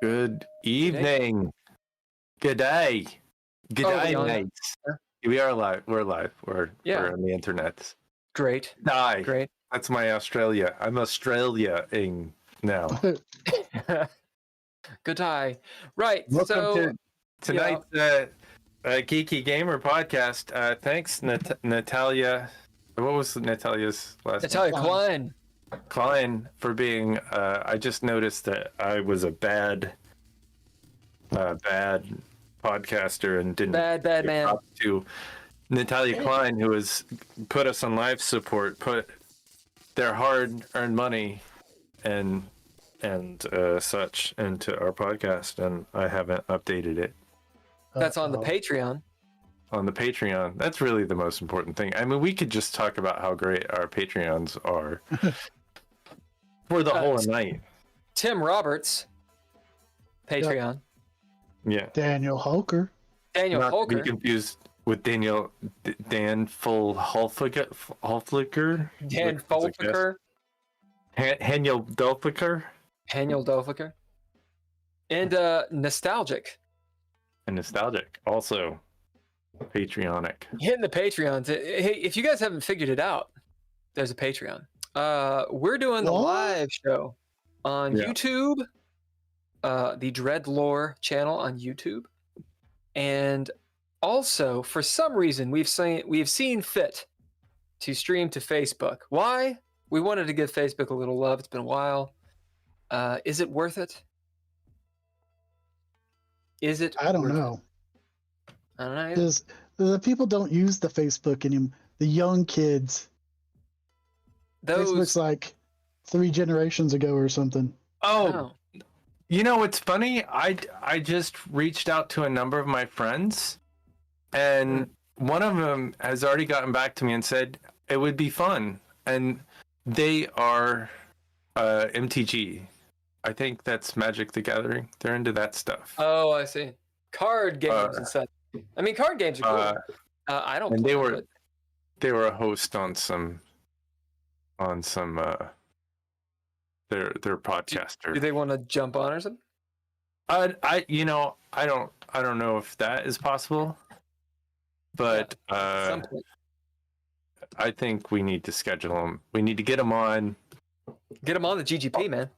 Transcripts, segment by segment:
Good evening. Good day. Good day, mates. We are live. We're live. We're on the internet. Great. Hi. Great. That's my Australia. I'm Australia-ing now. Good day. Right. Welcome so to tonight's Geeky Gamer Podcast. Thanks, Natalia. What was Natalia's last name? Natalia Cline. Cline for being. I just noticed that I was a bad podcaster and didn't. Bad man. To Natalia Cline, who has put us on live support, put their hard-earned money and such into our podcast, and I haven't updated it. That's on the Patreon. On the Patreon. That's really the most important thing. I mean, we could just talk about how great our Patreons are for the whole night. Tim Roberts, Patreon. Yeah. Daniel Holker. Not to be confused with Dan Fulflicker. Dan Fulflicker. Haniel Dolfiker. And Nostalgic. And Nostalgic. Also Patreonic. Hitting the Patreons. Hey, if you guys haven't figured it out, there's a Patreon. We're doing the live show on YouTube, the DreadLore channel on YouTube, and also for some reason we've seen fit to stream to Facebook. Why? We wanted to give Facebook a little love. It's been a while. Is it worth it? Is it? I don't know. I don't know. Because the people don't use the Facebook anymore. The young kids. Facebook's like 3 generations ago or something. Oh, you know what's funny? I just reached out to a number of my friends, and one of them has already gotten back to me and said it would be fun. And they are MTG. I think that's Magic the Gathering. They're into that stuff. Oh, I see. Card games and such. I mean, card games are cool. I don't. And they were a host on some their podcaster. Do they want to jump on or something? I don't know if that is possible, but I think we need to schedule them. We need to get them on. Get them on the GGP, man.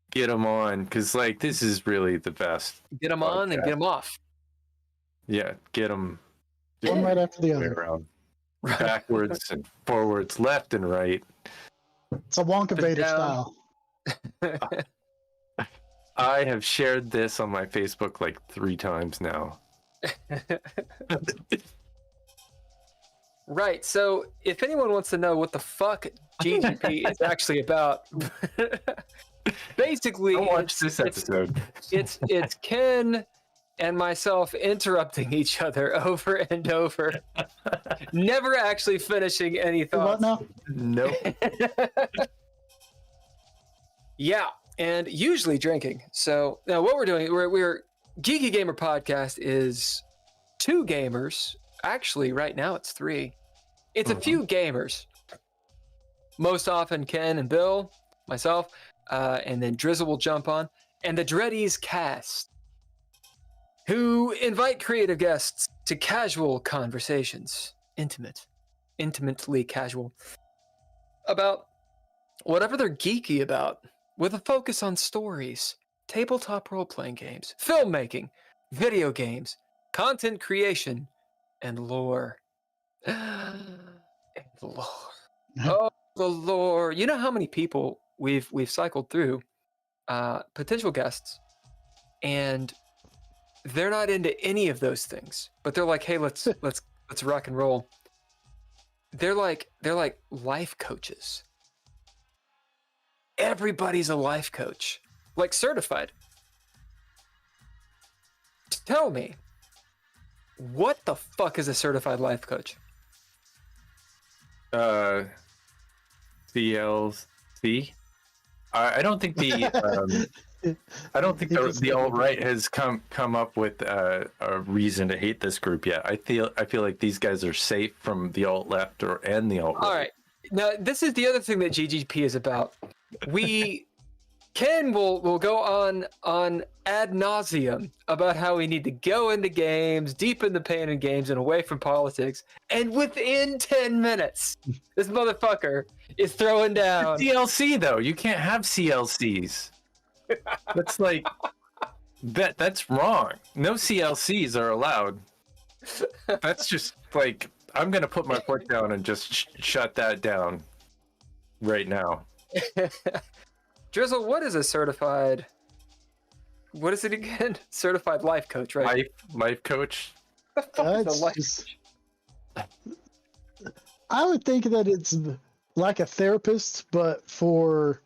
Get them on, because like this is really the best. Get them on and get them off. Yeah, get them. One right after the other. Around. Backwards and forwards, left and right. It's a Wonka Vader style. I have shared this on my Facebook like 3 times now. Right. So if anyone wants to know what the fuck GGP is actually about, basically, I'll watch this episode. It's Ken and myself interrupting each other over and over, never actually finishing any thoughts. What now? Nope. Yeah, and usually drinking. So now what we're doing, we're Geeky Gamer Podcast is 2 gamers. Actually, right now it's 3. It's a few gamers. Most often Ken and Bill, myself, and then Drizzle will jump on, and the Dreadies Cast, who invite creative guests to casual conversations, intimately casual, about whatever they're geeky about, with a focus on stories, tabletop role-playing games, filmmaking, video games, content creation, and lore. Oh, the lore. You know how many people we've cycled through, potential guests, and they're not into any of those things, but they're like, hey, let's rock and roll. They're like life coaches. Everybody's a life coach, like certified. Tell me, what the fuck is a certified life coach? CLC. I don't think the the alt-right has come up with a reason to hate this group yet. I feel like these guys are safe from the alt-left and the alt-right. All right. Now, this is the other thing that GGP is about. We Ken will go on ad nauseum about how we need to go into games, deep in the pain of games, and away from politics. And within 10 minutes, this motherfucker is throwing down. CLC though, you can't have CLCs. That's like that's wrong. No CLCs are allowed. That's just like I'm gonna put my foot down and just shut that down right now. Drizzle, what is a certified? What is it again? Certified life coach, right? Life coach. The fuck is a life Just, I would think that it's like a therapist, but for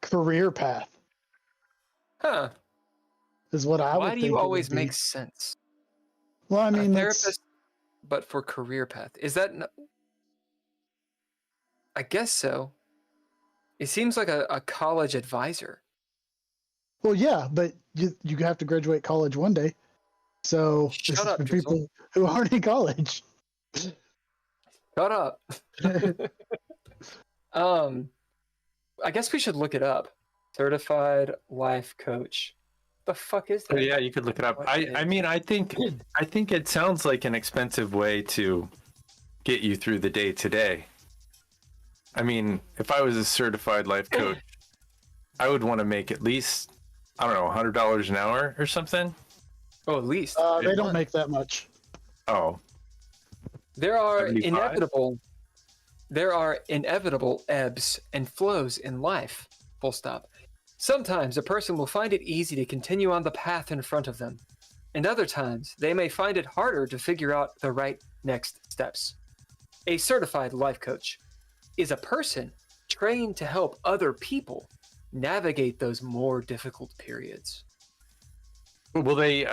career path. Huh? Is what I would. Why do think you it always would be. make sense? Well, I mean, A that's- therapist, but for career path. Is that? I guess so. It seems like a college advisor. well, yeah, but you have to graduate college one day. So Shut this is up, for Drizzle. people who aren't in college. Shut up. I guess we should look it up. Certified life coach. The fuck is that? Oh, yeah, you could look it up. I mean, I think it sounds like an expensive way to get you through the day to day. I mean, if I was a certified life coach, I would want to make at least, I don't know, $100 an hour or something. Oh, at least. They don't make that much. Oh, There are 75? inevitable ebbs and flows in life. Full stop. Sometimes a person will find it easy to continue on the path in front of them, and other times they may find it harder to figure out the right next steps. A certified life coach is a person trained to help other people navigate those more difficult periods. will they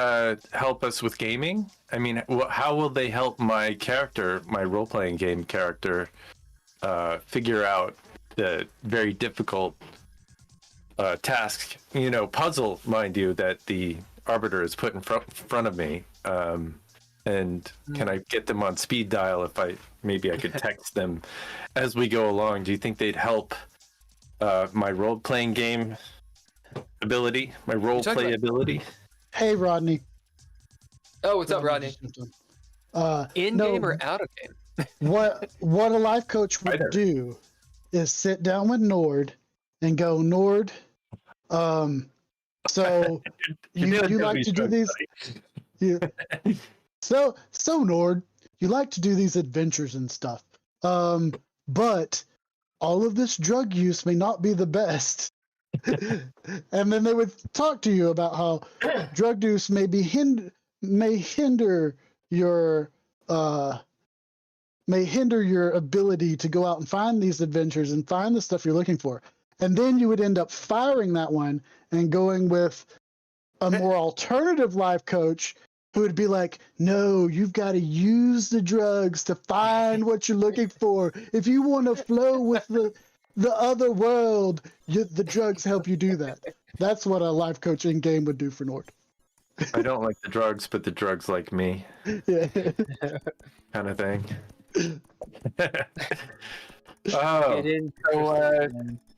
help us with gaming? I mean, how will they help my character, my role-playing game character, figure out the very difficult task, puzzle, mind you, that the arbiter has put in front of me? And can I get them on speed dial if maybe I could text them as we go along? Do you think they'd help my role-playing game ability, my role-play ability? Hey, Rodney. Oh, what's up, Rodney? In no, game or out of game? what a life coach would Either. do is sit down with Nord and go, Nord, so you like to do these so Nord, you like to do these adventures and stuff, but all of this drug use may not be the best. And then they would talk to you about how drug use may hinder your ability to go out and find these adventures and find the stuff you're looking for. And then you would end up firing that one and going with a more alternative life coach who would be like, no, you've got to use the drugs to find what you're looking for. If you want to flow with the other world, the drugs help you do that. That's what a life coach in game would do for Nord. I don't like the drugs, but the drugs like me, Yeah. kind of thing. Oh, so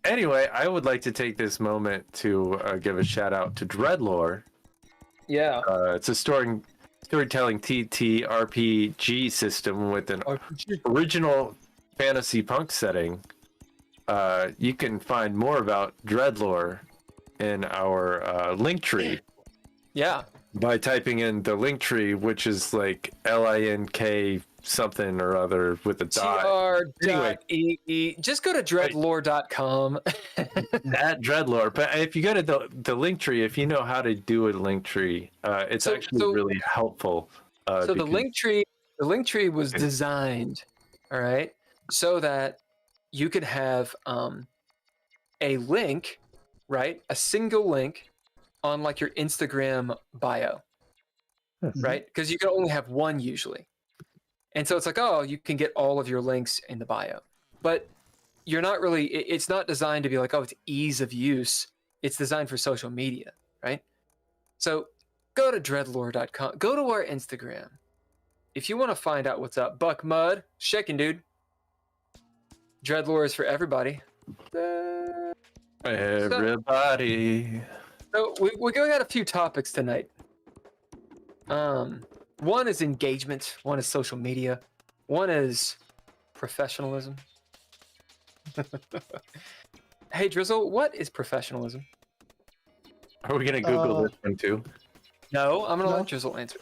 anyway, I would like to take this moment to give a shout out to DreadLore. Yeah. It's a storytelling TTRPG system with an original fantasy punk setting. You can find more about DreadLore in our link tree Yeah. by typing in the link tree, which is like LINK something or other with a dot. TR.ee. Just go to dreadlore.com. At DreadLore. But if you go to the link tree, if you know how to do a link tree, it's actually really helpful. So the because- link tree was designed, all right, so that you could have a link, right, a single link on like your Instagram bio, right? Because you can only have one usually. And so it's like, oh, you can get all of your links in the bio. But you're not really, it's not designed to be like, oh, it's ease of use. It's designed for social media, right? So go to dreadlore.com. Go to our Instagram. If you want to find out what's up, Buck Mud, shaking, dude. DreadLore is for everybody. Everybody. So we got a few topics tonight. One is engagement. One is social media. One is professionalism. Hey, Drizzle, what is professionalism? Are we gonna Google this one too? No, I'm gonna No. let Drizzle answer.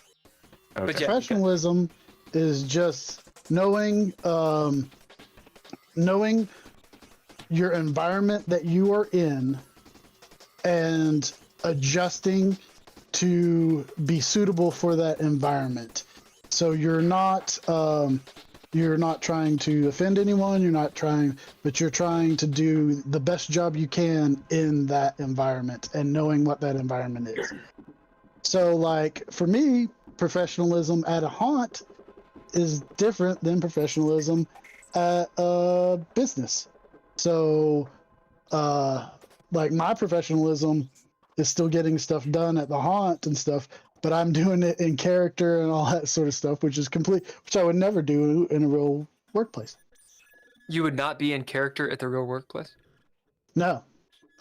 Okay. But yeah, Professionalism is just knowing knowing your environment that you are in and adjusting to be suitable for that environment. So you're not trying to offend anyone, but you're trying to do the best job you can in that environment and knowing what that environment is. So like for me, professionalism at a haunt is different than professionalism at a business. So like my professionalism is still getting stuff done at the haunt and stuff, but I'm doing it in character and all that sort of stuff, which I would never do in a real workplace. you would not be in character at the real workplace. No.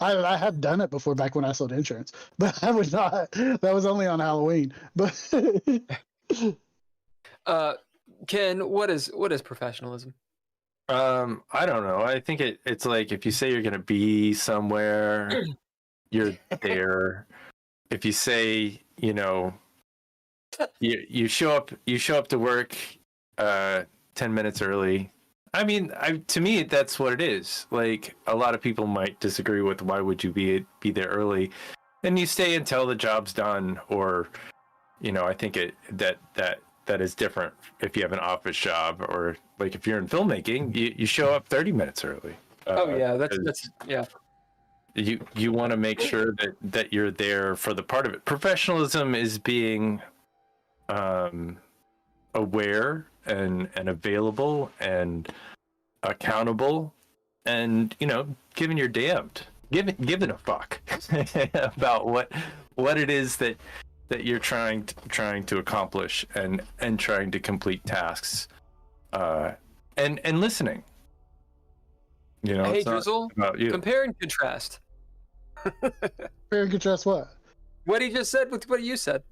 I have done it before back when I sold insurance, but I would not. That was only on Halloween. But Ken, what is professionalism? I don't know. I think it's like if you say you're gonna be somewhere, you're there. If you say, you show up to work 10 minutes early. I mean, to me that's what it is. Like a lot of people might disagree with why would you be there early, and you stay until the job's done, or I think that is different if you have an office job, or like if you're in filmmaking, you show up 30 minutes early. Oh yeah, that's yeah. You want to make sure that you're there for the part of it. Professionalism is being aware and available and accountable, and giving your damned, giving a fuck about what it is that you're trying to accomplish and trying to complete tasks, and listening. Hey, Drizzle, about you. compare and contrast. compare and contrast what? What he just said with what you said.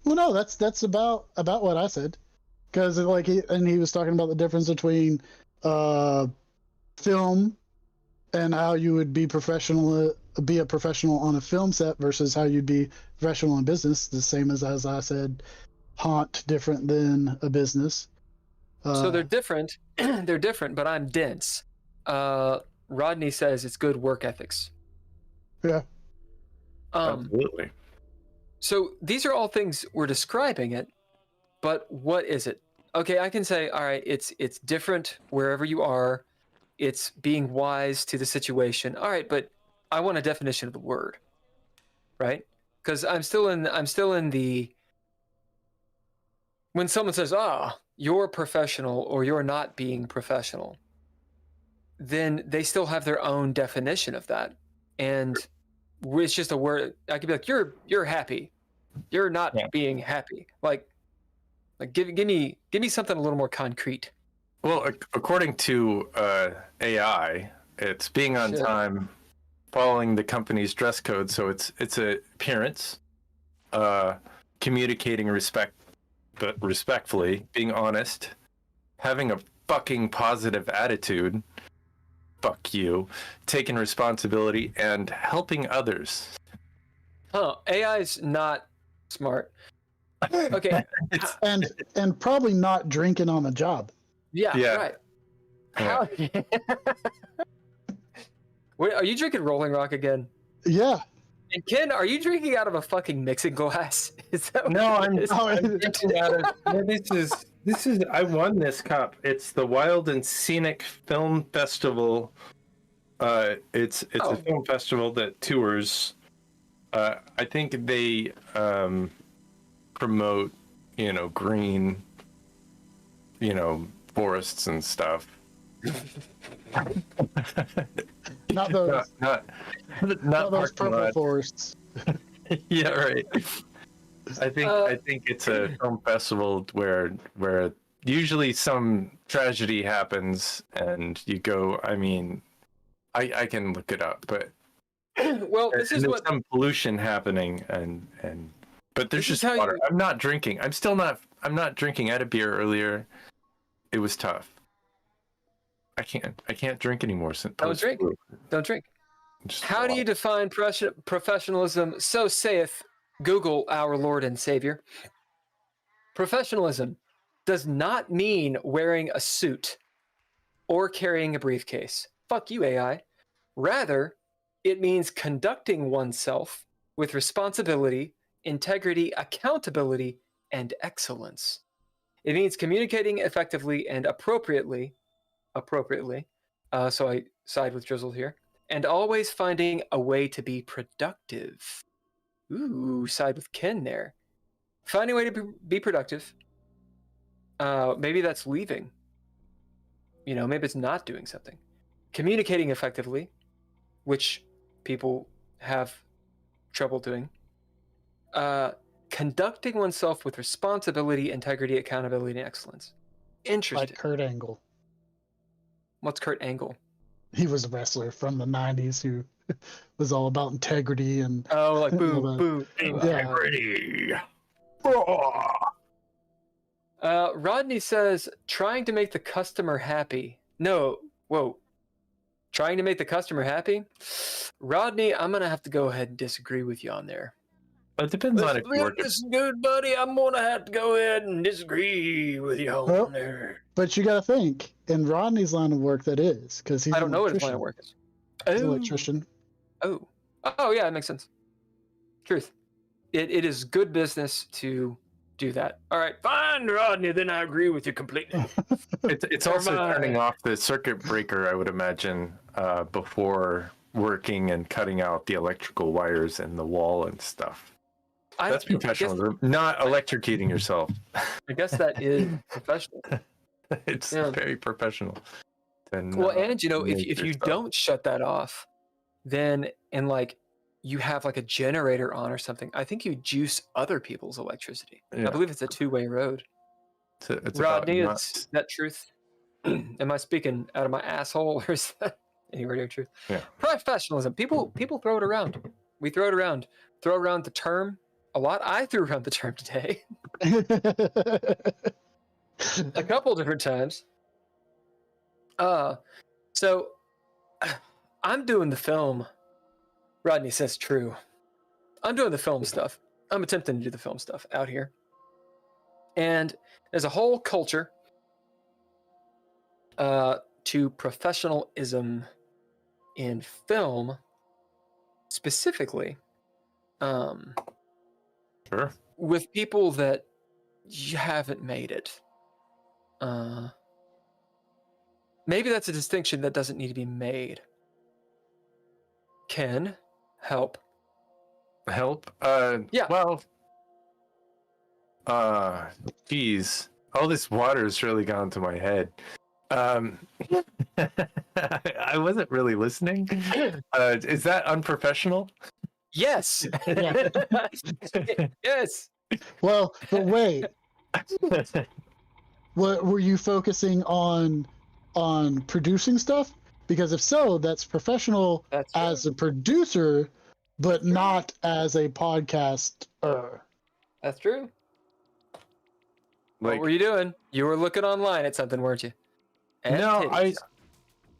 Well, no, that's about what I said, because he was talking about the difference between film and how you would be a professional on a film set versus how you'd be professional in business. The same as I said, haunt different than a business. So they're different. They're different, but I'm dense. Rodney says it's good work ethics. Yeah. Absolutely. So these are all things we're describing it, but what is it? Okay, I can say, all right, it's different wherever you are. It's being wise to the situation. All right, but I want a definition of the word, right? Because I'm still in the when someone says, you're professional or you're not being professional, then they still have their own definition of that. And it's just a word. I could be like, you're happy. You're not being happy. Like give me something a little more concrete. Well, according to AI, it's being on time, following the company's dress code. So it's a appearance, communicating respectfully, being honest, having a fucking positive attitude. Fuck you, taking responsibility, and helping others. AI's not smart. Okay. and probably not drinking on the job. Yeah. Right. Yeah. Wait, are you drinking Rolling Rock again? Yeah. And Ken, are you drinking out of a fucking mixing glass? Is that No, what I'm it is? drinking out of. No, this is. I won this cup. It's the Wild and Scenic Film Festival. It's a film festival that tours. I think they promote, green, forests and stuff. Not those. Not those parking purple lot. forests. Yeah, right. I think it's a film festival where usually some tragedy happens and you go. I mean, I can look it up, but Well, this is there's what some pollution happening, but there's just water. I'm not drinking. I'm not drinking. I had a beer earlier. It was tough. I can't drink anymore. Don't drink. How do you define professionalism? So saith Google, our Lord and Savior. Professionalism does not mean wearing a suit or carrying a briefcase. Fuck you, AI. Rather, it means conducting oneself with responsibility, integrity, accountability, and excellence. It means communicating effectively and appropriately. So I side with Drizzle here. And always finding a way to be productive. Ooh, side with Ken there. Finding a way to be productive. Maybe that's leaving. Maybe it's not doing something. Communicating effectively, which people have trouble doing. Conducting oneself with responsibility, integrity, accountability, and excellence. Interesting. Like Kurt Angle. What's Kurt Angle? He was a wrestler from the 90s who was all about integrity and... Oh, like boo. Integrity. Rodney says, trying to make the customer happy. No, whoa. Trying to make the customer happy? Rodney, I'm going to have to go ahead and disagree with you on there. It depends on if you work. Good buddy, I'm going to have to go ahead and disagree with you on there. But you got to think, in Rodney's line of work, that is, because he's I don't know what his line of work is. He's an electrician. Oh, yeah, that makes sense. Truth. It is good business to do that. All right, fine, Rodney, then I agree with you completely. It's also turning off the circuit breaker, I would imagine, before working and cutting out the electrical wires in the wall and stuff. That's professional, not electrocuting yourself. I guess that is professional. It's very professional. Well, and if you don't shut that off, then you have like a generator on or something, I think you juice other people's electricity. Yeah. I believe it's a two-way road. It's Rodney, is that truth? Am I speaking out of my asshole, or is that anywhere near truth? Yeah. Professionalism. People throw it around. We throw it around. Throw around the term a lot. I threw around the term today. A couple different times. So I'm doing the film. Rodney says true. I'm doing the film stuff. I'm attempting to do the film stuff out here. And there's a whole culture to professionalism in film, specifically. Sure. With people that you haven't made it. Maybe that's a distinction that doesn't need to be made. Ken, help. Yeah. Well, geez, all this water's really gone to my head. I wasn't really listening. Is that unprofessional? Yes. Yes. Well, but wait. What were you focusing on producing stuff? Because if so, that's professional as a producer, but not as a podcaster. That's true. What were you doing? You were looking online at something, weren't you? No,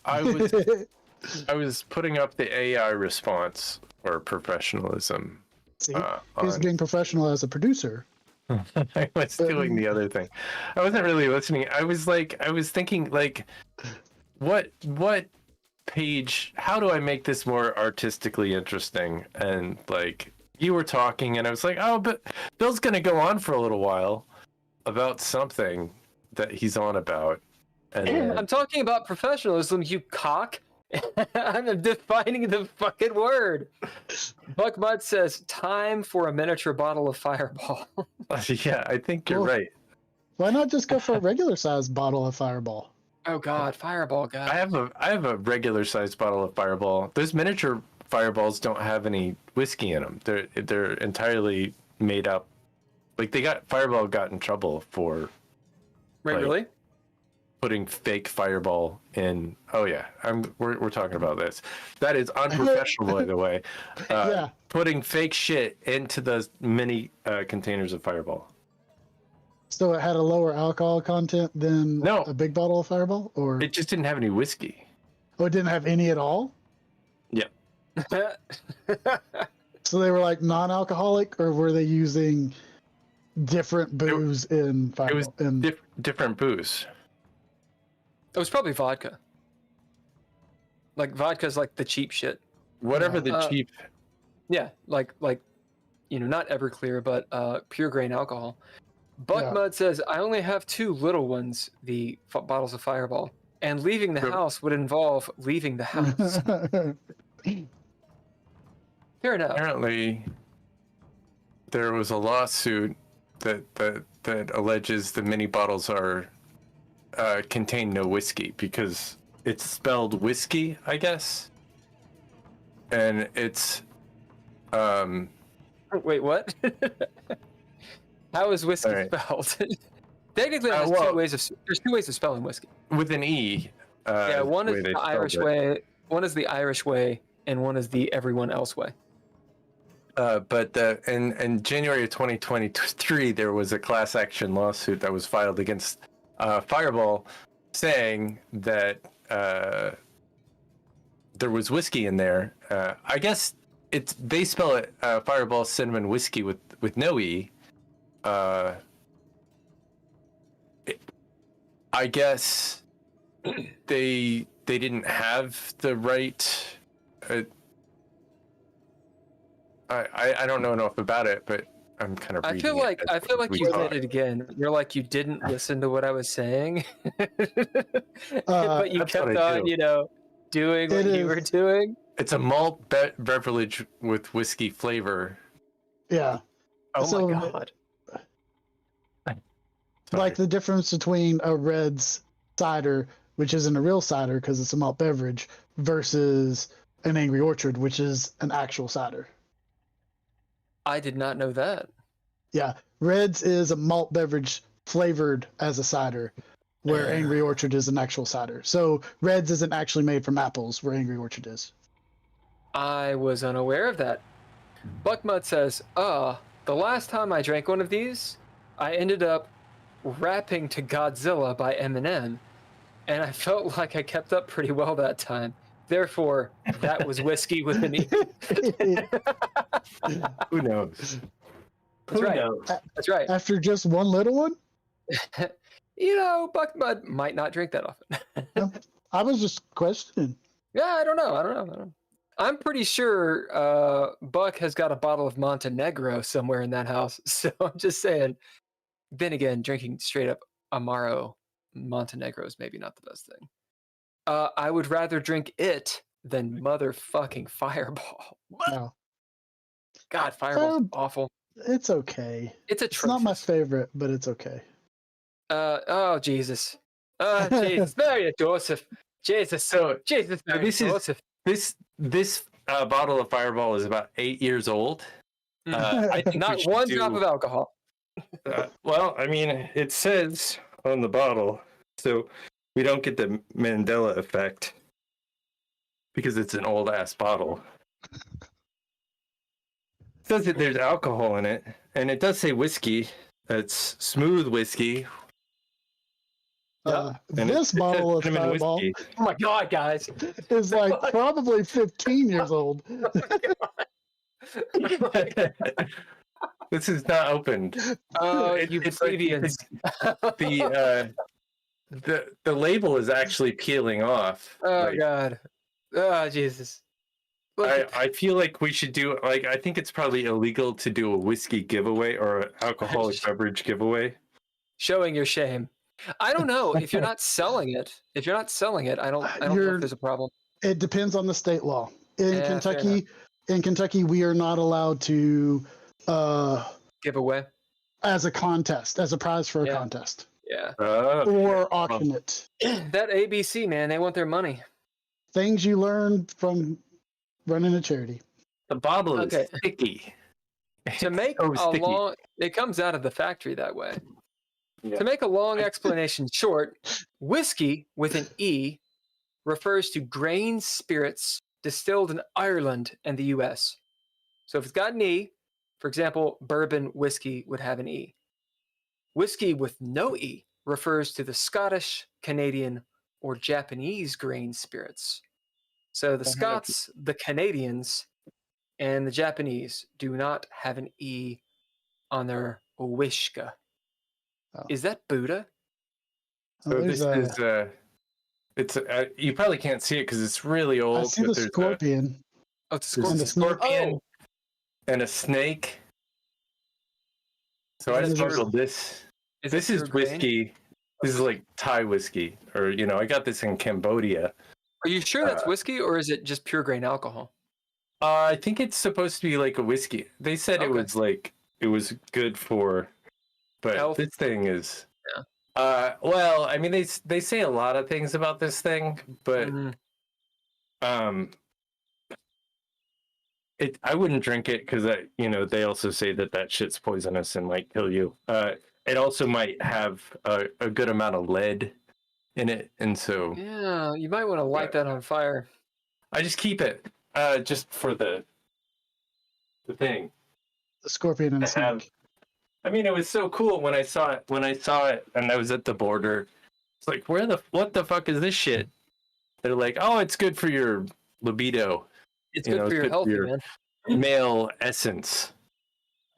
I was putting up the AI response for professionalism. See, he's being professional as a producer. I was doing the other thing. I wasn't really listening. I was thinking what page, how do I make this more artistically interesting? And you were talking and I was like, oh, but Bill's gonna go on for a little while about something that he's on about. And I'm talking about professionalism, you cock. I'm defining the fucking word. Buck Mud says, time for a miniature bottle of Fireball. Yeah, I think you're right. Why not just go for a regular sized bottle of Fireball? Oh God, Fireball, God. I have a regular sized bottle of Fireball. Those miniature Fireballs don't have any whiskey in them. They're entirely made up. Fireball got in trouble for. Wait, really? putting fake Fireball in. Oh yeah, we're talking about this. That is unprofessional, by the way. Yeah. Putting fake shit into those mini containers of Fireball. So it had a lower alcohol content than No. a big bottle of Fireball, or It just didn't have any whiskey. oh, it didn't have any at all. Yeah. So they were like non-alcoholic, or were they using different booze in Fireball? It was different booze. It was probably vodka. Like vodka's like the cheap shit. Whatever the cheap. Yeah, like not Everclear, but pure grain alcohol. Buckmud says, I only have 2 little ones, the bottles of Fireball, and leaving the house would involve leaving the house. Fair enough. Apparently, there was a lawsuit that alleges the mini bottles are contain no whiskey because it's spelled whiskey, I guess, and it's Wait, what? How is whiskey spelled? Technically, there's 2 ways of spelling whiskey. With an E. Yeah, one is the Irish way, one is the Irish way, and one is the everyone else way. But in January of 2023, there was a class action lawsuit that was filed against Fireball, saying that there was whiskey in there. I guess they spell it Fireball Cinnamon Whiskey with no E. I guess they didn't have the right. I don't know enough about it, but I'm kind of. I feel like you did it again. You're like you didn't listen to what I was saying, but you kept on, doing what you were doing. It's a malt beverage with whiskey flavor. Yeah. Oh my god. Like the difference between a Red's cider, which isn't a real cider because it's a malt beverage, versus an Angry Orchard, which is an actual cider. I did not know that. Yeah. Red's is a malt beverage flavored as a cider, where Angry Orchard is an actual cider. So Red's isn't actually made from apples, where Angry Orchard is. I was unaware of that. Buckmud says, the last time I drank one of these, I ended up rapping to Godzilla by Eminem, and I felt like I kept up pretty well that time. Therefore, that was whiskey with an E. Who knows? That's right. That's right. After just one little one? Buckmud might not drink that often. I was just questioning. Yeah, I don't know. I'm pretty sure Buck has got a bottle of Montenegro somewhere in that house. So I'm just saying. Then again, drinking straight up Amaro Montenegro is maybe not the best thing. I would rather drink it than motherfucking Fireball. No. God, Fireball's awful. It's okay. It's not my favorite, but it's okay. Oh Jesus. Jesus, Mary Joseph. Jesus. So Jesus, Mary Joseph. This bottle of Fireball is about 8 years old. I think not one drop of alcohol. Well, I mean, it says on the bottle, so we don't get the Mandela effect because it's an old ass bottle. It says that there's alcohol in it, and it does say whiskey. It's smooth whiskey. This bottle of Fireball, whiskey. Oh my god, guys, is like probably 15 years old. This is not opened. Oh, you plebeians. The label is actually peeling off. Oh god. Oh Jesus. I feel like we should do I think it's probably illegal to do a whiskey giveaway or an alcoholic beverage giveaway. Showing your shame. I don't know if you're not selling it. I don't know if there's a problem. It depends on the state law. In Kentucky, we are not allowed to give away as a contest, as a prize for a contest. Yeah. Or auction it. That ABC, man, they want their money. Things you learn from running a charity. The bottle is sticky. To make it comes out of the factory that way. To make a long explanation short, whiskey with an E refers to grain spirits distilled in Ireland and the US. So if it's got an E, for example, bourbon whiskey would have an E. Whiskey with no E refers to the Scottish, Canadian, or Japanese grain spirits. So the Scots, the Canadians, and the Japanese do not have an E on their whiskey. Oh. Is that Buddha? So this is it's you probably can't see it because it's really old. I see the scorpion. Oh, it's And a the scorpion. snake. And a snake. So I sparkled this. This is whiskey. This is like Thai whiskey, or I got this in Cambodia. Are you sure that's whiskey, or is it just pure grain alcohol? I think it's supposed to be like a whiskey. They said it was good for, but health? This thing is. Yeah. Well, I mean, they say a lot of things about this thing, but I wouldn't drink it because they also say that shit's poisonous and might kill you. It also might have a good amount of lead in it, and so yeah, you might want to light that on fire. I just keep it just for the thing. The scorpion and the snake. I mean, it was so cool when I saw it, and I was at the border. It's like, what the fuck is this shit? They're like, oh, it's good for your libido. It's good for your health, man. Male essence.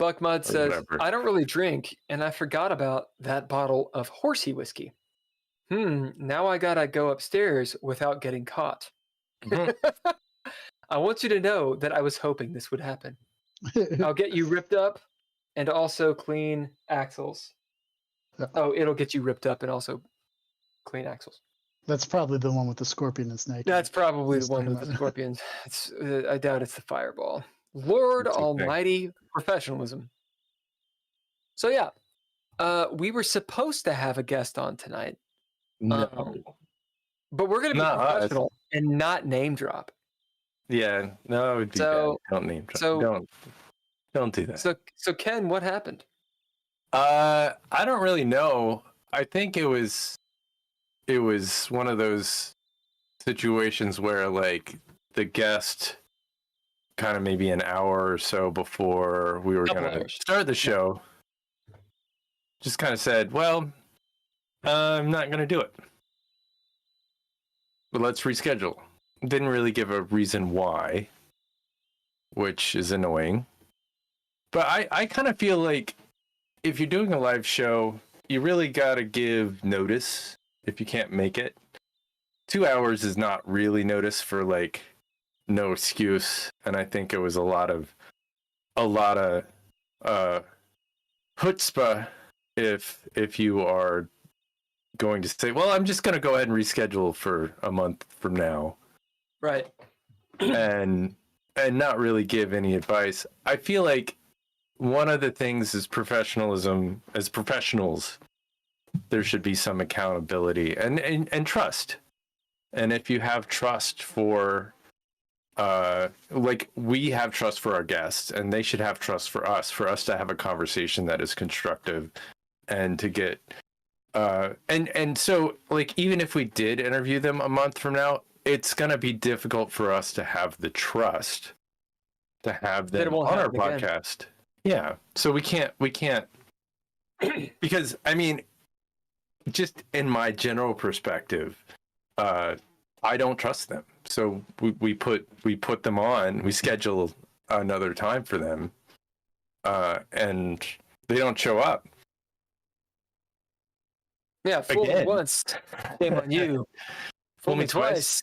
Buckmud says, whatever. I don't really drink, and I forgot about that bottle of horsey whiskey. Now I gotta go upstairs without getting caught. I want you to know that I was hoping this would happen. I'll get you ripped up and also clean axles. Oh, it'll get you ripped up and also clean axles. That's probably the one with the scorpion and snake. That's probably the one with the scorpions. I doubt it's the fireball. Lord Almighty professionalism. So yeah, we were supposed to have a guest on tonight. No. But we're going to be professional and not name drop. Yeah, no, it would be bad. Don't name drop. So, don't do that. So Ken, what happened? I don't really know. I think it was one of those situations where like the guest kind of maybe an hour or so before we were going to start the show just kind of said, well, I'm not going to do it. But let's reschedule. Didn't really give a reason why, which is annoying. But I kind of feel like if you're doing a live show, you really got to give notice if you can't make it. 2 hours is not really notice for like no excuse. And I think it was a lot of chutzpah if you are going to say, well, I'm just going to go ahead and reschedule for a month from now. Right. and not really give any advice. I feel like one of the things is professionalism. As professionals, there should be some accountability and trust. And if you have trust for, like we have trust for our guests, and they should have trust for us to have a conversation that is constructive and to get, and so like, even if we did interview them a month from now, it's going to be difficult for us to have the trust to have them on our podcast. Yeah. So we can't, because I mean, just in my general perspective, I don't trust them. So we put them on, we schedule another time for them, and they don't show up. Yeah, fool me once, shame on you. Fool me twice.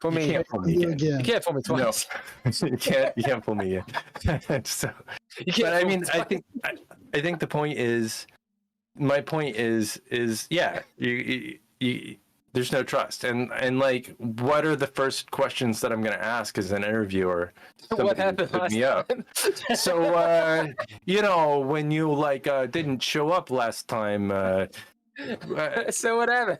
Fool me. You can't fool me again. You can't fool me twice. No, you can't fool me again. So, but I mean, I think the point is, my point is, yeah, you there's no trust, and like, what are the first questions that I'm going to ask as an interviewer? What happened last time? So, when you like didn't show up last time. So what happened?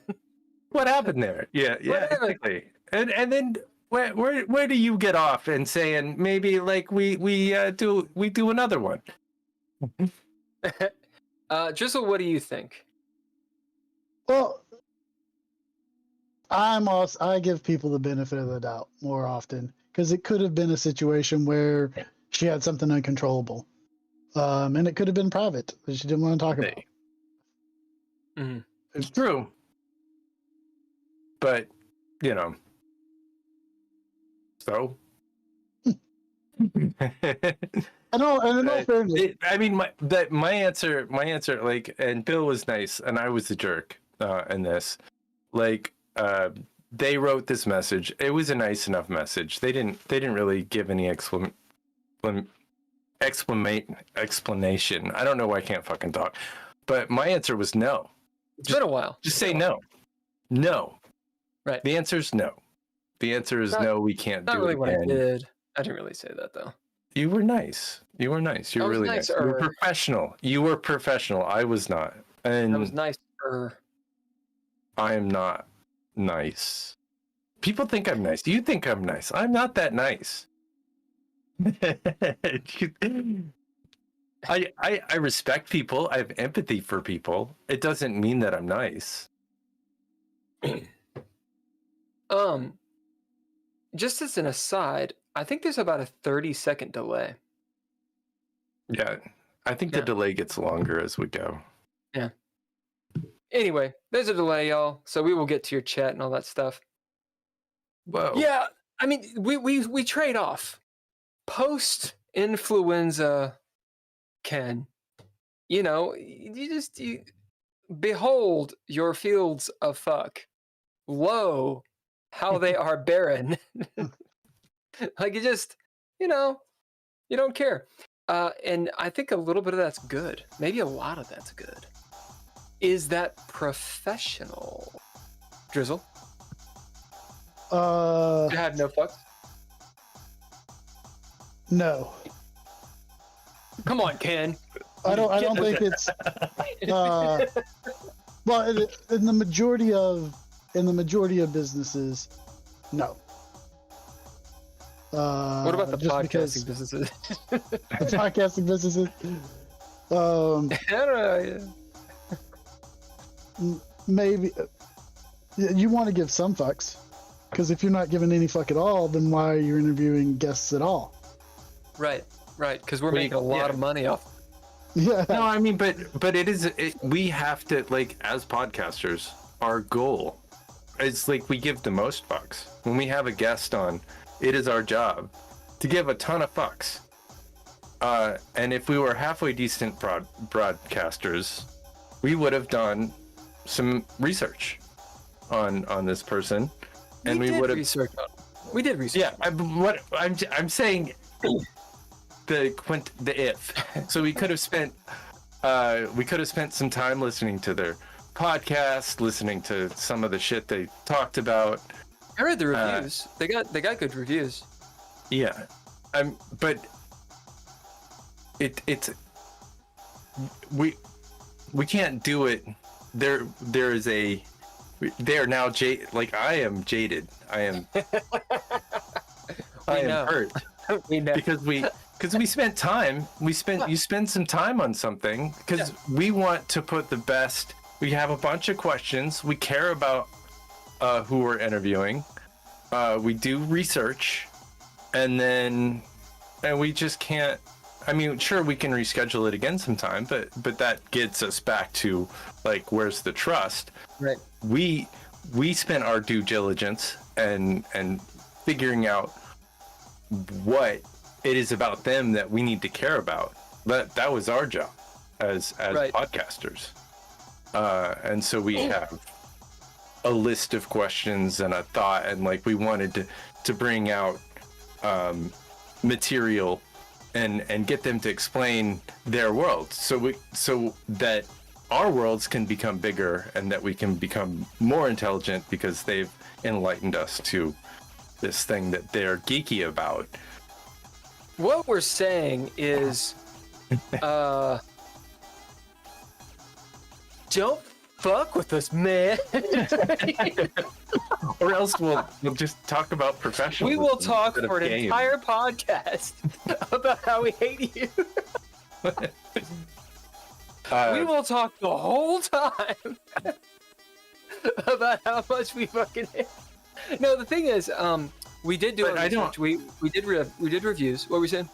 What happened there? Yeah, exactly. And then where do you get off and saying maybe like we do another one? Drizzle, what do you think? Well, I give people the benefit of the doubt more often because it could have been a situation where she had something uncontrollable, and it could have been private that she didn't want to talk about. Mm-hmm. It's true, but you know, so. I know, fairness. I mean, my answer, like, and Bill was nice, and I was the jerk in this. Like, they wrote this message. It was a nice enough message. They didn't really give any explanation. I don't know why I can't fucking talk, but my answer was no. It's been a while. Just say no. No. Right. The answer is no. The answer is no. We can't do it. Not really what I did. I didn't really say that though. You were nice. You were nice. You were really nice. You were professional. You were professional. I was not. And I was nicer. I am not nice. People think I'm nice. You think I'm nice. I'm not that nice. I respect people. I have empathy for people. It doesn't mean that I'm nice. Just as an aside, I think there's about a 30-second delay. Yeah, I think the delay gets longer as we go. Yeah. Anyway, there's a delay, y'all. So we will get to your chat and all that stuff. Whoa. Yeah, I mean, we trade off. Post-influenza, Ken, you behold your fields of fuck. Lo, how they are barren. Like you just, you don't care. And I think a little bit of that's good. Maybe a lot of that's good. Is that professional? Drizzle? You have no fucks? No. Come on, Ken. I don't think it's well in the majority of businesses, no. What about the podcasting businesses? The podcasting businesses? I don't know. Maybe you want to give some fucks, because if you're not giving any fuck at all, then why are you interviewing guests at all? Right, because we're making a lot of money off. Yeah. No, I mean, but we have to, like, as podcasters, our goal is, like, we give the most fucks. When we have a guest on, it is our job to give a ton of fucks. And if we were halfway decent broadcasters, we would have done some research on this person, and we would have research. We did research. Yeah, I'm saying the if. So we could have spent some time listening to their podcast, listening to some of the shit they talked about. I read the reviews. They got good reviews. Yeah, but it's we can't do it. They are now jaded. Like, I am jaded. I am hurt. We know. Because we spent time. You spend some time on something because we want to put the best. We have a bunch of questions. We care about who we're interviewing. We do research, and we just can't. I mean, sure, we can reschedule it again sometime, but that gets us back to, like, where's the trust? Right. We spent our due diligence and figuring out what it is about them that we need to care about. That was our job as podcasters. And so we have a list of questions and a thought, and, like, we wanted to bring out material and get them to explain their world, so that our worlds can become bigger and that we can become more intelligent because they've enlightened us to this thing that they're geeky about. What we're saying is, don't fuck with us, man. Or else we'll just talk about professionalism. We will talk for an entire podcast about how we hate you. We will talk the whole time. about how much we fucking hate. No, the thing is, we did do our research. We did reviews. What were we saying?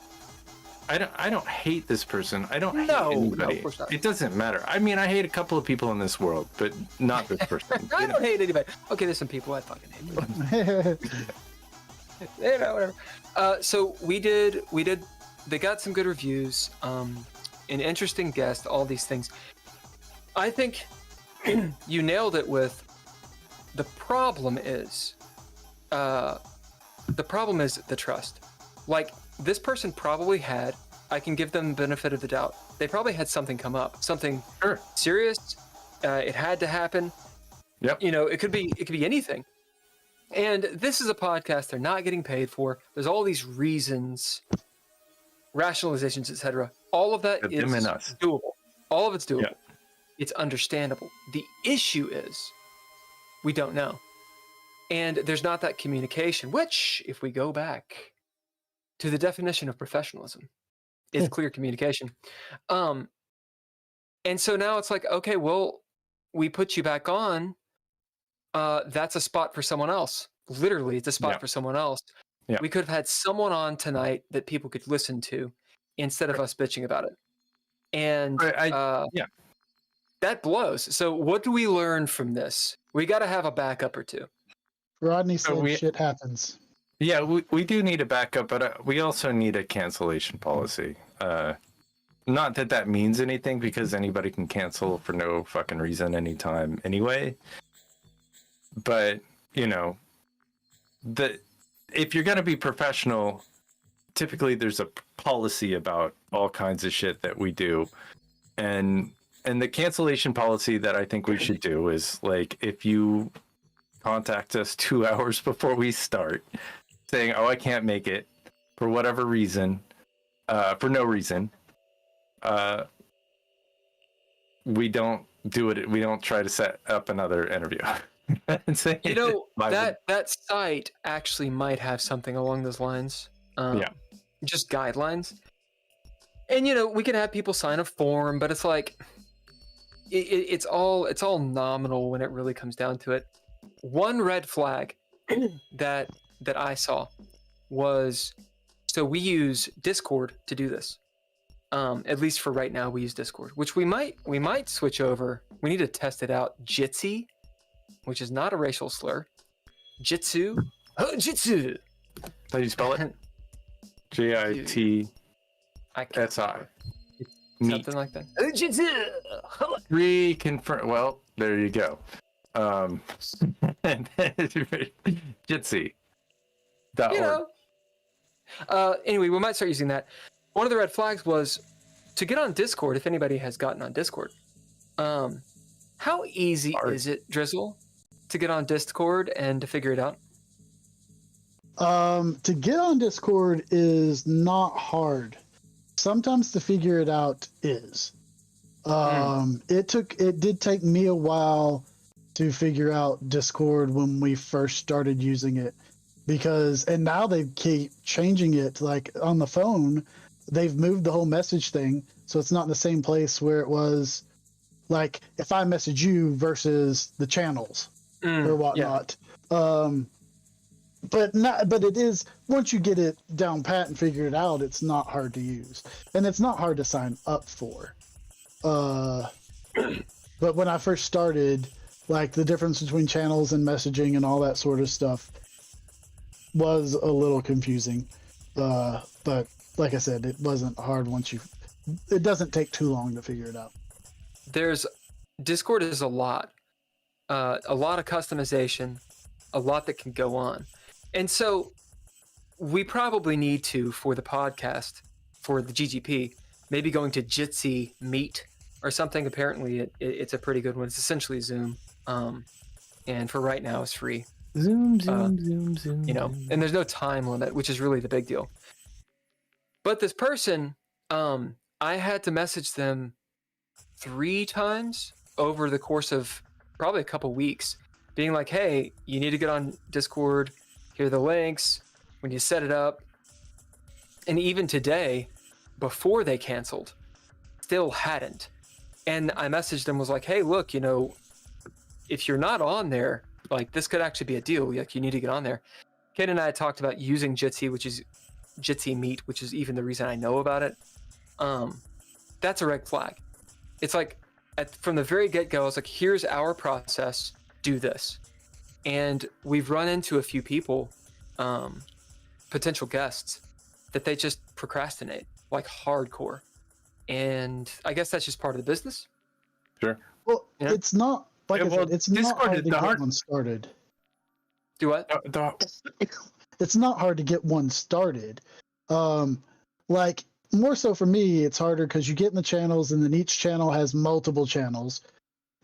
I don't hate this person. I don't hate No, anybody. of course not. It doesn't matter. I mean, I hate a couple of people in this world, but not this person. I don't hate anybody. Okay, there's some people I fucking hate. Whatever. So we did. They got some good reviews. An interesting guest. All these things. I think you nailed it with. The problem is the trust. Like, this person probably had, I can give them the benefit of the doubt, they probably had something come up, something serious. It had to happen. Yep. You know, it could be anything. And this is a podcast they're not getting paid for. There's all these reasons, rationalizations, etc. All of that is doable. All of it's doable. Yep. It's understandable. The issue is we don't know. And there's not that communication, which, if we go back to the definition of professionalism, is clear communication. And so now it's like, okay, well, we put you back on. That's a spot for someone else. Literally, it's a spot for someone else. Yeah. We could have had someone on tonight that people could listen to instead of us bitching about it. And that blows. So what do we learn from this? We got to have a backup or two. Rodney said shit happens. Yeah, we do need a backup, but we also need a cancellation policy. Not that means anything, because anybody can cancel for no fucking reason anytime anyway. But, you know, if you're going to be professional, typically there's a policy about all kinds of shit that we do. And the cancellation policy that I think we should do is, like, if you contact us 2 hours before we start saying, oh, I can't make it for whatever reason, for no reason, we don't do it. We don't try to set up another interview. You know, that site actually might have something along those lines. Just guidelines. And, you know, we could have people sign a form, but it's like, it's all nominal when it really comes down to it. One red flag that I saw was, so we use Discord to do this. At least for right now, we use Discord, which we might switch over. We need to test it out. Jitsi, which is not a racial slur. Jitsu. Oh, Jitsu. How do you spell it? Jitsi. Something like that. Jitsu. Reconfirm. Well, there you go. Jitsi. You know. Anyway, we might start using that. One of the red flags was to get on Discord. If anybody has gotten on Discord, how easy is it, Drizzle, to get on Discord and to figure it out? To get on Discord is not hard. Sometimes to figure it out is. It did take me a while to figure out Discord when we first started using it, and now they keep changing it. Like on the phone, they've moved the whole message thing, so it's not in the same place where it was. Like if I message you versus the channels or whatnot. But it is, once you get it down pat and figure it out, it's not hard to use, and it's not hard to sign up for. But when I first started, like the difference between channels and messaging and all that sort of stuff was a little confusing. But like I said, it wasn't hard it doesn't take too long to figure it out. Discord is a lot of customization, a lot that can go on. And so we probably need to, for the podcast, for the GGP, maybe going to Jitsi Meet or something. Apparently it's a pretty good one. It's essentially Zoom. And for right now, it's free. Zoom. You know, and there's no time limit, which is really the big deal. But this person, I had to message them 3 times over the course of probably a couple weeks, being like, hey, you need to get on Discord. Here are the links. When you set it up. And even today, before they canceled, still hadn't. And I messaged them, was like, hey, look, you know, if you're not on there, like this could actually be a deal. Like you need to get on there. Ken and I talked about using Jitsi Meet, which is even the reason I know about it. That's a red flag. It's like from the very get-go, I was like, here's our process, do this. And we've run into a few people, potential guests, that they just procrastinate like hardcore. And I guess that's just part of the business. Sure. Well, Yeah. it's not like I said, it's not Discord hard is to the get hard. one started. Do what? It's not hard to get one started. Like more so for me, it's harder because you get in the channels and then each channel has multiple channels.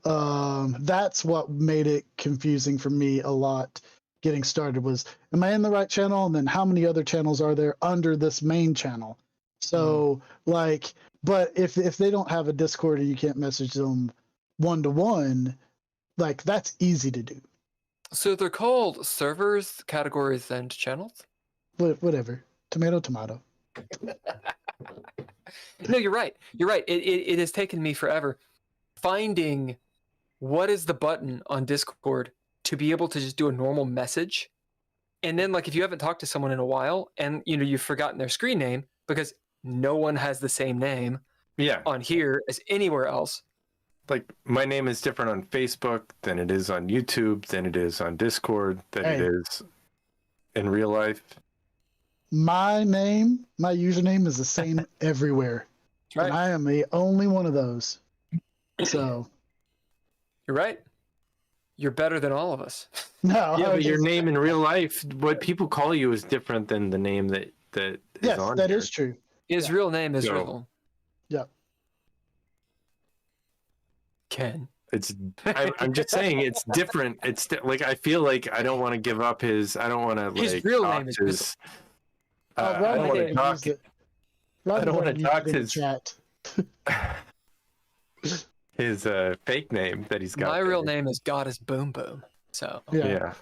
That's what made it confusing for me a lot getting started was, am I in the right channel? And then how many other channels are there under this main channel? So like, but if they don't have a Discord and you can't message them one-to-one, like that's easy to do. So they're called servers, categories, and channels? But whatever. Tomato. No, you're right. You're right. It has taken me forever finding what is the button on Discord to be able to just do a normal message. And then like if you haven't talked to someone in a while and you've forgotten their screen name because no one has the same name on here as anywhere else. Like my name is different on Facebook than it is on YouTube, than it is on Discord, than it is in real life. My username is the same everywhere. Right. And I am the only one of those. So you're right. You're better than all of us. no. Yeah, but your name in real life, what people call you is different than the name that is on that here. is true. His real name is So- Drizzle. Yeah. Ken. I'm just saying it's different. It's like I feel like I don't want to give up his. I don't want to like. His real talk name is his, Rob I don't want to used talk. it. Rob I don't wanna used talk it in his- chat. His fake name that he's got. My real there. name is Goddess Boom Boom. So Yeah.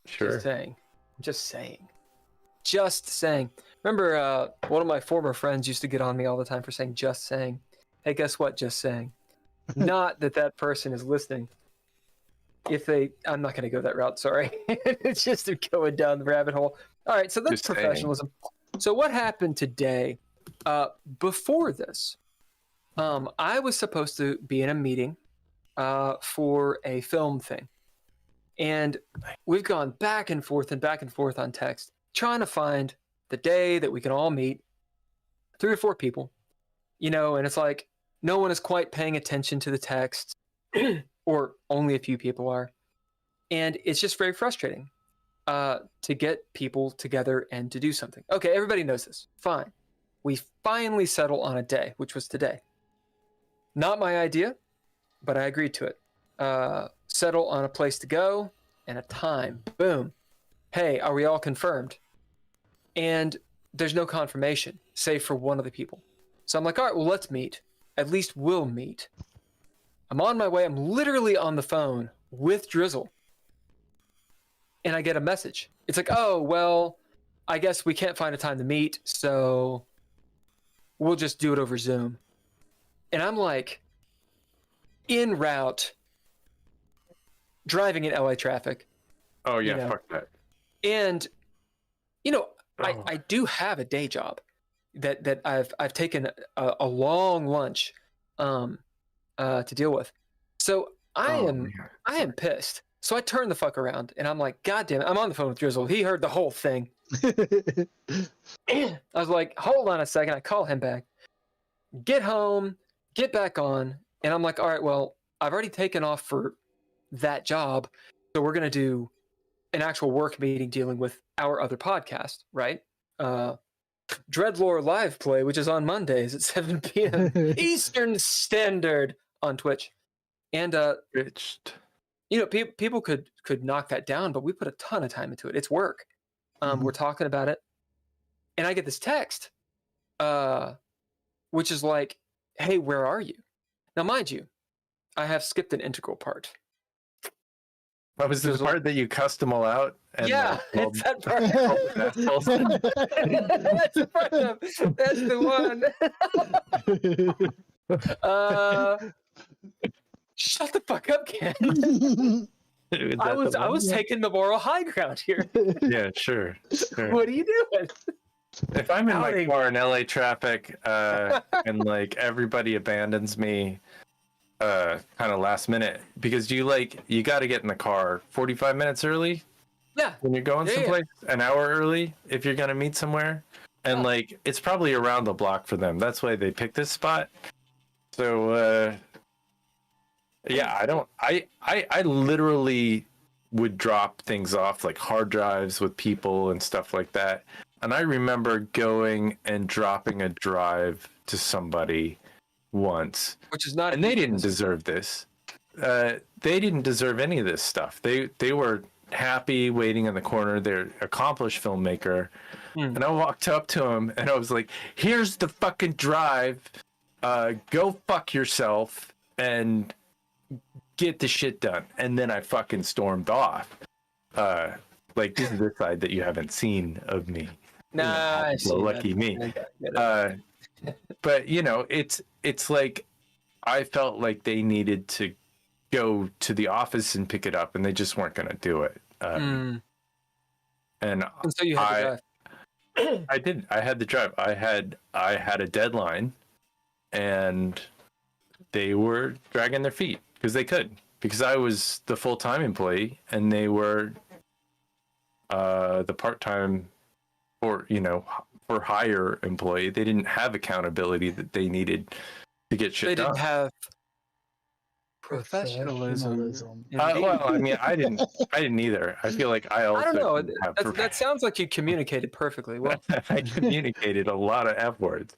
Sure. just saying. Just saying. Remember one of my former friends used to get on me all the time for saying just saying. Hey, guess what? Just saying. Not that person is listening. I'm not going to go that route. Sorry. It's just going down the rabbit hole. All right. So that's Just saying. professionalism. So what happened today? Before this, I was supposed to be in a meeting for a film thing. And we've gone back and forth on text, trying to find the day that we can all meet, 3 or 4 people, and it's like no one is quite paying attention to the text, or only a few people are. And it's just very frustrating to get people together and to do something. Okay, everybody knows this. Fine. We finally settle on a day, which was today. Not my idea, but I agreed to it. Settle on a place to go and a time. Boom. Hey, are we all confirmed? And there's no confirmation, save for one of the people. So I'm like, all right, well, let's meet. At least we'll meet. I'm on my way. I'm literally on the phone with Drizzle. And I get a message. It's like, oh, well, I guess we can't find a time to meet, so we'll just do it over Zoom. And I'm like, en route, driving in LA traffic. Oh yeah, fuck that. And I do have a day job that I've taken a long lunch to deal with. So I am pissed. So I turn the fuck around and I'm like, God damn it, I'm on the phone with Drizzle. He heard the whole thing. I was like, hold on a second. I call him back. Get home, get back on, and I'm like, all right, well, I've already taken off for that job, so we're gonna do an actual work meeting dealing with our other podcast, right? DreadLore live play, which is on Mondays at 7 p.m. Eastern Standard on Twitch. And people could knock that down, but we put a ton of time into it. It's work. We're talking about it, and I get this text, which is like, "Hey, where are you?" Now, mind you, I have skipped an integral part. What was the part that you cussed them all out? And Yeah, it's that part. That's the part. That's the one. Shut the fuck up, Ken. Is I that was the one? taking the moral high ground here. Yeah, sure. What are you doing? If I'm in Outing. my car in LA traffic, and like everybody abandons me, kind of last minute, because you got to get in the car 45 minutes early. Yeah. When you're going someplace, an hour early if you're gonna meet somewhere, and like it's probably around the block for them. That's why they picked this spot. So yeah, I literally would drop things off like hard drives with people and stuff like that. And I remember going and dropping a drive to somebody once, Which is not, and they didn't deserve this. They didn't deserve any of this stuff. They were happy waiting in the corner. They're an accomplished filmmaker. And I walked up to him and I was like, here's the fucking drive. Go fuck yourself and get the shit done. And then I fucking stormed off. Like, this is the side that you haven't seen of me. Nah, Well, lucky me. But you know, it's like I felt like they needed to go to the office and pick it up, and they just weren't going to do it. And so you had to drive. I did. I had the drive. I had a deadline, and they were dragging their feet because I was the full-time employee and they were the part-time or for hire employee. They didn't have accountability that they needed to get shit done. They didn't have professionalism. Well, I mean, I didn't either. I feel like I also I don't know. didn't have That sounds like you communicated perfectly well. I communicated a lot of F words.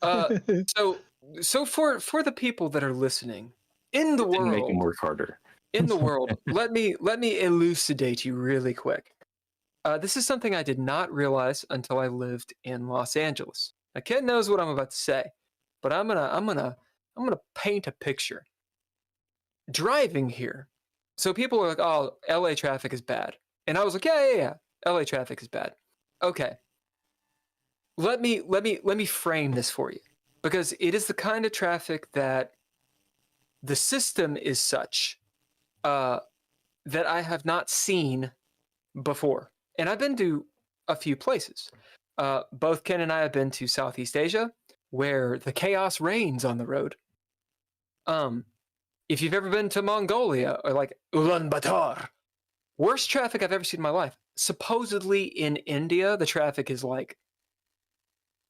So for the people that are listening in the world, Make them work harder. in the world, let me elucidate you really quick. This is something I did not realize until I lived in Los Angeles. Now, Ken knows what I'm about to say, but I'm gonna paint a picture. Driving here, so people are like, "Oh, LA traffic is bad," and I was like, "Yeah, LA traffic is bad." Okay, let me frame this for you, because it is the kind of traffic that the system is such that I have not seen before. And I've been to a few places. Both Ken and I have been to Southeast Asia, where the chaos reigns on the road. If you've ever been to Mongolia or like Ulaanbaatar, worst traffic I've ever seen in my life. Supposedly in India, the traffic is like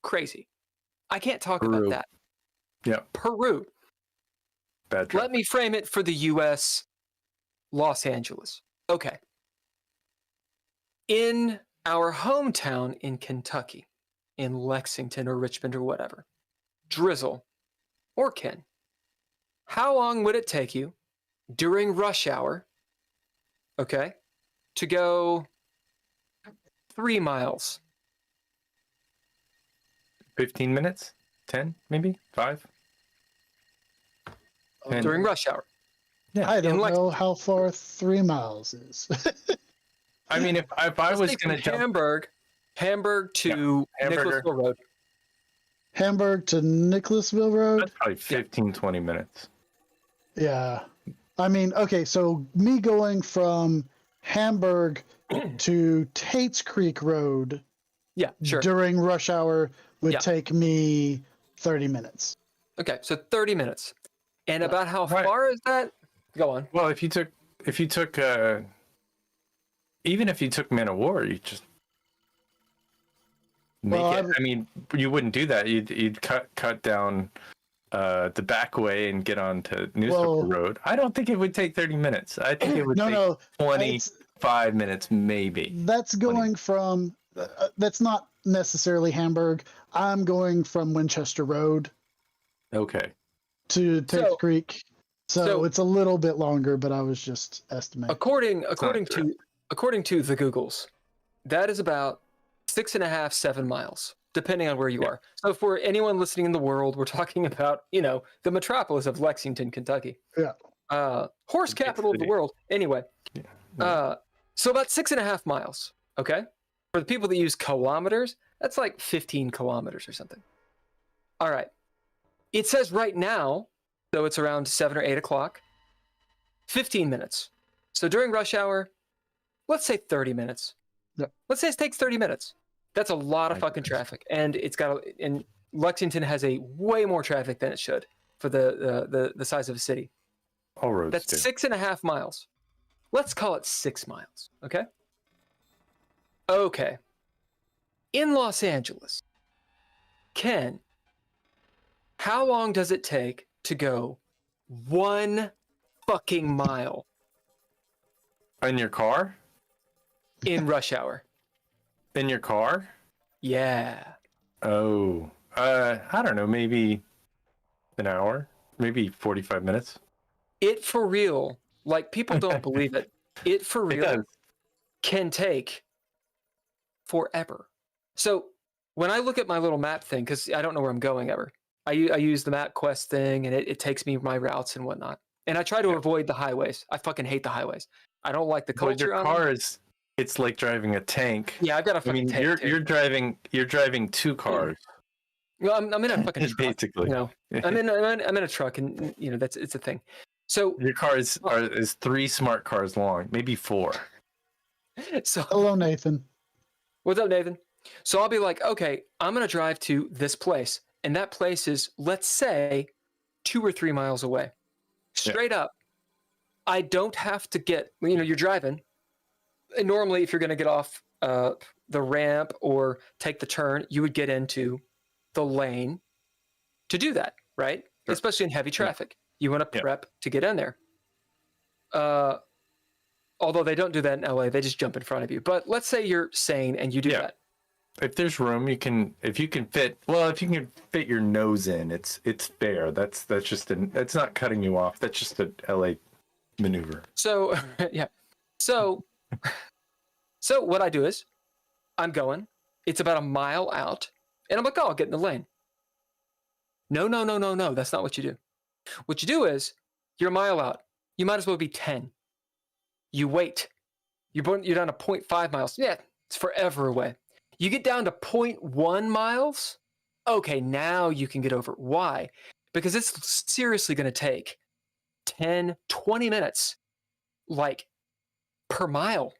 crazy. I can't talk about that. Yeah. Peru. Bad traffic. Let me frame it for the US, Los Angeles. Okay. In our hometown in Kentucky, in Lexington or Richmond or whatever, Drizzle or Ken, how long would it take you during rush hour, okay, to go 3 miles? 15 minutes? 10, maybe? 5? During rush hour. Yeah. I don't know how far 3 miles is. I mean, if I was going to jump... Hamburg to Nicholasville Road. Hamburg to Nicholasville Road? That's probably 15, 20 minutes. Yeah. I mean, okay, so me going from Hamburg to Tate's Creek Road during rush hour would take me 30 minutes. Okay, so 30 minutes. And about how far is that? Go on. Well, if you took even if you took Man of War, you just make it. I mean, you wouldn't do that. You'd cut down the back way and get onto Newspaper Road. I don't think it would take 30 minutes. I think it would take 25 minutes, maybe. That's going from. That's not necessarily Hamburg. I'm going from Winchester Road. Okay. To Tate's Creek. So it's a little bit longer, but I was just estimating. According to the Googles, that is about 6.5, 7 miles, depending on where you are. So for anyone listening in the world, we're talking about, the metropolis of Lexington, Kentucky. Yeah. Horse capital of the world. Anyway. Yeah. So about 6.5 miles. Okay. For the people that use kilometers, that's like 15 kilometers or something. All right. It says right now, so it's around 7 or 8 o'clock. 15 minutes. So during rush hour, let's say 30 minutes. Yep. Let's say it takes 30 minutes. That's a lot of fucking traffic. And and Lexington has a way more traffic than it should for the size of a city. All roads That's do. 6.5 miles. Let's call it 6 miles. Okay. Okay. In Los Angeles, Ken, how long does it take to go 1 fucking mile In your car? in rush hour? In your car? Yeah. Oh, I don't know, maybe an hour, maybe 45 minutes. It for real, like people don't believe it. It for It real does. can take forever. So when I look at my little map thing, because I don't know where I'm going ever, I use the map quest thing, and it takes me my routes and whatnot. And I try to avoid the highways. I fucking hate the highways. I don't like the Well, culture. your on them. car is, it's like driving a tank. Yeah, I've got a I fucking mean, tank. you're driving two cars, Well, I'm in a fucking truck. basically. You know, I'm in a truck, and you know it's a thing. So Your car is 3 smart cars long, maybe 4. so Hello, Nathan. what's up, Nathan? So I'll be like, okay, I'm gonna drive to this place, and that place is, let's say, 2 or 3 miles away. Straight up, I don't have to get. You know, you're driving. And normally, if you're gonna get off the ramp or take the turn, you would get into the lane to do that, right? Sure. Especially in heavy traffic. You want to Yeah. prep to get in there. Although they don't do that in LA, they just jump in front of you. But let's say you're sane and you do Yeah. that. If there's room, if you can fit your nose in, it's fair. That's just that's not cutting you off. That's just an LA maneuver. So yeah. So what I do is I'm going. It's about a mile out, and I'm like, oh, I'll get in the lane. No. That's not what you do. What you do is you're a mile out. You might as well be 10. You wait. You're down to 0.5 miles. Yeah, it's forever away. You get down to 0.1 miles. Okay, now you can get over. Why? Because it's seriously going to take 10, 20 minutes, like, per mile.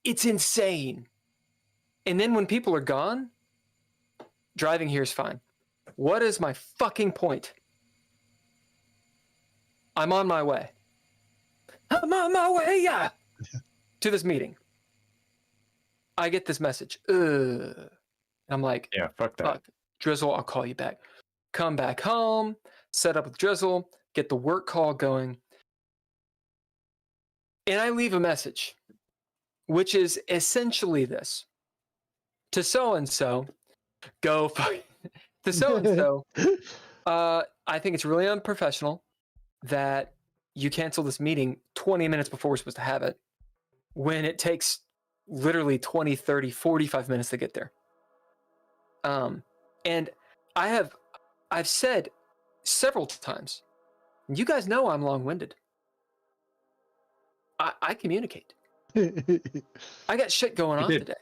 It's insane. And then when people are gone, driving here is fine. What is my fucking point? I'm on my way. I'm on my way, yeah, to this meeting. I get this message. I'm like, Yeah, fuck that. fuck, Drizzle, I'll call you back. Come back home, set up with Drizzle, get the work call going. And I leave a message, which is essentially this. To so-and-so, go fuck. To so-and-so, I think it's really unprofessional that you cancel this meeting 20 minutes before we're supposed to have it, when it takes literally 20, 30, 45 minutes to get there. And I've said several times, you guys know I'm long-winded. I communicate. I got shit going on today.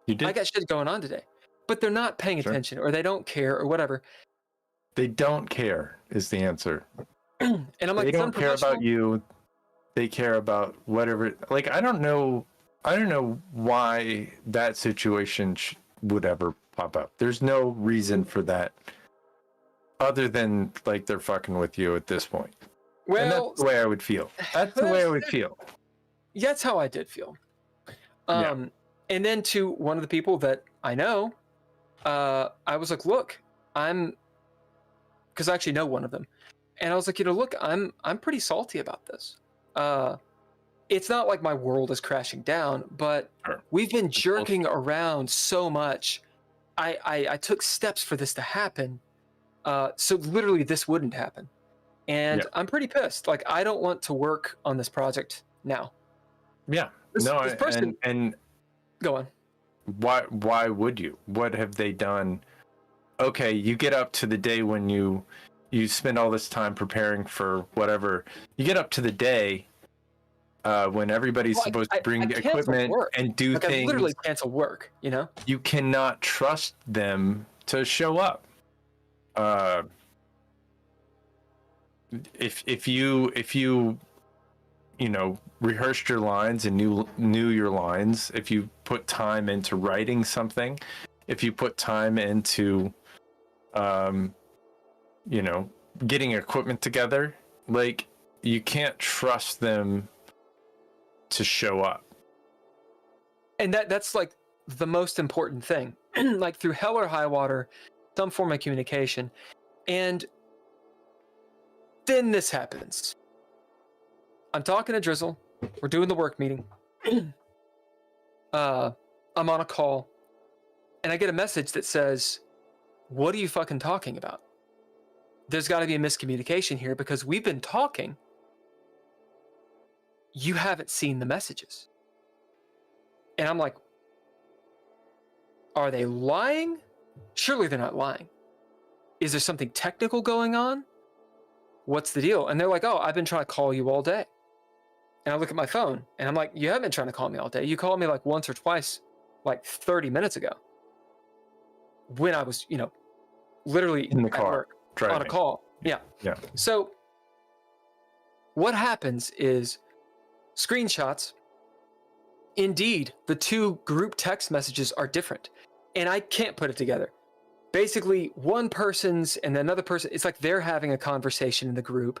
You did. I got shit going on today. But they're not paying attention, or they don't care, or whatever. They don't care is the answer. And I'm like, They it's don't care about unprofessional. you. They care about whatever. Like, I don't know why that situation would ever pop up. There's no reason for that, other than like they're fucking with you at this point. And Well, that's the way I would feel. That's the way I would feel. that's how I did feel. Yeah. And then to one of the people that I know, I was like, look, because I actually know one of them. And I was like, look, I'm pretty salty about this. It's not like my world is crashing down, but Sure. we've been jerking around so much. I took steps for this to happen. So literally this wouldn't happen. And I'm pretty pissed. Like, I don't want to work on this project now. Yeah. This person, and go on. why would you? What have they done? Okay, you get up to the day when you spend all this time preparing for whatever. You get up to the day when everybody's Well, supposed to bring I canceled equipment work. and do Like, I things. literally canceled work, You cannot trust them to show up. if you rehearsed your lines and knew your lines, if you put time into writing something, if you put time into getting equipment together, like, you can't trust them to show up. And that's like the most important thing. Like, through hell or high water, some form of communication. And then this happens. I'm talking to Drizzle. We're doing the work meeting. I'm on a call, and I get a message that says, "What are you fucking talking about? There's got to be a miscommunication here, because we've been talking. You haven't seen the messages." And I'm like, are they lying? Surely they're not lying. Is there something technical going on? What's the deal? And they're like, "Oh, I've been trying to call you all day." And I look at my phone, and I'm like, "You haven't been trying to call me all day. You called me like once or twice, like 30 minutes ago, when I was, literally In the at car, work, driving. on a call." Yeah. So what happens is, screenshots, indeed, the two group text messages are different, and I can't put it together. Basically, one person's and another person, it's like they're having a conversation in the group,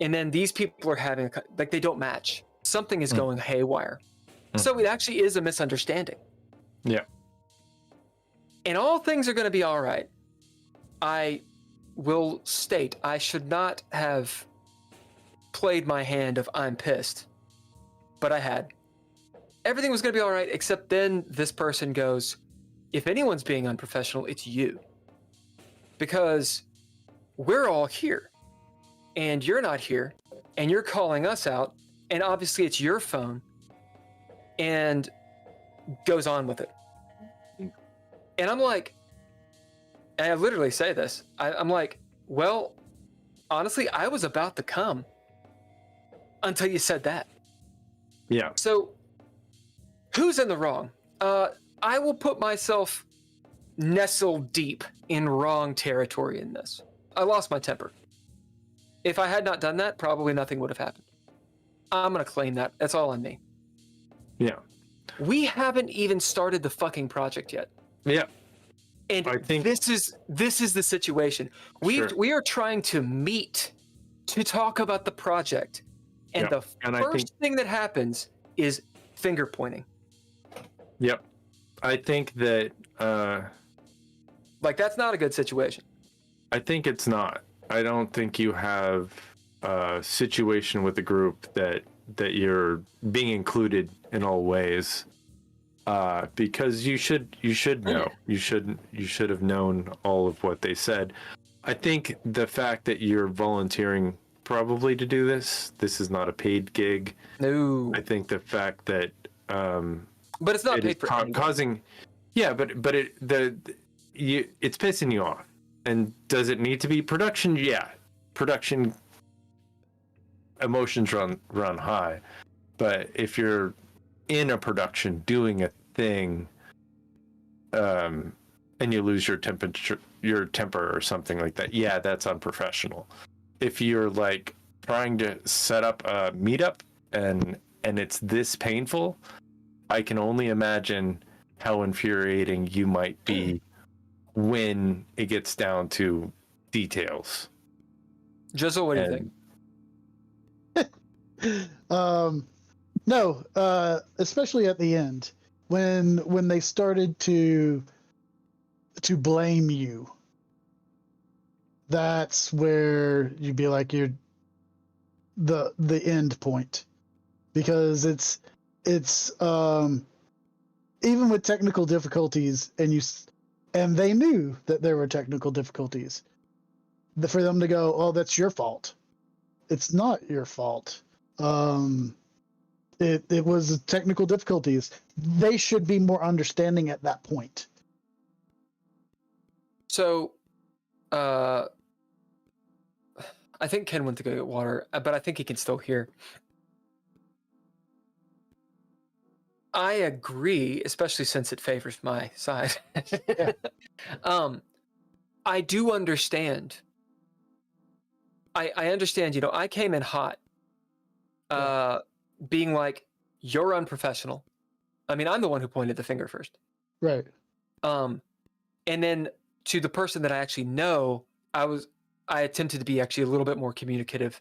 and then these people are having like, they don't match. Something is going haywire. So it actually is a misunderstanding. Yeah. And all things are going to be all right. I will state, I should not have played my hand of "I'm pissed," but I had. Everything was going to be all right, except then this person goes, "If anyone's being unprofessional, it's you. Because we're all here, and you're not here, and you're calling us out, and obviously it's your phone," and goes on with it. And I'm like, and I literally say this, I'm like, well, honestly, I was about to come until you said that. Yeah. So, who's in the wrong? I will put myself nestled deep in wrong territory in this. I lost my temper. If I had not done that, probably nothing would have happened. I'm going to claim that. That's all on me. Yeah. We haven't even started the fucking project yet. Yeah. And I think this is the situation. We are trying to meet to talk about the project. And the first thing that happens is finger pointing. Yep. I think that like, that's not a good situation. I think it's not. I don't think you have a situation with the group that you're being included in all ways. Because you should know. You should have known all of what they said. I think the fact that you're volunteering probably to do this is not a paid gig. No. I think the fact that but it's not paid for causing, yeah, but it's pissing you off. And does it need to be production? Yeah, production emotions run high. But if you're in a production doing a thing, and you lose your temper or something like that, yeah, that's unprofessional. If you're like trying to set up a meetup and it's this painful, I can only imagine how infuriating you might be when it gets down to details. Drizzle, what do you think? No, especially at the end when they started to blame you. That's where you'd be like, you're the end point, because it's even with technical difficulties, and they knew that there were technical difficulties, for them to go, "Oh, that's your fault." It's not your fault. It was technical difficulties. They should be more understanding at that point. So, I think Ken went to go get water, but I think he can still hear. I agree, especially since it favors my side. I do understand. I understand, I came in hot, being like, you're unprofessional. I mean, I'm the one who pointed the finger first. Right. And then to the person that I actually know, I attempted to be actually a little bit more communicative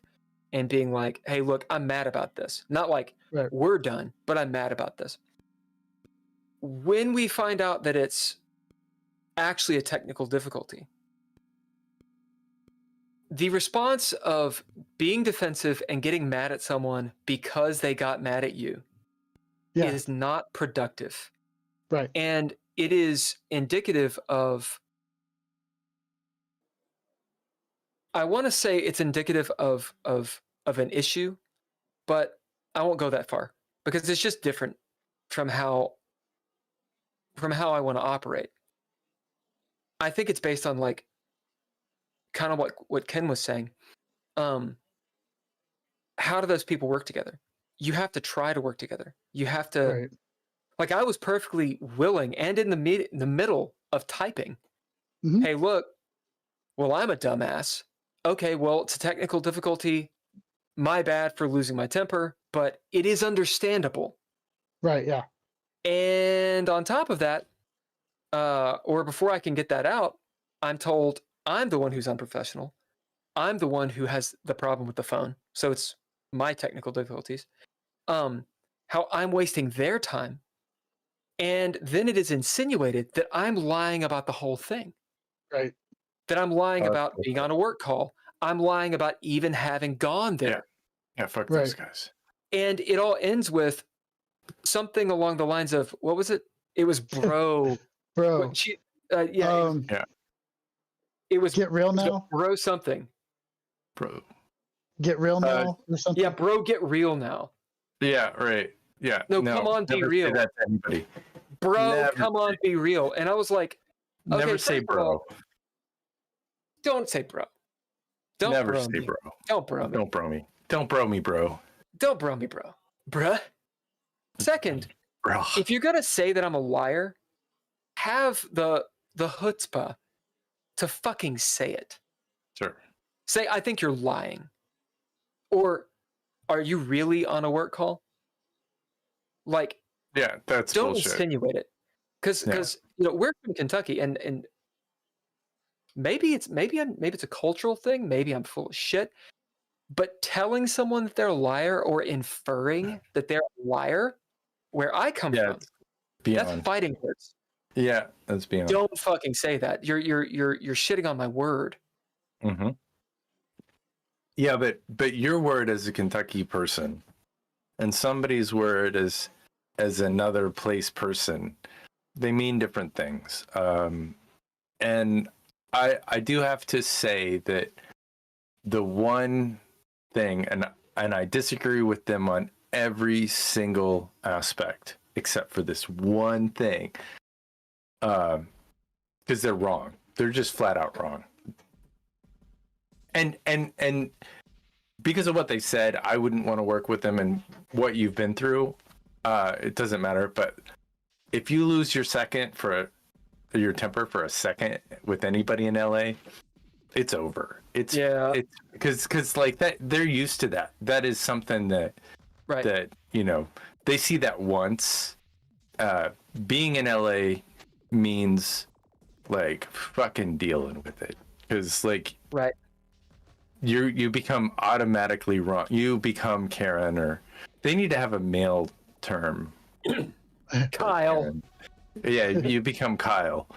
and being like, hey, look, I'm mad about this. Not like we're done, but I'm mad about this. When we find out that it's actually a technical difficulty, the response of being defensive and getting mad at someone because they got mad at you is not productive. Right. And it is indicative of, I want to say it's indicative of an issue, but I won't go that far because it's just different from how I want to operate. I think it's based on like kind of what Ken was saying. How do those people work together? You have to try to work together. You have to, like, I was perfectly willing and in the middle of typing. Mm-hmm. Hey, look, well, I'm a dumbass. Okay, well, it's a technical difficulty. My bad for losing my temper, but it is understandable. Right, yeah. And on top of that, or before I can get that out, I'm told I'm the one who's unprofessional. I'm the one who has the problem with the phone. So it's my technical difficulties. How I'm wasting their time. And then it is insinuated that I'm lying about the whole thing. Right. That I'm lying about being on a work call. I'm lying about even having gone there. Yeah, fuck those guys. And it all ends with something along the lines of, what was it? It was bro. Bro. It was get real now. Bro something. Bro. Get real now or something. Yeah, bro, get real now. Yeah, right. Yeah. No, come on, be real. Say that to anybody. Bro, come on, be real. And I was like, okay, never say bro. Don't say bro. Don't never bro say me. bro. Don't bro me. Don't bro me. Don't bro me, bro. Don't bro me, bro. Bruh. Second, bro. If you're gonna say that I'm a liar, have the chutzpah to fucking say it. Sure. Say, I think you're lying. Or, are you really on a work call? Like, yeah, that's don't bullshit. insinuate it. Because we're from Kentucky, and maybe it's a cultural thing. Maybe I'm full of shit. But telling someone that they're a liar or inferring that they're a liar, where I come from, that's fighting words. Yeah, that's beyond. Don't fucking say that. You're shitting on my word. Mm-hmm. Yeah, but your word as a Kentucky person, and somebody's word as another place person, they mean different things. And I do have to say that the one thing, and I disagree with them on every single aspect except for this one thing, because they're wrong. They're just flat out wrong. And because of what they said, I wouldn't want to work with them, and what you've been through, it doesn't matter. But if you lose your temper for a second with anybody in LA, it's over. It's because like that, they're used to that. That is something that they see that once. Being in LA means like fucking dealing with it, because like you become automatically wrong. You become Karen, or they need to have a male term. Kyle. Yeah, you become Kyle.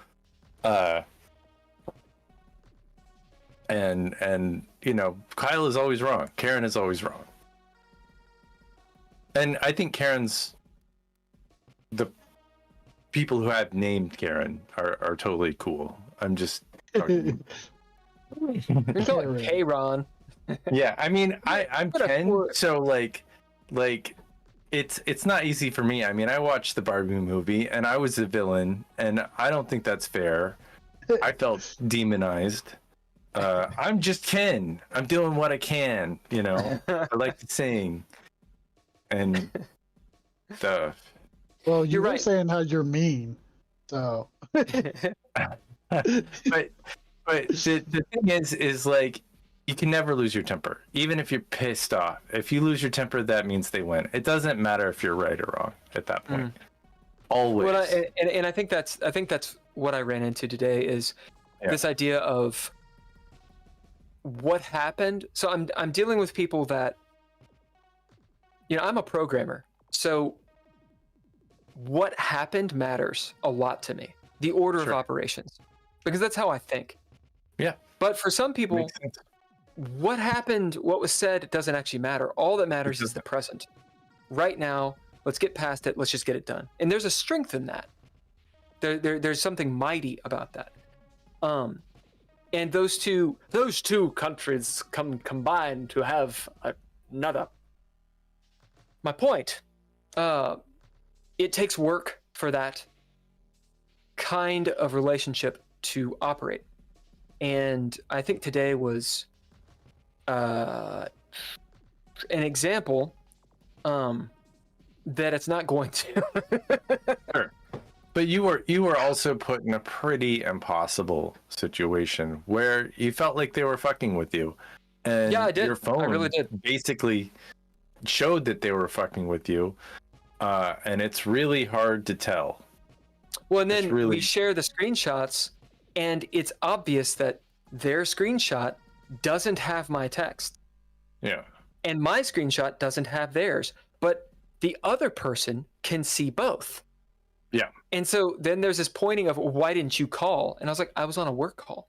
And Kyle is always wrong. Karen is always wrong. And I think Karen's, the people who I've named Karen are totally cool. I'm just talking. You're going K-Ron. Yeah, I mean, I'm Ken, so like it's not easy for me. I mean, I watched the Barbie movie and I was the villain, and I don't think that's fair. I felt demonized. I'm just Ken. I'm doing what I can, I like to sing and stuff. Well, you're right. Saying how you're mean, so. but the thing is like, You can never lose your temper, even if you're pissed off. If you lose your temper, that means they win. It doesn't matter if you're right or wrong at that point. Always. Well, I think that's what I ran into today is this idea of what happened. So I'm dealing with people that, I'm a programmer, so what happened matters a lot to me. The order of operations, because that's how I think. Yeah. But for some people, what happened, what was said, doesn't actually matter. All that matters is the present. Right now, let's get past it. Let's just get it done. And there's a strength in that. There's something mighty about that. And those two countries combine to have another. My point. It takes work for that kind of relationship to operate. And I think today was an example that it's not going to. Sure. But you were also put in a pretty impossible situation where you felt like they were fucking with you. And yeah, I did. Your phone I really did. basically showed that they were fucking with you. And it's really hard to tell. Well, and then we share the screenshots, and it's obvious that their screenshot doesn't have my text. Yeah. And my screenshot doesn't have theirs, but the other person can see both. Yeah. And so then there's this pointing of, why didn't you call? And I was like, I was on a work call.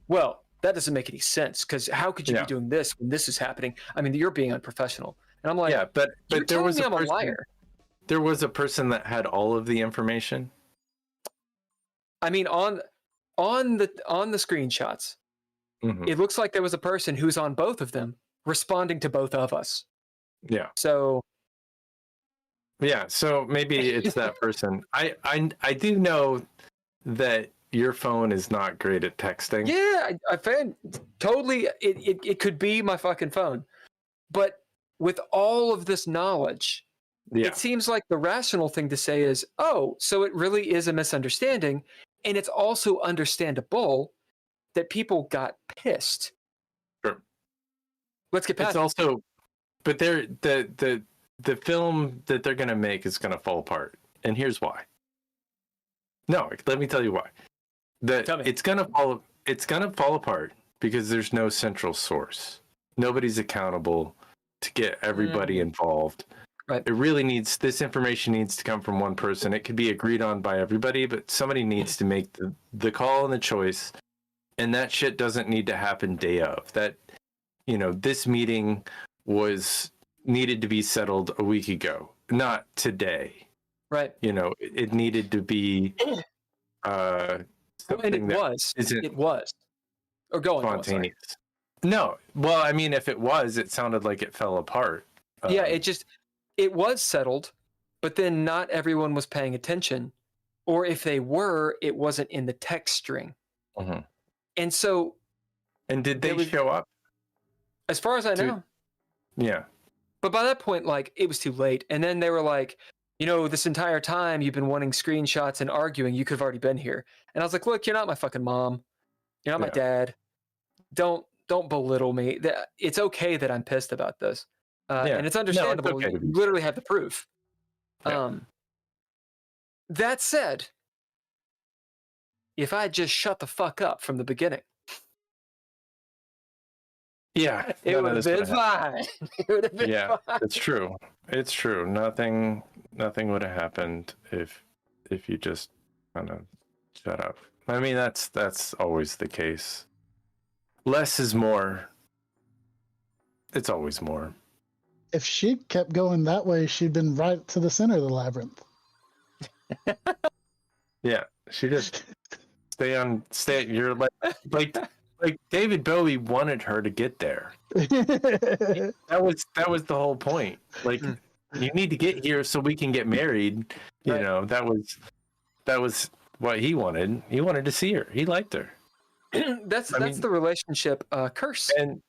Well, that doesn't make any sense, because how could you be doing this when this is happening? I mean, you're being unprofessional. And I'm like, yeah, but there was I'm a liar. There was a person that had all of the information. I mean, on the screenshots, it looks like there was a person who's on both of them responding to both of us. Yeah. So. Yeah. So maybe it's that person. I do know that your phone is not great at texting. Yeah, I found totally. It could be my fucking phone, but with all of this knowledge, it seems like the rational thing to say is, oh, so it really is a misunderstanding. And it's also understandable that people got pissed. Sure. Let's get past it. Also, but the film that they're going to make is going to fall apart. And here's why. No, let me tell you why. It's going to fall apart because there's no central source. Nobody's accountable to get everybody involved. Right. This information needs to come from one person. It could be agreed on by everybody, but somebody needs to make the call and the choice. And that shit doesn't need to happen day of. That, this meeting needed to be settled a week ago, not today. Right. It needed to be something and it was. Or go on. Spontaneous. No. Well, I mean, if it was, it sounded like it fell apart. Yeah, it was settled, but then not everyone was paying attention. Or if they were, it wasn't in the text string. Mm-hmm. And so... And did they show up? As far as I know. Yeah. But by that point, it was too late. And then they were like, this entire time you've been wanting screenshots and arguing, you could have already been here. And I was like, look, you're not my fucking mom. You're not my dad. Don't belittle me. It's okay that I'm pissed about this. And it's understandable. No, it's okay. You literally have the proof. Yeah. That said, if I just shut the fuck up from the beginning, it would have been fine. It would have been fine. It's true. It's true. Nothing would have happened if you just kind of shut up. I mean, that's always the case. Less is more. It's always more. If she kept going that way, she'd been right to the center of the labyrinth. Yeah, she just stay. You're like David Bowie wanted her to get there. That was the whole point. Like, you need to get here so we can get married. That was what he wanted. He wanted to see her. He liked her. That's the relationship curse. And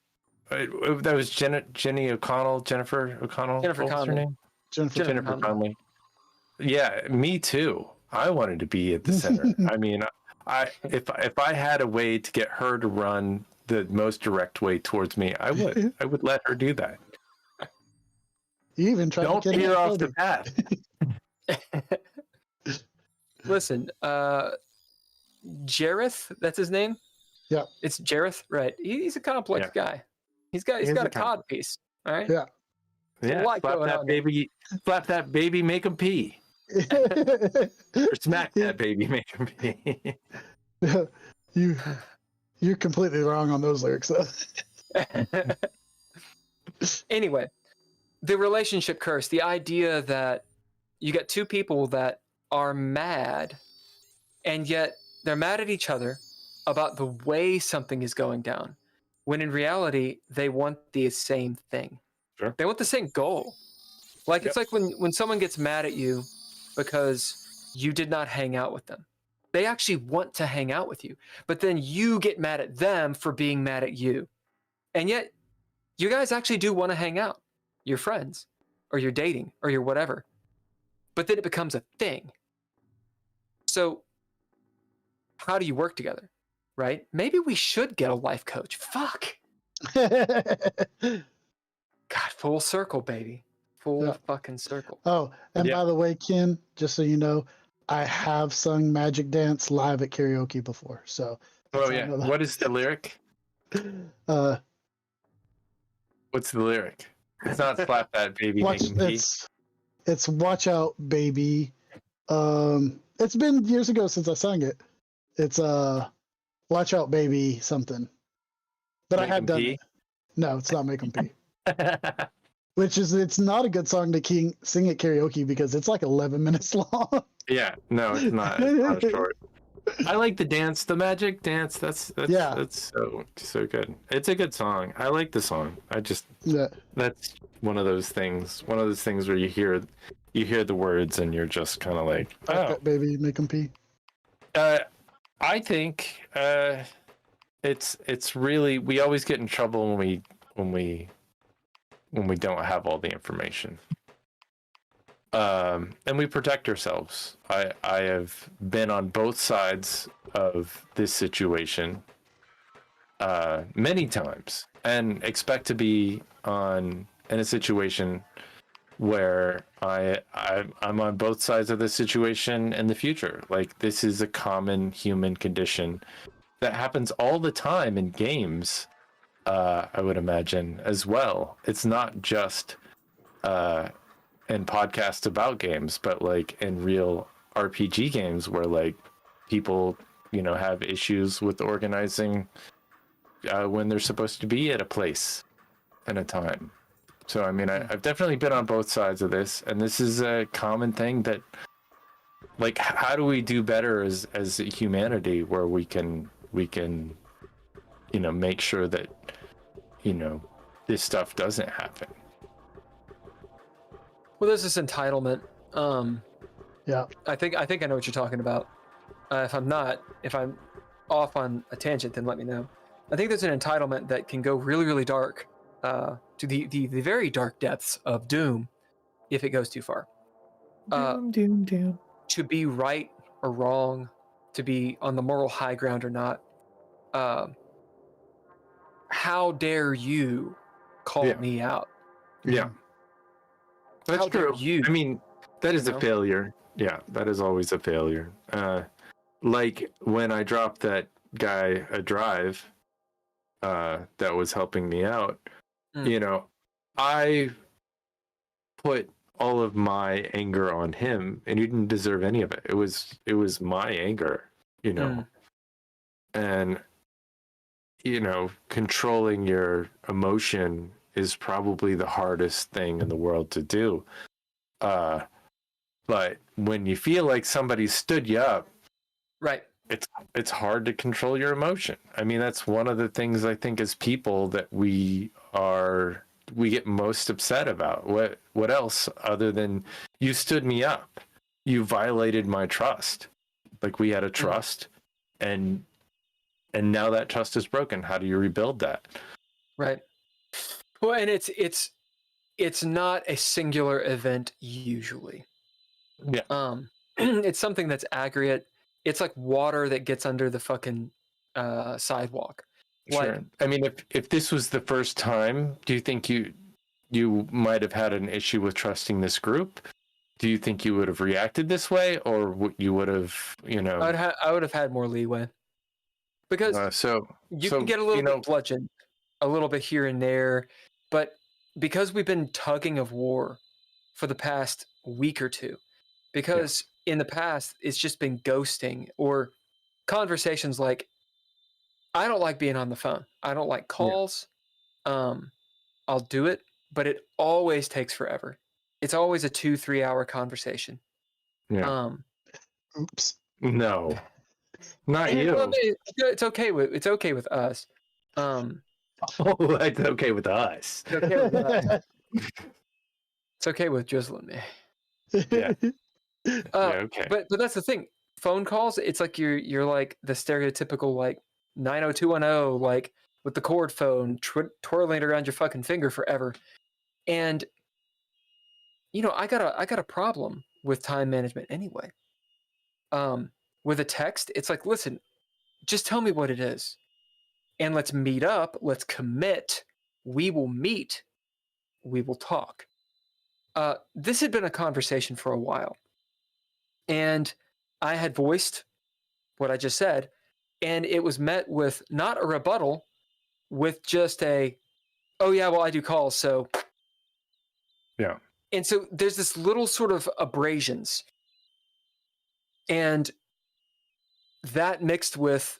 that was Jennifer O'Connell. Jennifer Connelly. Jennifer Connelly. Yeah, me too. I wanted to be at the center. I mean, if I had a way to get her to run the most direct way towards me, I would let her do that. You even tried Don't to get veer it, off didn't the you? path. Listen, Jareth, that's his name? Yeah. It's Jareth, right. He's a complex guy. He's got a cod piece, all right? Yeah. Yeah, slap that baby, make him pee. Or smack that baby, make him pee. You're completely wrong on those lyrics, though. Anyway, the relationship curse, the idea that you got two people that are mad, and yet they're mad at each other about the way something is going down, when in reality, they want the same thing. Sure. They want the same goal. Like, it's like when someone gets mad at you because you did not hang out with them. They actually want to hang out with you, but then you get mad at them for being mad at you. And yet, you guys actually do want to hang out. You're friends, or you're dating, or you're whatever. But then it becomes a thing. So, how do you work together? Right? Maybe we should get a life coach. Fuck. God, full circle, baby. Full fucking circle. Oh, and by the way, Ken, just so you know, I have sung Magic Dance live at karaoke before. So. Oh yeah. What is the lyric? What's the lyric? It's not slap that baby. It's watch out, baby. It's been years ago since I sung it. It's watch out, baby, something. But I had done it. No, it's not Make 'em Pee. It's not a good song to sing at karaoke because it's like 11 minutes long. Yeah, no, it's not. It's not short. I like the dance, the Magic Dance. That's so good. It's a good song. I like the song. That's one of those things. One of those things where you hear the words and you're just kind of like, oh, baby, Make 'em Pee. I think it's really, we always get in trouble when we don't have all the information. And we protect ourselves. I have been on both sides of this situation many times, and expect to be in a situation where I'm on both sides of this situation in the future. Like, this is a common human condition that happens all the time in games. I would imagine as well. It's not just in podcasts about games, but like in real RPG games where like people, have issues with organizing when they're supposed to be at a place and a time. So, I mean, I've definitely been on both sides of this, and this is a common thing that, like, how do we do better as humanity where we can make sure that, this stuff doesn't happen. Well, there's this entitlement. Yeah. I think I know what you're talking about. If I'm off on a tangent, then let me know. I think there's an entitlement that can go really, really dark, to the very dark depths of doom, if it goes too far. Doom. To be right or wrong, to be on the moral high ground or not. How dare you call me out? Yeah. That's true. I mean, that is a failure. Yeah, that is always a failure. Like when I dropped that guy a drive that was helping me out, I put all of my anger on him, and he didn't deserve any of it. It was my anger, and controlling your emotion is probably the hardest thing in the world to do. But when you feel like somebody stood you up, right, it's hard to control your emotion. I mean, that's one of the things I think as people that we get most upset about. What else other than you stood me up? You violated my trust. Like, we had a trust, and now that trust is broken. How do you rebuild that? Right. Well, and it's not a singular event usually. Yeah. It's something that's aggregate. It's like water that gets under the fucking sidewalk. Sure. Like, I mean, if this was the first time, do you think you might have had an issue with trusting this group? Do you think you would have reacted this way, or you would have, I would have had more leeway because you can get a little bit bludgeoned, a little bit here and there, but because we've been tugging of war for the past week or two, because in the past it's just been ghosting or conversations like, I don't like being on the phone. I don't like calls. I'll do it, but it always takes forever. It's always a 2-3 hour conversation. Yeah. Oops. No, not you. Well, it's okay with us. Oh, it's okay with us. It's okay with us. It's okay with Drizzle and me. Yeah. Okay. But that's the thing. Phone calls, it's like you're like the stereotypical like 90210, like with the cord phone twirling around your fucking finger forever. And I got a problem with time management anyway. With a text, it's like, listen, just tell me what it is. And let's meet up, let's commit. We will meet. We will talk. This had been a conversation for a while. And I had voiced what I just said, and it was met with not a rebuttal, with just oh yeah, well, I do calls, so. Yeah. And so there's this little sort of abrasions. And that mixed with,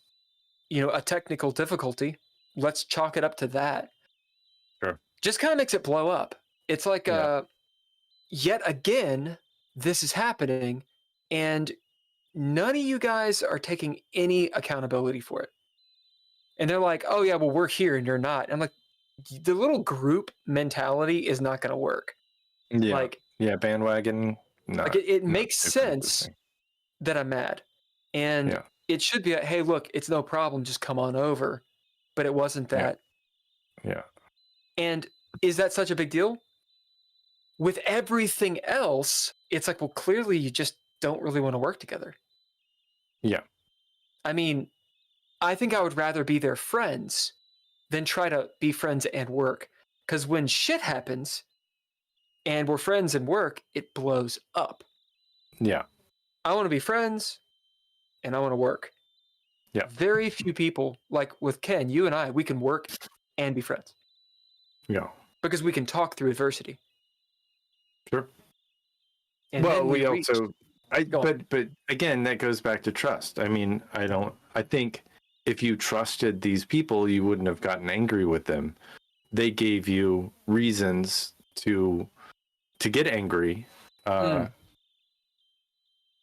a technical difficulty, let's chalk it up to that. Sure. Just kind of makes it blow up. It's like, yet again, this is happening, and none of you guys are taking any accountability for it. And they're like, oh yeah, well, we're here and you're not. And I'm like, the little group mentality is not going to work. Yeah. Bandwagon. No, it makes sense that I'm mad. And it should be, hey, look, it's no problem. Just come on over. But it wasn't that. Yeah. And is that such a big deal? With everything else, it's like, well, clearly you just don't really want to work together. Yeah. I mean, I think I would rather be their friends than try to be friends and work. Because when shit happens and we're friends and work, it blows up. Yeah. I want to be friends and I want to work. Yeah. Very few people, like with Ken, you and I, we can work and be friends. Yeah. Because we can talk through adversity. Sure. And well, we also, but again, that goes back to trust. I mean, I think if you trusted these people, you wouldn't have gotten angry with them. They gave you reasons to get angry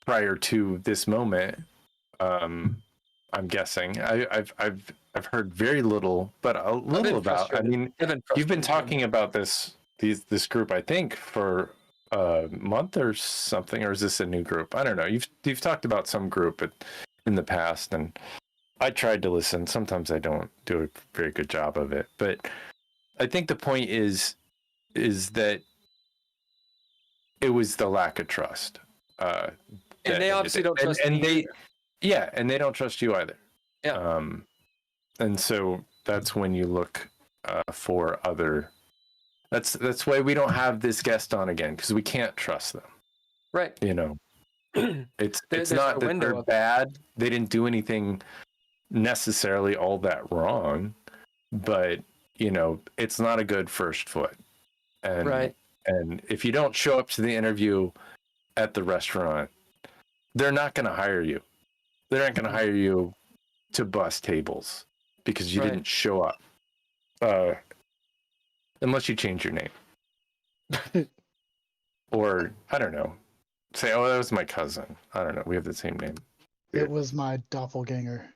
prior to this moment. I'm guessing. I've heard very little, but a little about. I mean, you've been talking about this group, I think, for a month or something, or is this a new group? I don't know. You've talked about some group in the past, and I tried to listen. Sometimes I don't do a very good job of it, but I think the point is that it was the lack of trust. And they obviously don't trust me. And they don't trust you either. Yeah. And so that's when you look for other. That's why we don't have this guest on again, because we can't trust them. Right. It's not that they're bad. They didn't do anything necessarily all that wrong, but it's not a good first foot. And right. And if you don't show up to the interview at the restaurant, they're not going to hire you. They're not going to hire you to bus tables because you didn't show up. Unless you change your name. Or, I don't know. Say, oh, that was my cousin. I don't know. We have the same name. It was my doppelganger.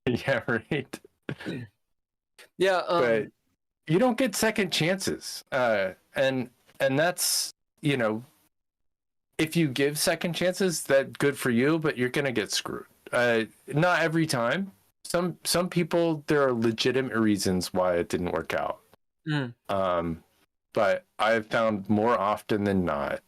Yeah, right. Yeah. But you don't get second chances. And that's, if you give second chances, that's good for you, but you're going to get screwed. Not every time. Some people, there are legitimate reasons why it didn't work out. But I've found more often than not,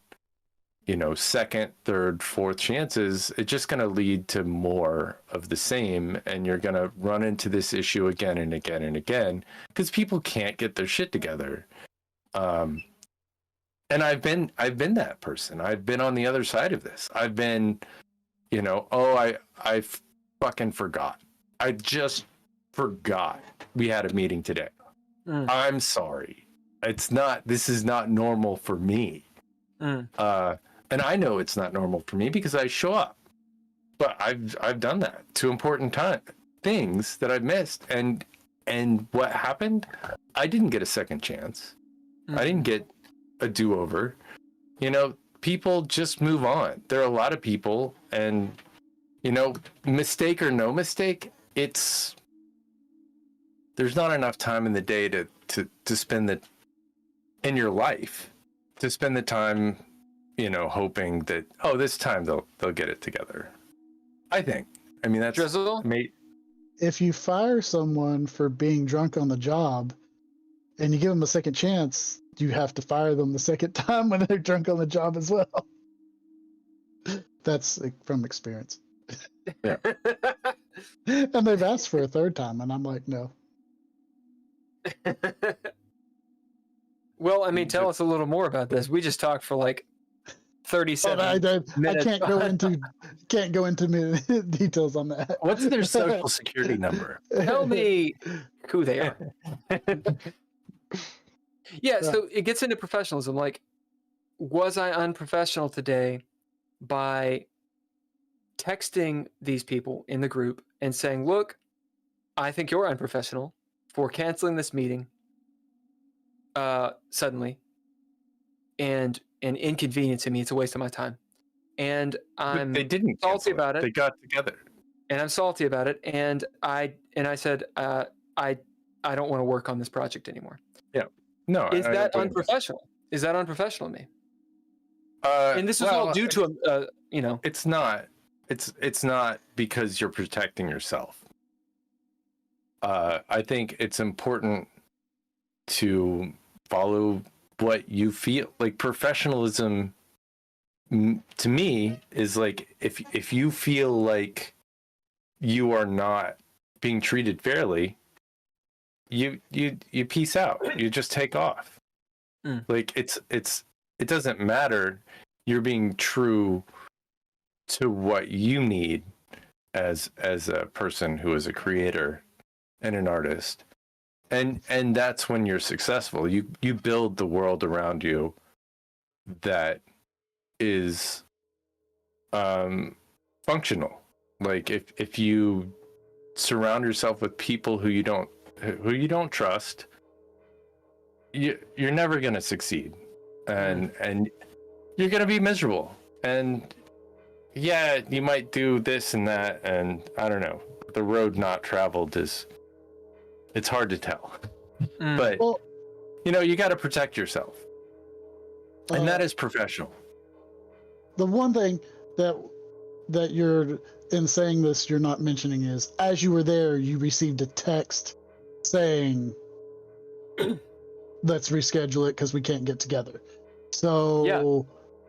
second, third, fourth chances, it's just going to lead to more of the same. And you're going to run into this issue again and again and again because people can't get their shit together. And I've been that person. I've been on the other side of this. I've been, I fucking forgot. I just forgot we had a meeting today. I'm sorry. This is not normal for me. And I know it's not normal for me because I show up. But I've done that to important things that I've missed. And what happened? I didn't get a second chance. I didn't get a do-over. People just move on. There are a lot of people, and mistake or no mistake, there's not enough time in the day to spend in your life to spend the time, hoping that this time they'll get it together. I think. I mean, that's Drizzle. If you fire someone for being drunk on the job, and you give them a second chance, you have to fire them the second time when they're drunk on the job as well. That's from experience. Yeah. And they've asked for a third time, and I'm like, no. Well, I mean, tell us a little more about this. We just talked for like 37 minutes. I can't go into details on that. What's their social security number? Tell me who they are. Yeah, so it gets into professionalism. Like, was I unprofessional today by texting these people in the group and saying, look, I think you're unprofessional for canceling this meeting suddenly and inconveniencing me. It's a waste of my time. And They didn't salty about it. They got together. And I'm salty about it. And I said, I don't want to work on this project anymore. Yeah. No. Is that unprofessional? Is that unprofessional of me? And this is all due to It's not. It's not because you're protecting yourself. I think it's important to follow what you feel. Like, professionalism to me is like, if you feel like you are not being treated fairly, you peace out. You just take off. Like, it doesn't matter. You're being true to what you need as a person who is a creator and an artist. And that's when you're successful. You build the world around you that is functional. Like, if you surround yourself with people who you don't trust, you're never going to succeed, and you're going to be miserable. And yeah, you might do this and that, and I don't know. The road not traveled it's hard to tell. But you got to protect yourself, and that is professional. The one thing that you're in saying this you're not mentioning is, as you were there, you received a text saying, let's reschedule it because we can't get together. So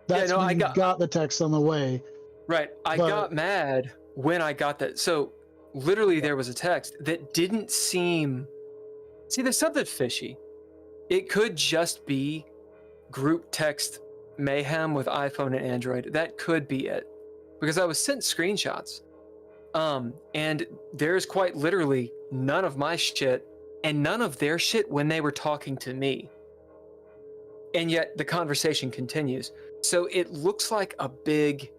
that's when you got the text on the way. Right. I got mad when I got that. So literally there was a text that didn't seem... See, there's something fishy. It could just be group text mayhem with iPhone and Android. That could be it. Because I was sent screenshots. And there's quite literally none of my shit and none of their shit when they were talking to me. And yet the conversation continues. So it looks like a big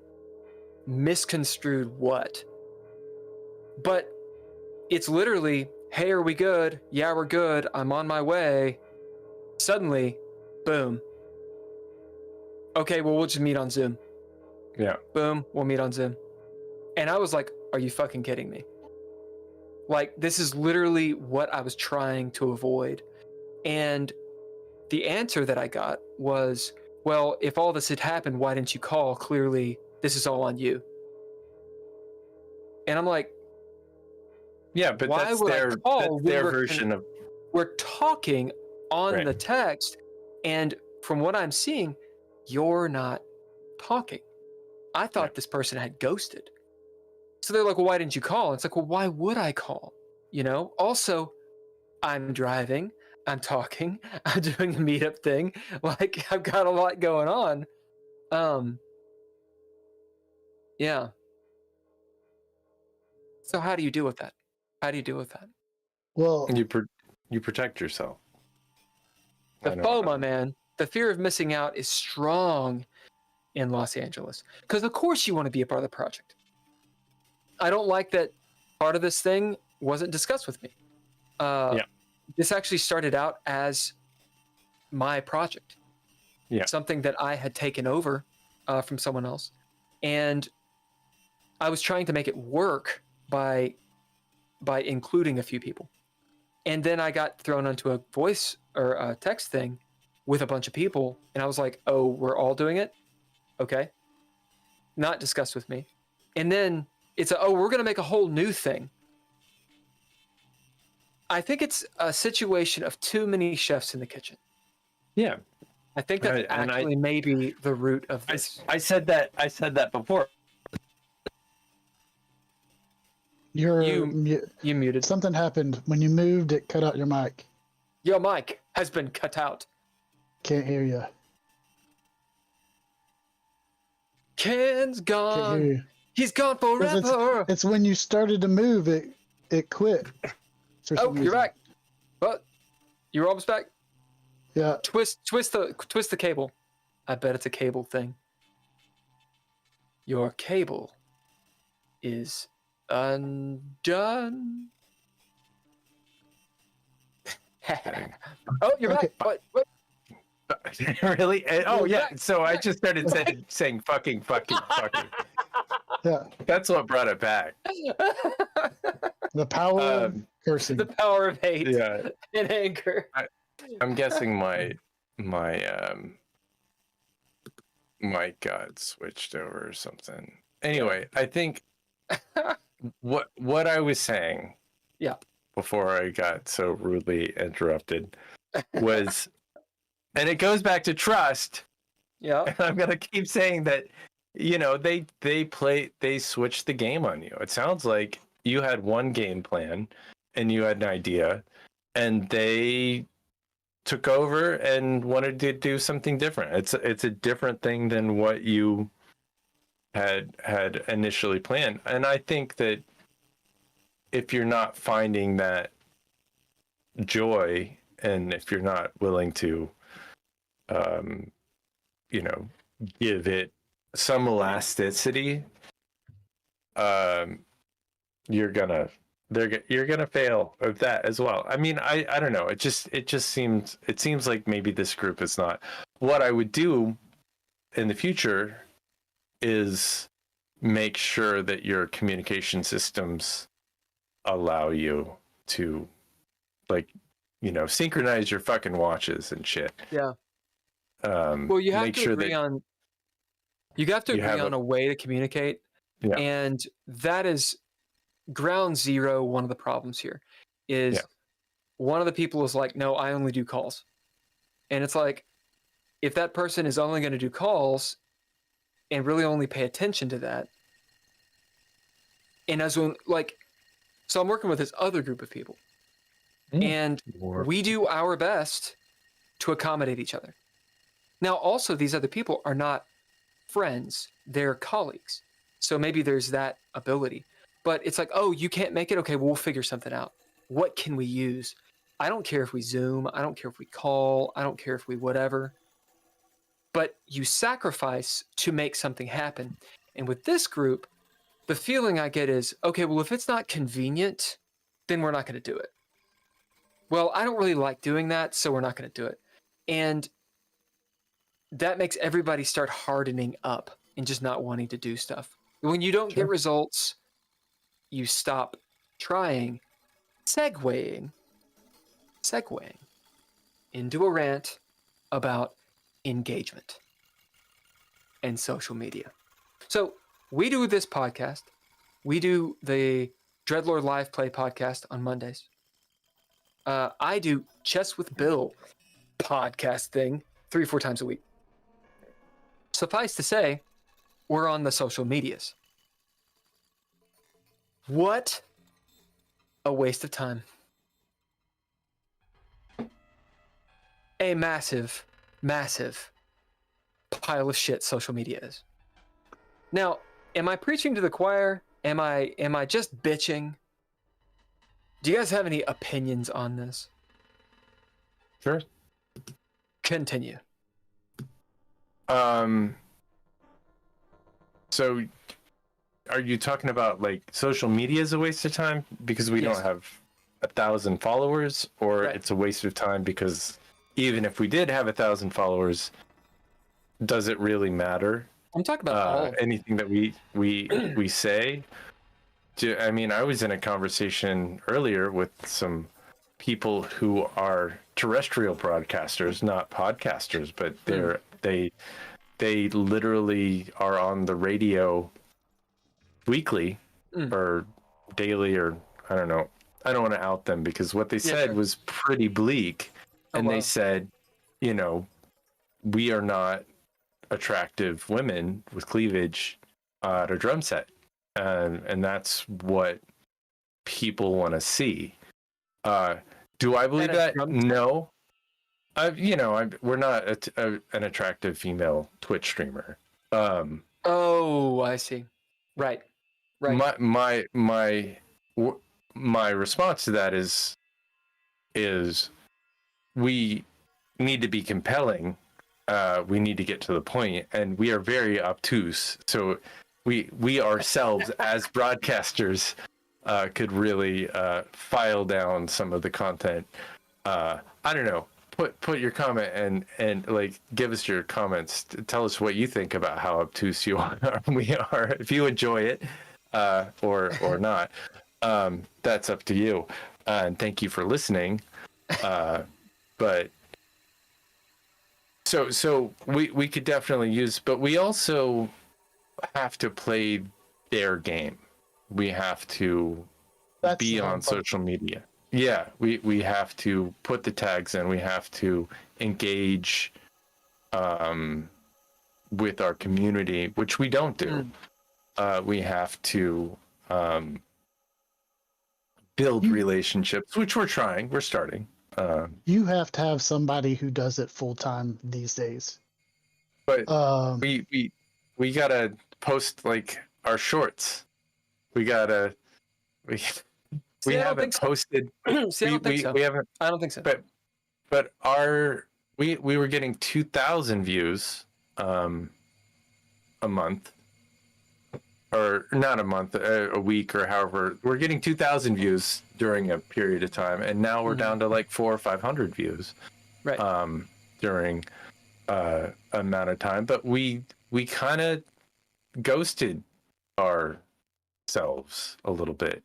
misconstrued what. But it's literally, hey, are we good? Yeah, we're good. I'm on my way. Suddenly, boom. Okay, well, we'll just meet on Zoom. Yeah. Boom, we'll meet on Zoom. And I was like, are you fucking kidding me? Like, this is literally what I was trying to avoid. And the answer that I got was, well, if all this had happened, why didn't you call? Clearly, this is all on you. And I'm like, yeah, but why that's would their, I call? that's their version of... We're talking on the text, and from what I'm seeing, you're not talking. I thought this person had ghosted. So they're like, well, why didn't you call? It's like, well, why would I call? You know, also, I'm driving, I'm talking, I'm doing a meetup thing. Like, I've got a lot going on. Yeah. So how do you deal with that? How do you deal with that? Well, You protect yourself. The FOMO, man, the fear of missing out is strong in Los Angeles. Because of course you want to be a part of the project. I don't like that part of this thing wasn't discussed with me. This actually started out as my project. Yeah. Something that I had taken over from someone else. And I was trying to make it work by including a few people. And then I got thrown onto a voice or a text thing with a bunch of people. And I was like, oh, we're all doing it? Okay. Not discussed with me. And then it's we're going to make a whole new thing. I think it's a situation of too many chefs in the kitchen. Yeah. I think that's actually maybe the root of this. I said that before. You muted. Something happened when you moved. It cut out your mic. Your mic has been cut out. Can't hear you. Ken's gone. Can't hear you. He's gone forever. It's when you started to move, it quit. Oh, you're back. But you're almost back. Yeah. Twist the cable. I bet it's a cable thing. Your cable is undone. Oh, you're back. What? Really? Oh, You're yeah. back. So I just started saying fucking. Yeah. That's what brought it back. The power of cursing. The power of hate and anger. I'm guessing my mic got switched over or something. Anyway, I think what I was saying before I got so rudely interrupted was, and it goes back to trust. Yeah. And I'm gonna keep saying that, you know, they switched the game on you. It sounds like you had one game plan and you had an idea, and they took over and wanted to do something different. It's a different thing than what you had initially planned. And I think that if you're not finding that joy, and if you're not willing to give it some elasticity, you're gonna fail at that as well. I mean, I don't know. It seems like maybe this group is not. What I would do in the future is make sure that your communication systems allow you to, synchronize your fucking watches and shit. Yeah. Well, you have to agree on a way to communicate. Yeah. And that is ground zero. One of the problems here is one of the people is like, no, I only do calls. And it's like, if that person is only going to do calls and really only pay attention to that. And so I'm working with this other group of people, and we do our best to accommodate each other. Now, also, these other people are not friends, they're colleagues. So maybe there's that ability. But it's like, oh, you can't make it? Okay, we'll figure something out. What can we use? I don't care if we Zoom. I don't care if we call. I don't care if we whatever. But you sacrifice to make something happen. And with this group, the feeling I get is, okay, well, if it's not convenient, then we're not going to do it. Well, I don't really like doing that, so we're not going to do it. And that makes everybody start hardening up and just not wanting to do stuff. When you don't get results, you stop trying. Segueing into a rant about engagement and social media. So we do this podcast. We do the DreadLore Live Play podcast on Mondays. I do Chess with Bill podcast thing 3 or 4 times a week. Suffice to say, we're on the social medias. What a waste of time. A massive, massive pile of shit social media is. Now, am I preaching to the choir? Am I just bitching? Do you guys have any opinions on this? Sure. Continue. So are you talking about like social media is a waste of time because we Yes. don't have 1,000 followers, or Right. it's a waste of time because even if we did have 1,000 followers, does it really matter? I'm talking about all of it. Anything that we say? I mean, I was in a conversation earlier with some people who are terrestrial broadcasters, not podcasters, but they literally are on the radio weekly or daily, or I don't know. I don't want to out them because what they said sure. was pretty bleak. Oh, And wow. they said, you know, we are not attractive women with cleavage at a drum set. And that's what people want to see. Do I believe At a that? drum set? No. We're not an attractive female Twitch streamer. Oh, I see. Right. My response to that is we need to be compelling. We need to get to the point, and we are very obtuse. So we ourselves as broadcasters could really file down some of the content. I don't know. Put your comment and like give us your comments. Tell us what you think about how obtuse we are. If you enjoy it or not, that's up to you. And thank you for listening. But so we could definitely use, but we also have to play their game. We have to That's be the on hard part. social media. Yeah, we have to put the tags in. We have to engage with our community, which we don't do. We have to build relationships, which we're trying. We're starting. You have to have somebody who does it full time these days. But Um, we gotta post like our shorts. We See, I don't haven't think so. posted. See, I don't think so. We haven't. I don't think so. But we were getting 2,000 views a month, or not a month, a week, or however. We're getting 2,000 views during a period of time, and now we're down to like 400 or 500 views Right. during amount of time. But we kind of ghosted ourselves a little bit.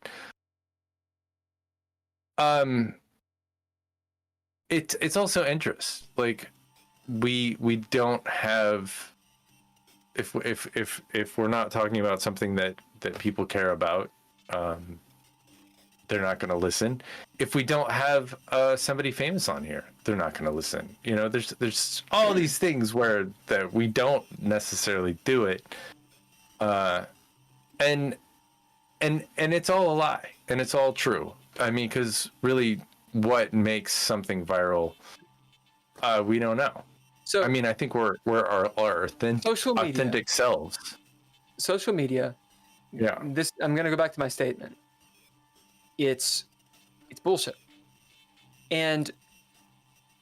It's also interest. Like we don't have, if we're not talking about something that people care about, they're not going to listen. If we don't have somebody famous on here, they're not going to listen. You know, there's all these things where that we don't necessarily do it, and it's all a lie, and it's all true. I mean, because really, what makes something viral? We don't know. So I mean, I think we're our social media. authentic selves. Social media. Yeah. This I'm gonna go back to my statement. It's bullshit. And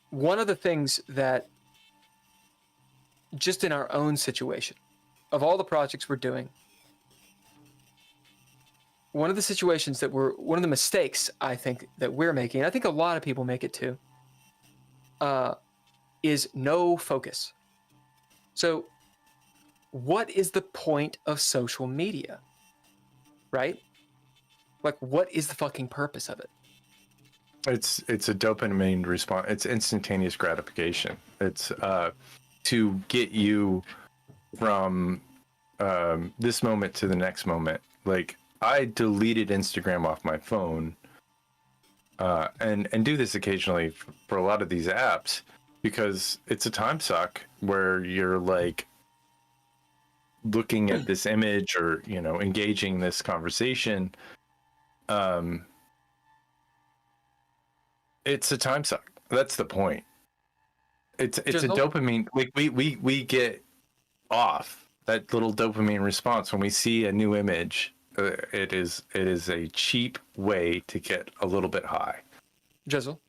one of the things that just in our own situation, of all the projects we're doing, one of the situations that one of the mistakes I think that we're making, and I think a lot of people make it too, is no focus. So what is the point of social media? Right? Like, what is the fucking purpose of it? It's a dopamine response. It's instantaneous gratification. It's to get you from this moment to the next moment. Like, I deleted Instagram off my phone, and do this occasionally for a lot of these apps, because it's a time suck where you're like looking at this image or, you know, engaging this conversation, it's a time suck. That's the point. It's a dopamine, like we get off that little dopamine response when we see a new image. It is a cheap way to get a little bit high. Drizzle.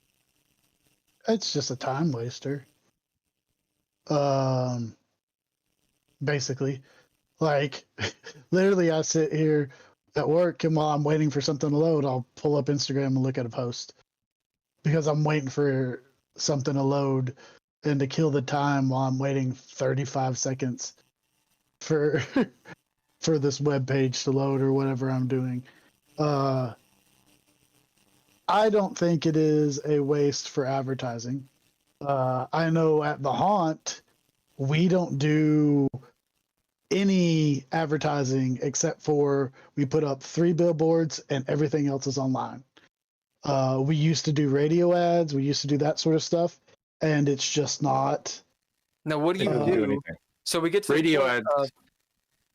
It's just a time waster. Basically, like literally, I sit here at work, and while I'm waiting for something to load, I'll pull up Instagram and look at a post because I'm waiting for something to load and to kill the time while I'm waiting 35 seconds for for this web page to load or whatever I'm doing. I don't think it is a waste for advertising. I know at the Haunt, we don't do any advertising except for we put up 3 billboards and everything else is online. We used to do radio ads. We used to do that sort of stuff, and it's just not. Now, what do you do do? anything. So we get to Radio ads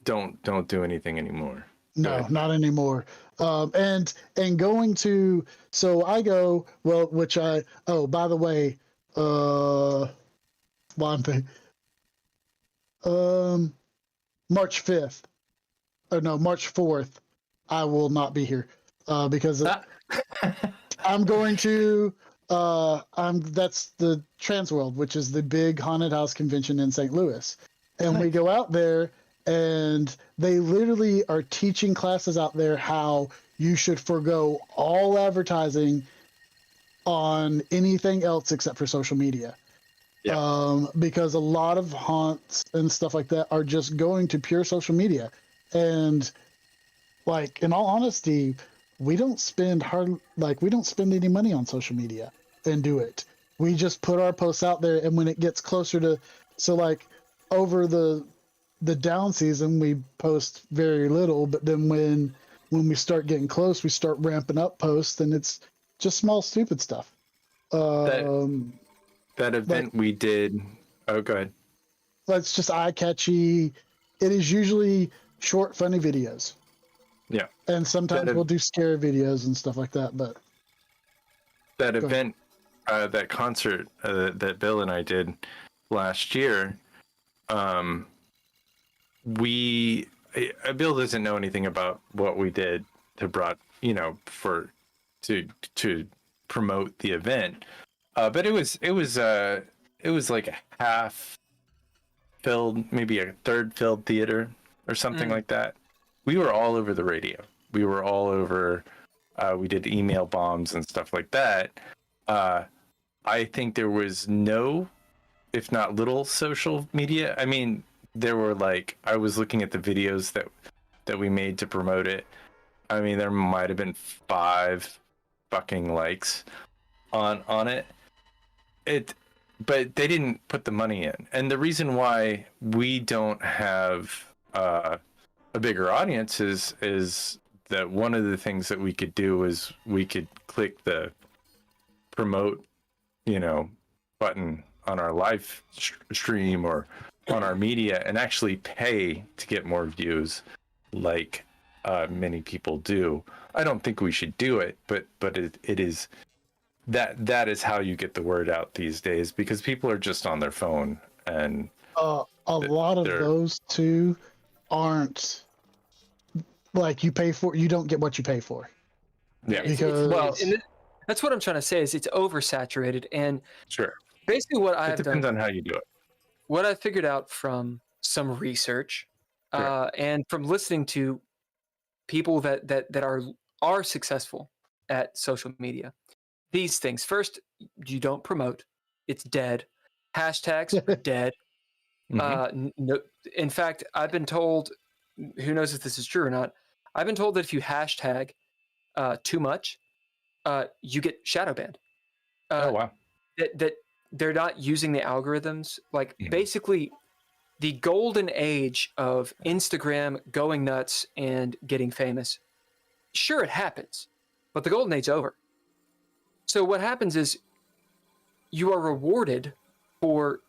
don't do anything anymore. No, not anymore. And going to, so I go, well, which I, oh, by the way, one thing, March 5th, or no, March 4th, I will not be here, because I'm going to, that's the Transworld, which is the big haunted house convention in St. Louis. And we go out there, and they literally are teaching classes out there how you should forego all advertising on anything else except for social media. Yeah. Because a lot of haunts and stuff like that are just going to pure social media. And like, in all honesty, we don't spend any money on social media and do it. We just put our posts out there, and when it gets closer to, so like over the down season, we post very little, but then when we start getting close, we start ramping up posts, and it's just small, stupid stuff. That event we did. Oh, go ahead. It's just eye-catchy. It is usually short, funny videos. Yeah. And sometimes we'll do scare videos and stuff like that. But that event, that concert that Bill and I did last year, Bill doesn't know anything about what we did to promote the event. But it was like a half filled, maybe a third filled theater or something like that. We were all over the radio. We were all over. We did email bombs and stuff like that. I think there was no, if not little, social media. I mean, there were I was looking at the videos that we made to promote it. I mean, there might have been 5 fucking likes on it. But they didn't put the money in. And the reason why we don't have a bigger audience is that one of the things that we could do is we could click the promote, button on our live stream or on our media and actually pay to get more views, like many people do. I don't think we should do it, but it is. That is how you get the word out these days, because people are just on their phone, and a lot of those too aren't like you don't get what you pay for. Yeah, because that's what I'm trying to say is it's oversaturated, and sure. Basically, what I have depends on how you do it. What I figured out from some research, and from listening to people that are successful at social media. These things. First, you don't promote. It's dead. Hashtags, dead. Mm-hmm. No, in fact, I've been told, who knows if this is true or not, I've been told that if you hashtag too much, you get shadow banned. Oh, wow. That they're not using the algorithms. Basically, the golden age of Instagram going nuts and getting famous, sure, it happens, but the golden age's over. So what happens is you are rewarded for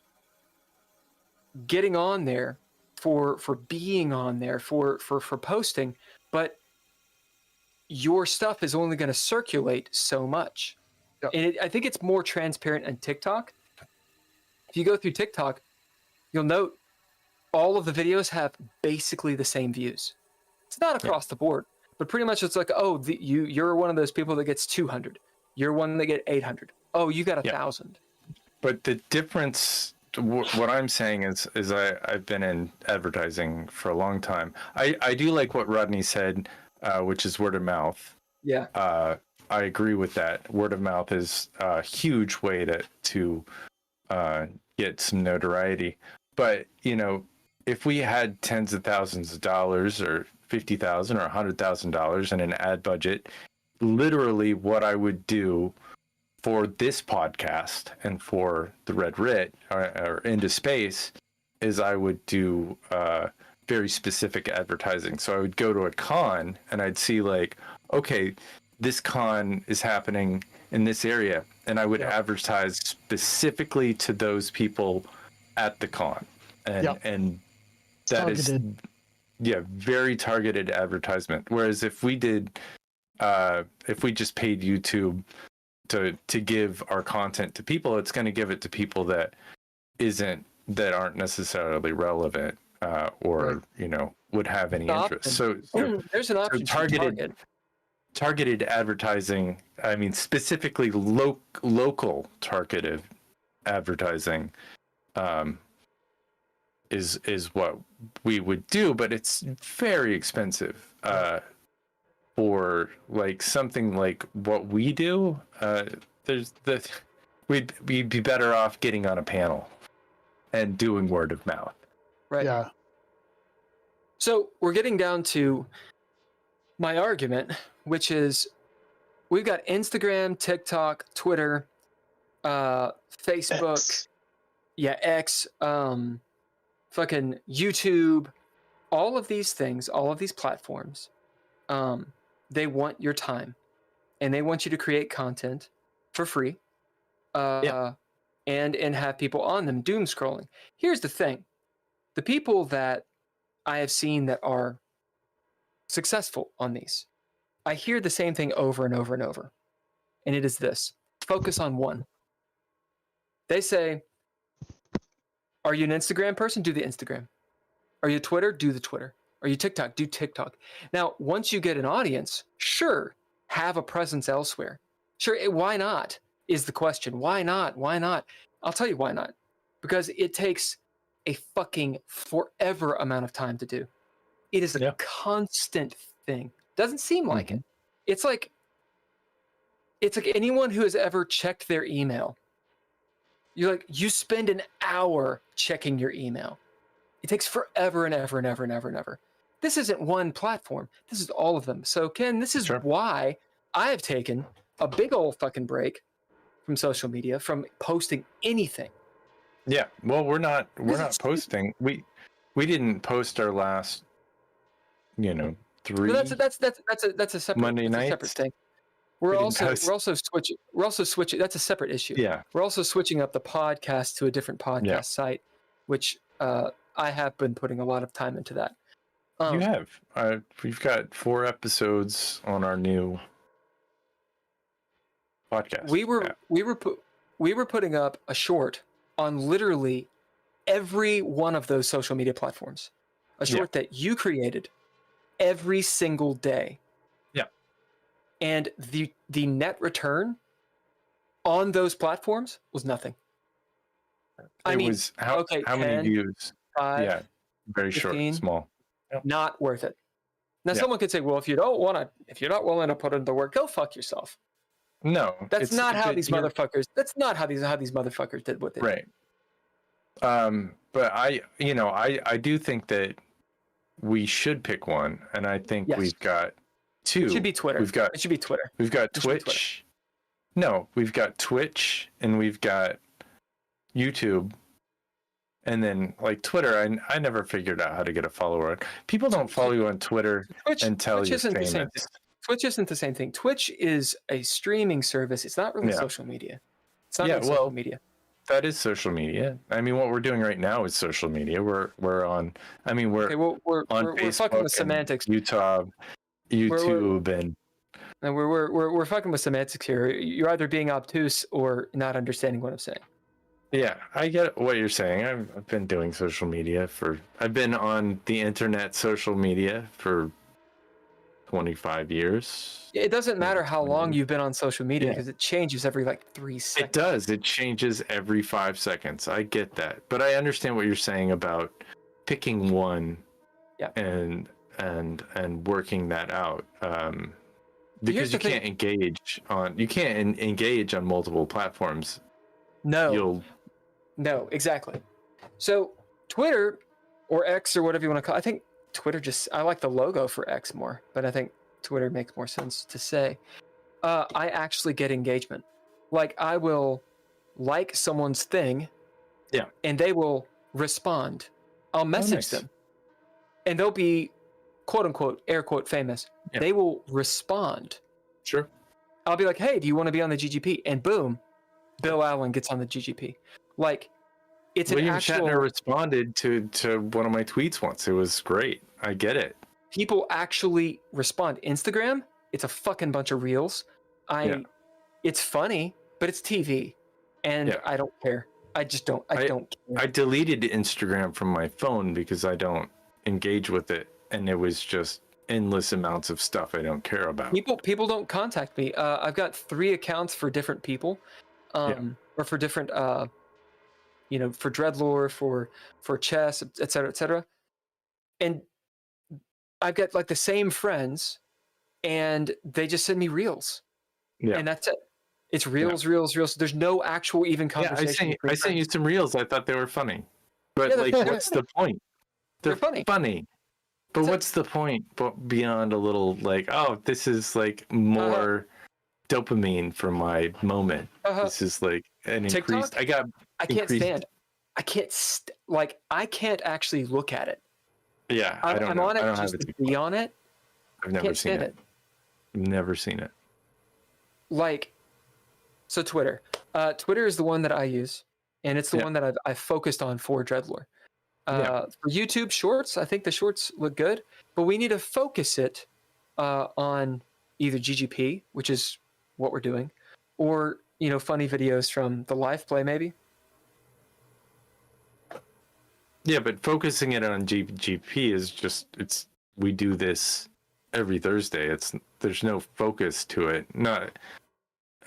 getting on there for being on there, for posting, but your stuff is only going to circulate so much. Yep. And I think it's more transparent on TikTok. If you go through TikTok, you'll note all of the videos have basically the same views. It's not across the board, but pretty much it's like, oh, you're one of those people that gets 200. You're one that get 800. Oh, you got 1,000. But the difference, what I'm saying is I've been in advertising for a long time. I do like what Rodney said, which is word of mouth. Yeah. I agree with that. Word of mouth is a huge way to get some notoriety. But, you know, if we had tens of thousands of dollars or $50,000 or $100,000 in an ad budget, literally what I would do for this podcast and for the Red Writ or Into Space is I would do very specific advertising. So I would go to a con and I'd see like, okay, this con is happening in this area, and I would advertise specifically to those people at the con, and that targeted. Very targeted advertisement. Whereas if we did, if we just paid YouTube to give our content to people, it's going to give it to people that aren't necessarily relevant or you know would have any interest. So there's an option. So targeted advertising, I mean specifically local targeted advertising is what we would do, but it's very expensive for like something like what we do. We'd be better off getting on a panel and doing word of mouth. Right. Yeah. So we're getting down to my argument, which is we've got Instagram, TikTok, Twitter, Facebook, X, fucking YouTube, all of these things, all of these platforms, they want your time and they want you to create content for free and have people on them doom scrolling. Here's the thing. The people that I have seen that are successful on these, I hear the same thing over and over and over. And it is this: focus on one. They say, are you an Instagram person? Do the Instagram. Are you Twitter? Do the Twitter. Are you TikTok? Do TikTok. Now, once you get an audience, sure, have a presence elsewhere. Sure, why not is the question. Why not? Why not? I'll tell you why not. Because it takes a fucking forever amount of time to do. It is a constant thing. Doesn't seem like it. It's like anyone who has ever checked their email. You spend an hour checking your email. It takes forever and ever and ever and ever and ever. This isn't one platform. This is all of them. So Ken, this is why I have taken a big old fucking break from social media, from posting anything. Yeah. Well, we're not posting. We didn't post our last, 3 Well, that's a separate Monday night separate thing. We're also switching. That's a separate issue. Yeah. We're also switching up the podcast to a different podcast site, which I have been putting a lot of time into that. You have. We've got 4 episodes on our new podcast. We were putting up a short on literally every one of those social media platforms. A short that you created every single day. Yeah. And the net return on those platforms was nothing. How many views? 5, very 15, short, small. Yep. Not worth it. Now someone could say, well, if you're not willing to put in the work, go fuck yourself. No. That's not how these motherfuckers did what they did. Right. But I do think that we should pick one, and I think we've got 2. It should be Twitter. It should be Twitter. We've got Twitch. No, we've got Twitch and we've got YouTube. And then like Twitter, I never figured out how to get a follower. People don't follow you on Twitter until you're famous. Twitch isn't the same thing. Twitch is a streaming service. It's not really social media. It's not really social media. that is social media. I mean, what we're doing right now is social media. We're on. I mean, we're Okay, well, on we're Facebook fucking with and semantics. YouTube, and And we're fucking with semantics here. You're either being obtuse or not understanding what I'm saying. yeah, I get what you're saying. I've been doing social media I've been on the internet social media for 25 years. It doesn't matter how 20 long years. you've been on social media Yeah. because it changes every like 3 seconds. It does. It changes every 5 seconds. I get that. But I understand what you're saying about picking one Yeah. and working that out. Because the you can't engage on multiple platforms. No, exactly. So Twitter or X or whatever you want to call it, I think Twitter I like the logo for X more, but I think Twitter makes more sense to say. I actually get engagement. Like I will like someone's thing. Yeah. And they will respond. I'll message nice. them. And they'll be quote unquote, air quote famous. Yeah. They will respond. Sure. I'll be like, hey, do you want to be on the GGP? And boom, Bill Allen gets on the GGP. Like, it's William an actual... Shatner responded to one of my tweets once. It was great. I get it. People actually respond. Instagram, it's a fucking bunch of reels. It's funny, but it's TV. And I don't care. I just don't. I don't care. I deleted Instagram from my phone because I don't engage with it. And it was just endless amounts of stuff I don't care about. People don't contact me. I've got 3 accounts for different people, or for different, for DreadLore, for chess, et cetera, and I've got like the same friends, and they just send me reels, and that's it. It's reels. There's no actual even conversation. Yeah, I sent you some reels. I thought they were funny, but what's the point? They're funny. But what's the point beyond a little like, oh, this is like more dopamine for my moment. This is like an TikTok? increased. I can't stand. I can't actually look at it. Yeah, I'm on it just to be on it. I've never seen it. Never seen it. Like, so Twitter. Twitter is the one that I use, and it's the one that I've focused on for DreadLore. For YouTube Shorts, I think the shorts look good, but we need to focus it on either GGP, which is what we're doing, or funny videos from the live play, maybe. Yeah, but focusing it on GGP is just we do this every Thursday. There's no focus to it. Not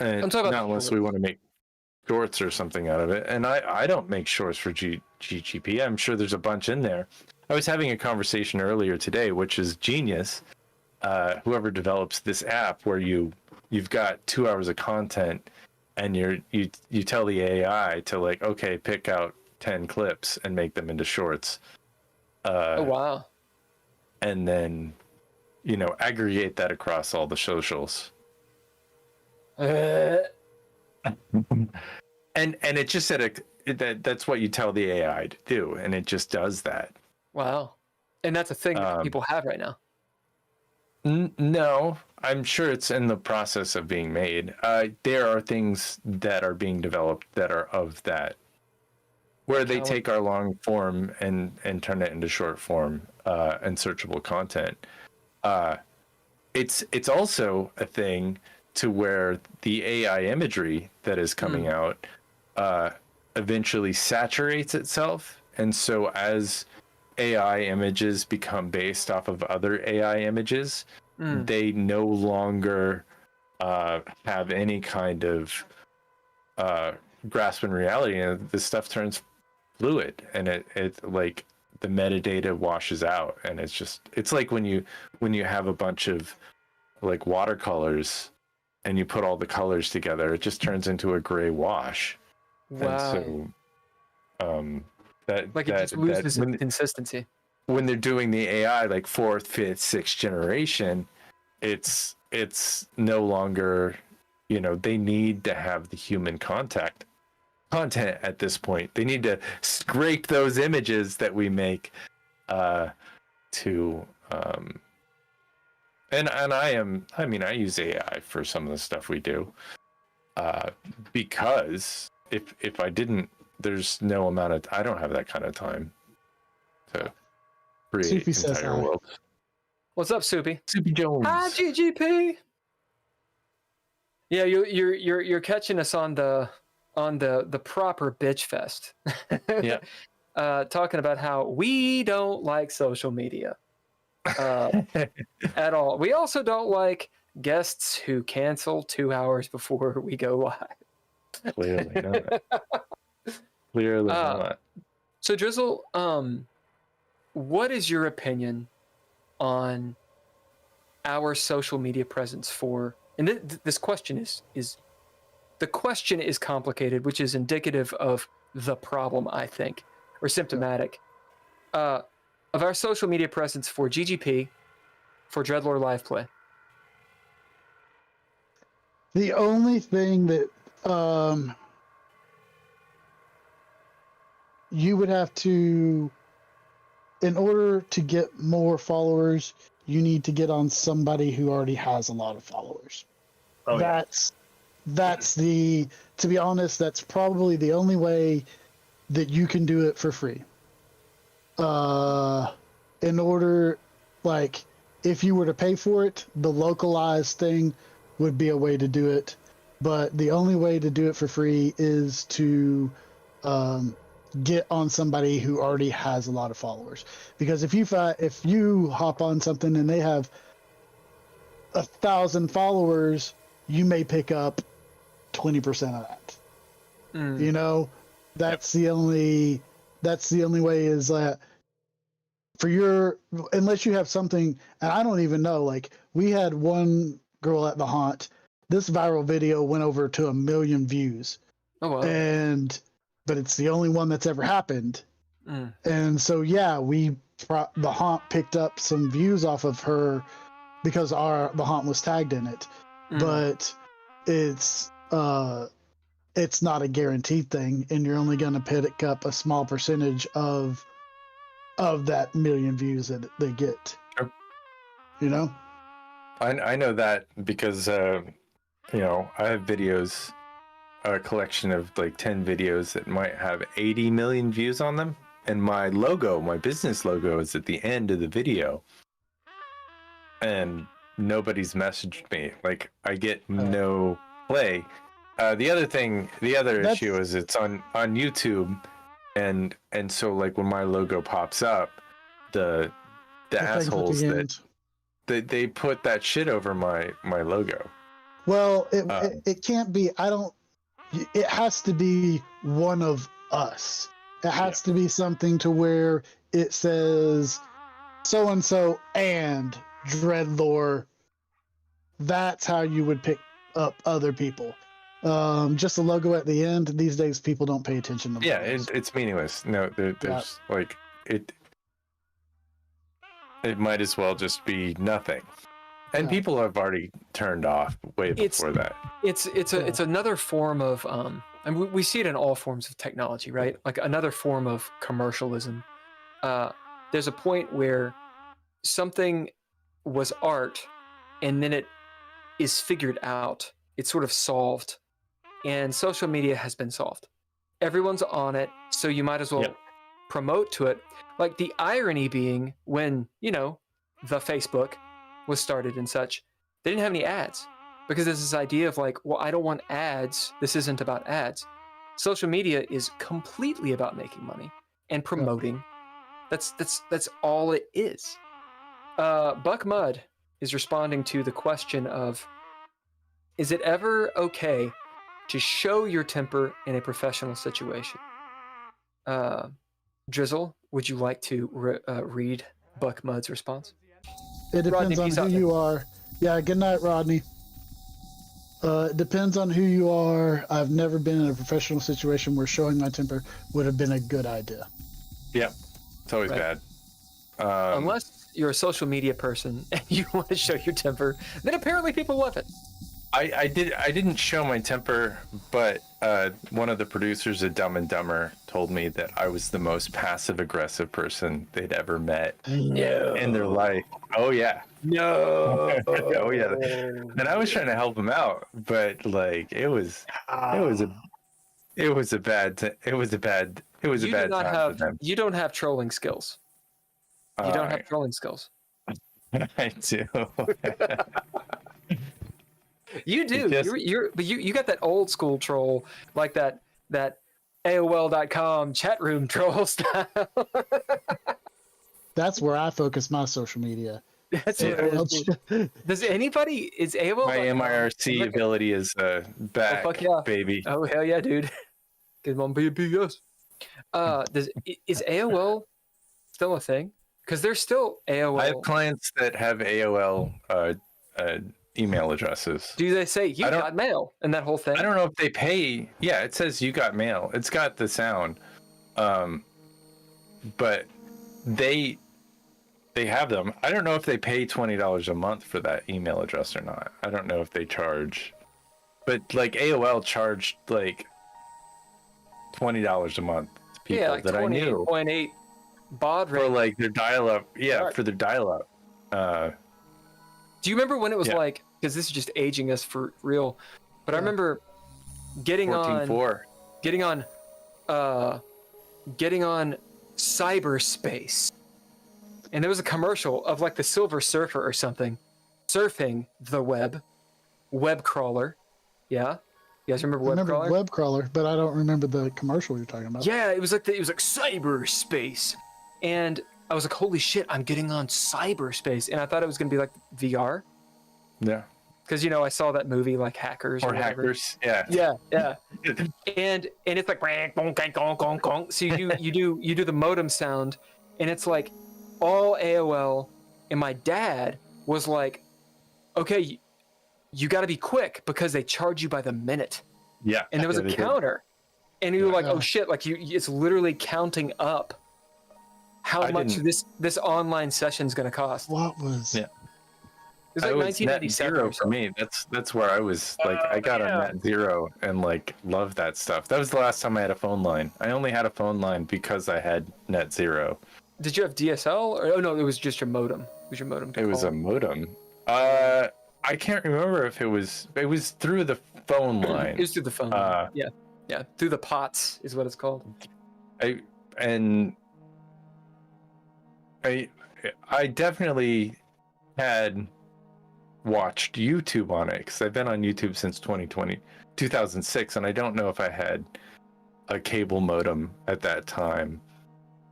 unless we want to make shorts or something out of it. And I don't make shorts for GGP. I'm sure there's a bunch in there. I was having a conversation earlier today, which is genius. Whoever develops this app where you've got 2 hours of content and you tell the AI to like, okay, pick out 10 clips and make them into shorts. Oh wow. And then aggregate that across all the socials. And it just said that's what you tell the AI to do, and it just does that. Wow. And that's a thing that people have right now. No, I'm sure it's in the process of being made. There are things that are being developed that are of that, where they take our long form and turn it into short form and searchable content. It's also a thing to where the AI imagery that is coming out eventually saturates itself. And so as AI images become based off of other AI images, they no longer have any kind of grasp in reality, and this stuff turns fluid, and it like the metadata washes out, and it's like when you have a bunch of like watercolors and you put all the colors together, it just turns into a gray wash. Wow. And so it just loses its consistency. When they're doing the AI like 4th, 5th, 6th generation, it's no longer, they need to have the human content at this point. They need to scrape those images that we make to and I use AI for some of the stuff we do because if I didn't, there's no amount of, I don't have that kind of time to create Soupy says entire hi. worlds. What's up, Soupy? Soupy Jones. Hi, GGP. Yeah, you're catching us on the proper bitch fest. Yeah. Talking about how we don't like social media at all. We also don't like guests who cancel 2 hours before we go live. Clearly not. Clearly not. So Drizzle, what is your opinion on our social media presence for? And this question is the question is complicated, which is indicative of the problem, I think, or symptomatic of our social media presence for GGP, for DreadLore Live Play. The only thing that you would have to, in order to get more followers, you need to get on somebody who already has a lot of followers. Oh, That's the, to be honest, that's probably the only way that you can do it for free. In order, like, if you were to pay for it, the localized thing would be a way to do it. But the only way to do it for free is to get on somebody who already has a lot of followers. Because if you hop on something and they have 1,000 followers, you may pick up 20% of that. You know, that's the only way is that for your, unless you have something, and I don't even know, like we had one girl at the haunt, this viral video went over to 1 million views. Oh wow. But it's the only one that's ever happened. And so, yeah, the haunt picked up some views off of her because the haunt was tagged in it. But it's not a guaranteed thing, and you're only going to pick up a small percentage of that 1 million views that they get. Sure. You know? I know that because, you know, I have videos, a collection of like 10 videos that might have 80 million views on them. And my logo, my business logo, is at the end of the video. And nobody's messaged me. Like, I get no play. The other issue is it's on YouTube. And so, like, when my logo pops up, the assholes that they put that shit over my logo. Well, it can't be. It has to be one of us. It has to be something to where it says so and so and DreadLore. That's how you would pick up other people. Just a logo at the end. These days, people don't pay attention to. Yeah, it's meaningless. No, there's like it. It might as well just be nothing. And people have already turned off way before that. It's another form of and we see it in all forms of technology, right? Like another form of commercialism. There's a point where something was art, and then it is figured out. It's sort of solved, and social media has been solved. Everyone's on it, so you might as well promote to it. Like the irony being when, you know, the Facebook was started and such, they didn't have any ads because there's this idea of like, well, I don't want ads. This isn't about ads. Social media is completely about making money and promoting. That's all it is. Buck Mud is responding to the question of, is it ever okay to show your temper in a professional situation? Drizzle, would you like to read Buck Mud's response? It depends on who you are. Yeah, good night, Rodney. It depends on who you are. I've never been in a professional situation where showing my temper would have been a good idea. Yeah, it's always bad. Unless you're a social media person and you want to show your temper, then apparently people love it. I didn't show my temper, but one of the producers of Dumb and Dumber told me that I was the most passive aggressive person they'd ever met in their life. Oh yeah. No. Oh yeah. And I was trying to help him out, but like it was It was a bad time for them. You don't have trolling skills. You don't have trolling skills. I do. You do. But you got that old school troll, like that AOL.com chat room troll style. That's where I focus my social media. That's Does anybody is AOL? My MIRC ability is back, fuck yeah. baby. Oh hell yeah, dude! Get on BBS. Is AOL still a thing? Because there's still AOL. I have clients that have AOL email addresses. Do they say you got mail and that whole thing? I don't know if they pay. Yeah, it says you got mail. It's got the sound, but they have them. I don't know if they pay $20 a month for that email address or not. I don't know if they charge, but like AOL charged like $20 a month to people like that I knew. 28.8 baud rate for like their dial-up. Yeah, for their dial-up. Do you remember when it was like? Because this is just aging us for real. But I remember getting on cyberspace. And there was a commercial of like the Silver Surfer or something surfing the web crawler. Yeah, you guys remember web crawler? Web crawler, but I don't remember the commercial you're talking about. Yeah, it was like cyberspace, and I was like, holy shit, I'm getting on cyberspace, and I thought it was gonna be like VR. Yeah. Because I saw that movie like Hackers or Hackers. Yeah. and it's like so you do the modem sound, and it's like all AOL, and my dad was like, okay, you got to be quick because they charge you by the minute. Yeah. And there was a counter, and you were like, oh shit, like it's literally counting up how much this online session's gonna cost. What was? Yeah. It was like 1997 net zero for me. That's where I was like, I got a net zero and like loved that stuff. That was the last time I had a phone line. I only had a phone line because I had net zero. Did you have DSL? Or no, it was just your modem. It was your modem. It was a modem. I can't remember if it was through the phone line. It was through the phone line. Yeah. Through the POTS is what it's called. I definitely had watched YouTube on it because I've been on YouTube since 2006, and I don't know if I had a cable modem at that time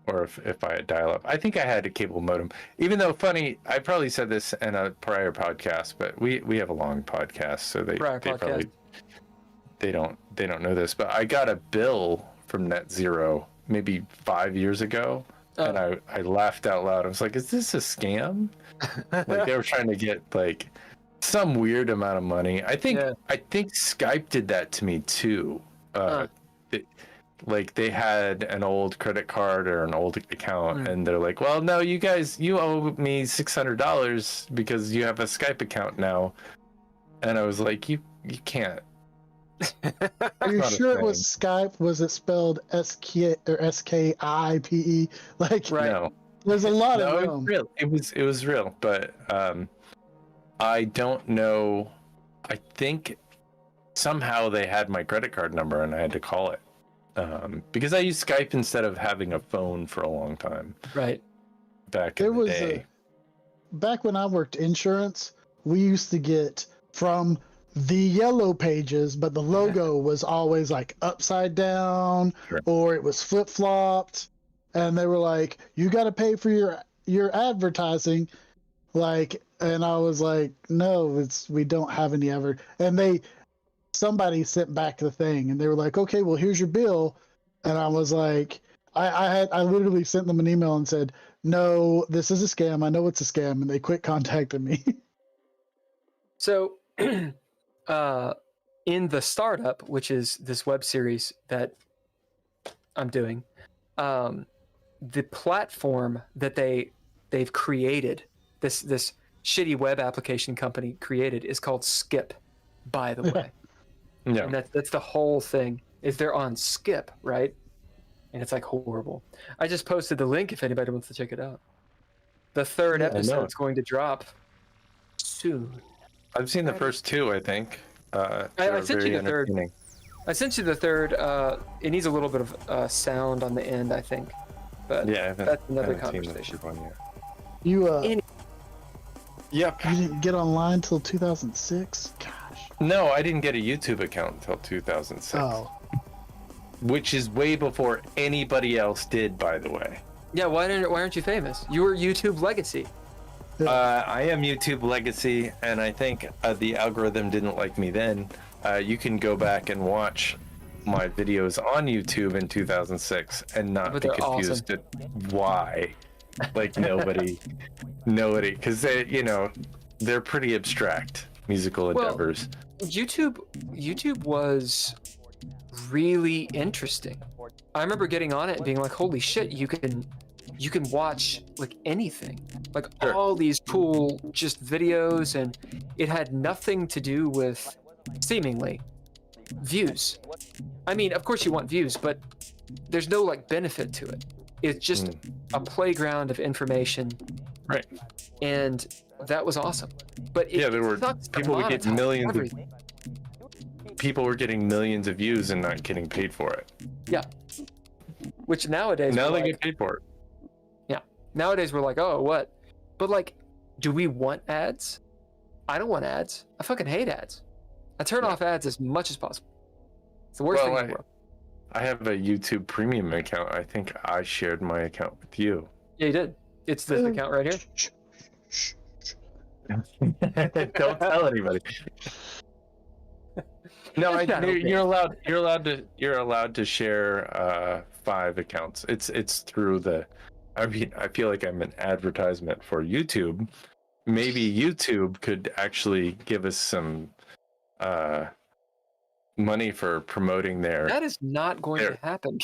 or if I had dial-up. I think I had a cable modem, even though funny, I probably said this in a prior podcast, but we have a long podcast, so they probably they don't know this, but I got a bill from Net Zero maybe 5 years ago. And I laughed out loud. I was like, is this a scam? Like they were trying to get like some weird amount of money. I think Skype did that to me too. Like they had an old credit card or an old account, and they're like, well, no, you owe me $600 because you have a Skype account now. And I was like, you can't. Are you sure it was Skype? Was it spelled SK or SKIPE? Like, right. No. There's a lot of it them. was real. It was real, but I don't know. I think somehow they had my credit card number and I had to call it because I used Skype instead of having a phone for a long time. Right. Back in the day. Back when I worked insurance, we used to get from the yellow pages, but the logo was always like upside down or it was flip-flopped, and they were like, you got to pay for your advertising, like, and I was like, no, we don't have any ever. And somebody sent back the thing and they were like, okay, well, here's your bill. And I was like, I literally sent them an email and said, no, this is a scam. I know it's a scam. And they quit contacting me. So in the startup, which is this web series that I'm doing, the platform that they've created, this shitty web application company created, is called Skip, by the way. No. And that's the whole thing, is they're on Skip, right? And it's like horrible. I just posted the link if anybody wants to check it out. The third episode is going to drop soon. I've seen the first two, I think. I sent you the third. I sent you the third. It needs a little bit of sound on the end, I think. But Yeah, that's another I haven't seen the conversation. third one yet. You Yep. you didn't get online till 2006. Gosh. No, I didn't get a YouTube account until 2006. Oh. Which is way before anybody else did, by the way. Yeah, why aren't you famous? You were YouTube legacy. I am YouTube legacy, and I think the algorithm didn't like me then. You can go back and watch my videos on YouTube in 2006 and not But be they're confused at why. Like nobody, because they're pretty abstract musical endeavors. YouTube was really interesting. I remember getting on it and being like, holy shit, you can watch like anything, like Sure. all these cool just videos, and it had nothing to do with seemingly views. I mean, of course you want views, but there's no like benefit to it. It's just a playground of information. Right. And that was awesome. But Yeah, there were people would get millions of people were getting millions of views and not getting paid for it. Yeah. Which nowadays Now we're they like, get paid for it. yeah. Nowadays we're like, oh, what? But like, do we want ads? I don't want ads. I fucking hate ads. I turn off ads as much as possible. It's the worst thing in the world. I have a YouTube premium account. I think I shared my account with you. Yeah, you did. It's this account right here. Don't tell anybody. No, you're allowed to share 5 accounts. It's through the. I mean, I feel like I'm an advertisement for YouTube. Maybe YouTube could actually give us some money for promoting That is not going to happen.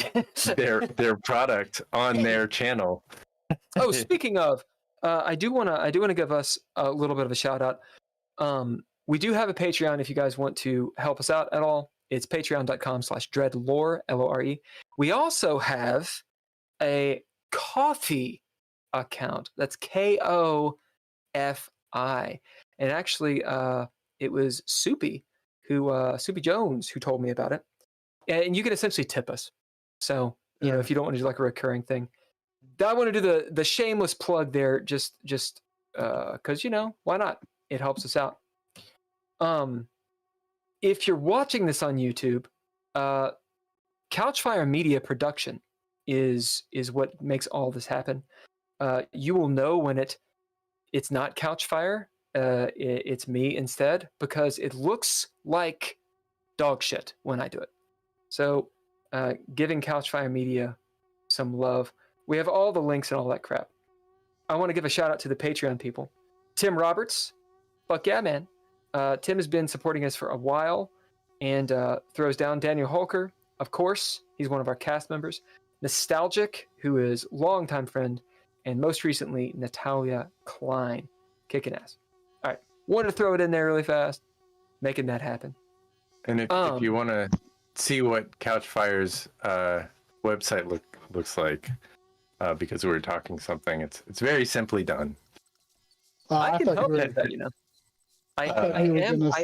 their product on their channel. Oh, speaking of, I do wanna give us a little bit of a shout out. We do have a Patreon if you guys want to help us out at all. It's patreon.com/DreadLore, LORE. We also have a Ko-fi account. That's KOFI. And actually, it was Soupy Jones who told me about it. And you can essentially tip us. So, if you don't want to do like a recurring thing. I want to do the shameless plug there just because, why not? It helps us out. If you're watching this on YouTube, Couchfire Media Production is what makes all this happen. You will know when it's not Couchfire, it's me instead, because it looks like dog shit when I do it. So giving Couchfire Media some love. We have all the links and all that crap. I want to give a shout out to the Patreon people. Tim Roberts, fuck yeah, man. Tim has been supporting us for a while and throws down. Daniel Holker, of course, he's one of our cast members. Nostalgic, who is longtime friend, and most recently, Natalia Cline, kicking ass. All right, wanted to throw it in there really fast, making that happen. And if you want to see what Couchfire's website looks like, because we were talking something, it's very simply done. I can help with that, I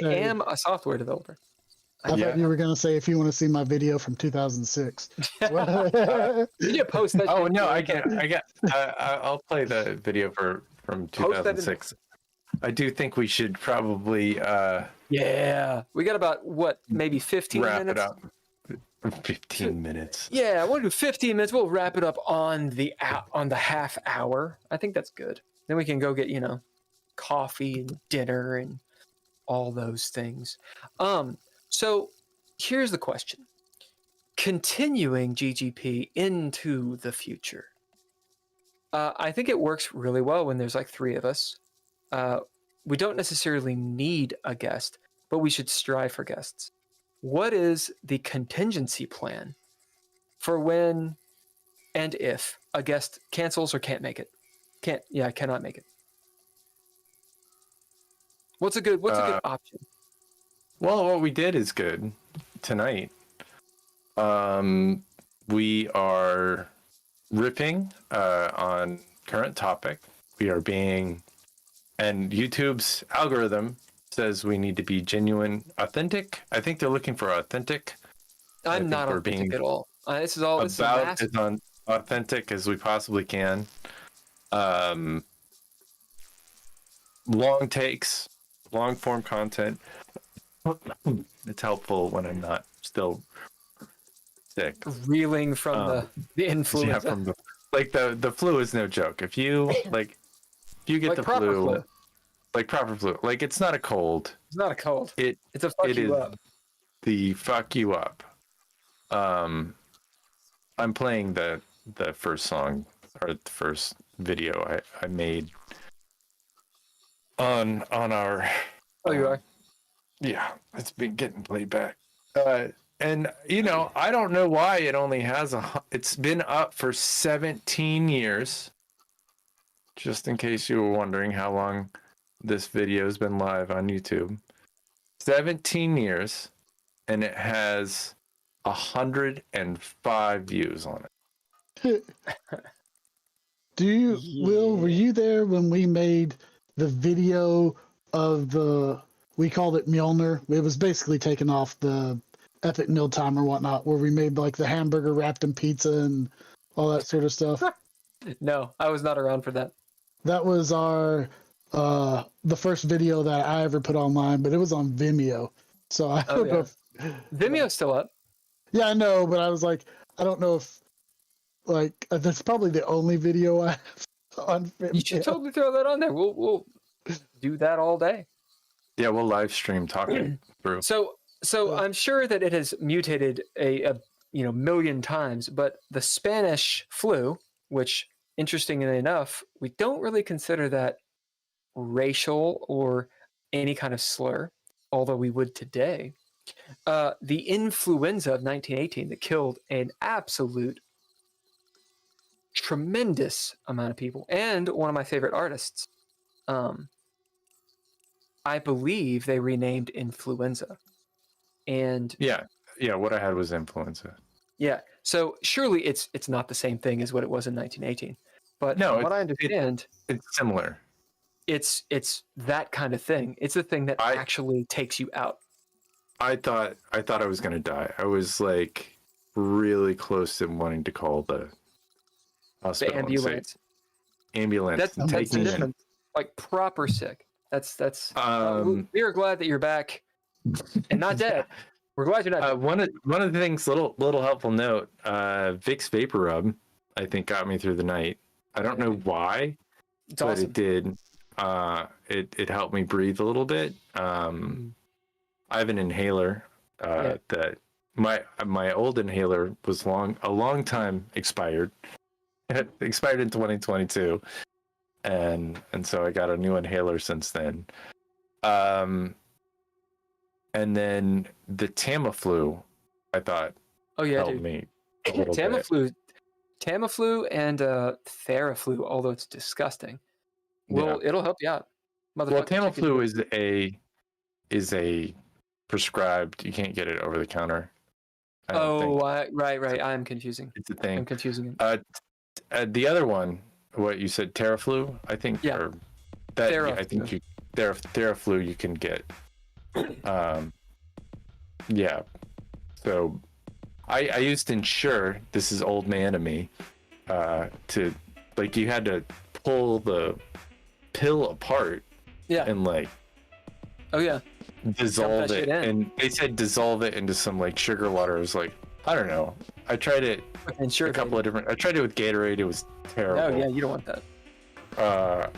am a software developer. I thought you were going to say if you want to see my video from 2006. You post that. Oh no, I'll play the video from 2006. I do think we should probably yeah, we got about maybe 15 wrap minutes. it up. 15 minutes. Yeah, we'll do 15 minutes. We'll wrap it up on the half hour. I think that's good. Then we can go get coffee and dinner and all those things. So here's the question. Continuing GGP into the future. I think it works really well when there's like 3 of us. We don't necessarily need a guest, but we should strive for guests. What is the contingency plan for when and if a guest cancels or can't make it? Cannot make it. What's a good option? Well, what we did is good tonight. We are ripping on current topic. We are and YouTube's algorithm says we need to be genuine, authentic. I think they're looking for authentic I'm not we're authentic being at all. This is all this is a about massive... as authentic as we possibly can. Long takes, long form content. It's helpful when I'm not still sick. reeling from the influenza. Yeah, from the flu is no joke. If you get Like the proper flu, like proper flu, like it's not a cold. It's not a cold. It's a fuck you up. The fuck you up. I'm playing the first song or the first video I made on our. Oh, you are? Yeah, it's been getting played back. And I don't know why it only has it's been up for 17 years. Just in case you were wondering how long this video has been live on YouTube. 17 years, and it has 105 views on it. Will, were you there when we made the video of we called it Mjolnir? It was basically taken off the Epic Mealtime or whatnot, where we made like the hamburger wrapped in pizza and all that sort of stuff. No, I was not around for that. That was the first video that I ever put online, but it was on Vimeo. So I don't know if Vimeo's still up. Yeah, I know, but I was like, I don't know if that's probably the only video I have on Vimeo. You should totally throw that on there. We'll do that all day. Yeah, we'll live stream talking through. So I'm sure that it has mutated a million times, but the Spanish flu, which interestingly enough, we don't really consider that racial or any kind of slur, although we would today. The influenza of 1918 that killed an absolute tremendous amount of people, and one of my favorite artists. I believe they renamed influenza. And yeah, what I had was influenza. Yeah, so surely it's not the same thing as what it was in 1918. But no, from what I understand, it's similar. It's that kind of thing. It's a thing that actually takes you out. I thought I was gonna die. I was like really close to wanting to call the hospital. The ambulance. Ambulance. That's different. Like proper sick. That's we are glad that you're back and not dead. We're glad you're not dead. One of the things, little helpful note, Vicks Vapor Rub, I think got me through the night. I don't know why, it's but awesome. it did. It helped me breathe a little bit. I have an inhaler that my old inhaler was a long time expired. It expired in 2022, and so I got a new inhaler since then. And then the Tamiflu, I thought, helped me a little bit. Tamiflu and Theraflu, although it's disgusting, it'll help you out. Well, Tamiflu is a prescribed. You can't get it over the counter. Right. I'm confusing. It's a thing. I'm confusing it. The other one, what you said, Theraflu, I think. Yeah. Or that. Theraflu. I think Theraflu you can get. Yeah. So I used Ensure. This is old man of me. To you had to pull the pill apart. Yeah. And dissolve it. And they said dissolve it into some sugar water. It was I don't know. I tried it Ensure a couple of different. I tried it with Gatorade. It was terrible. Oh yeah, you don't want that.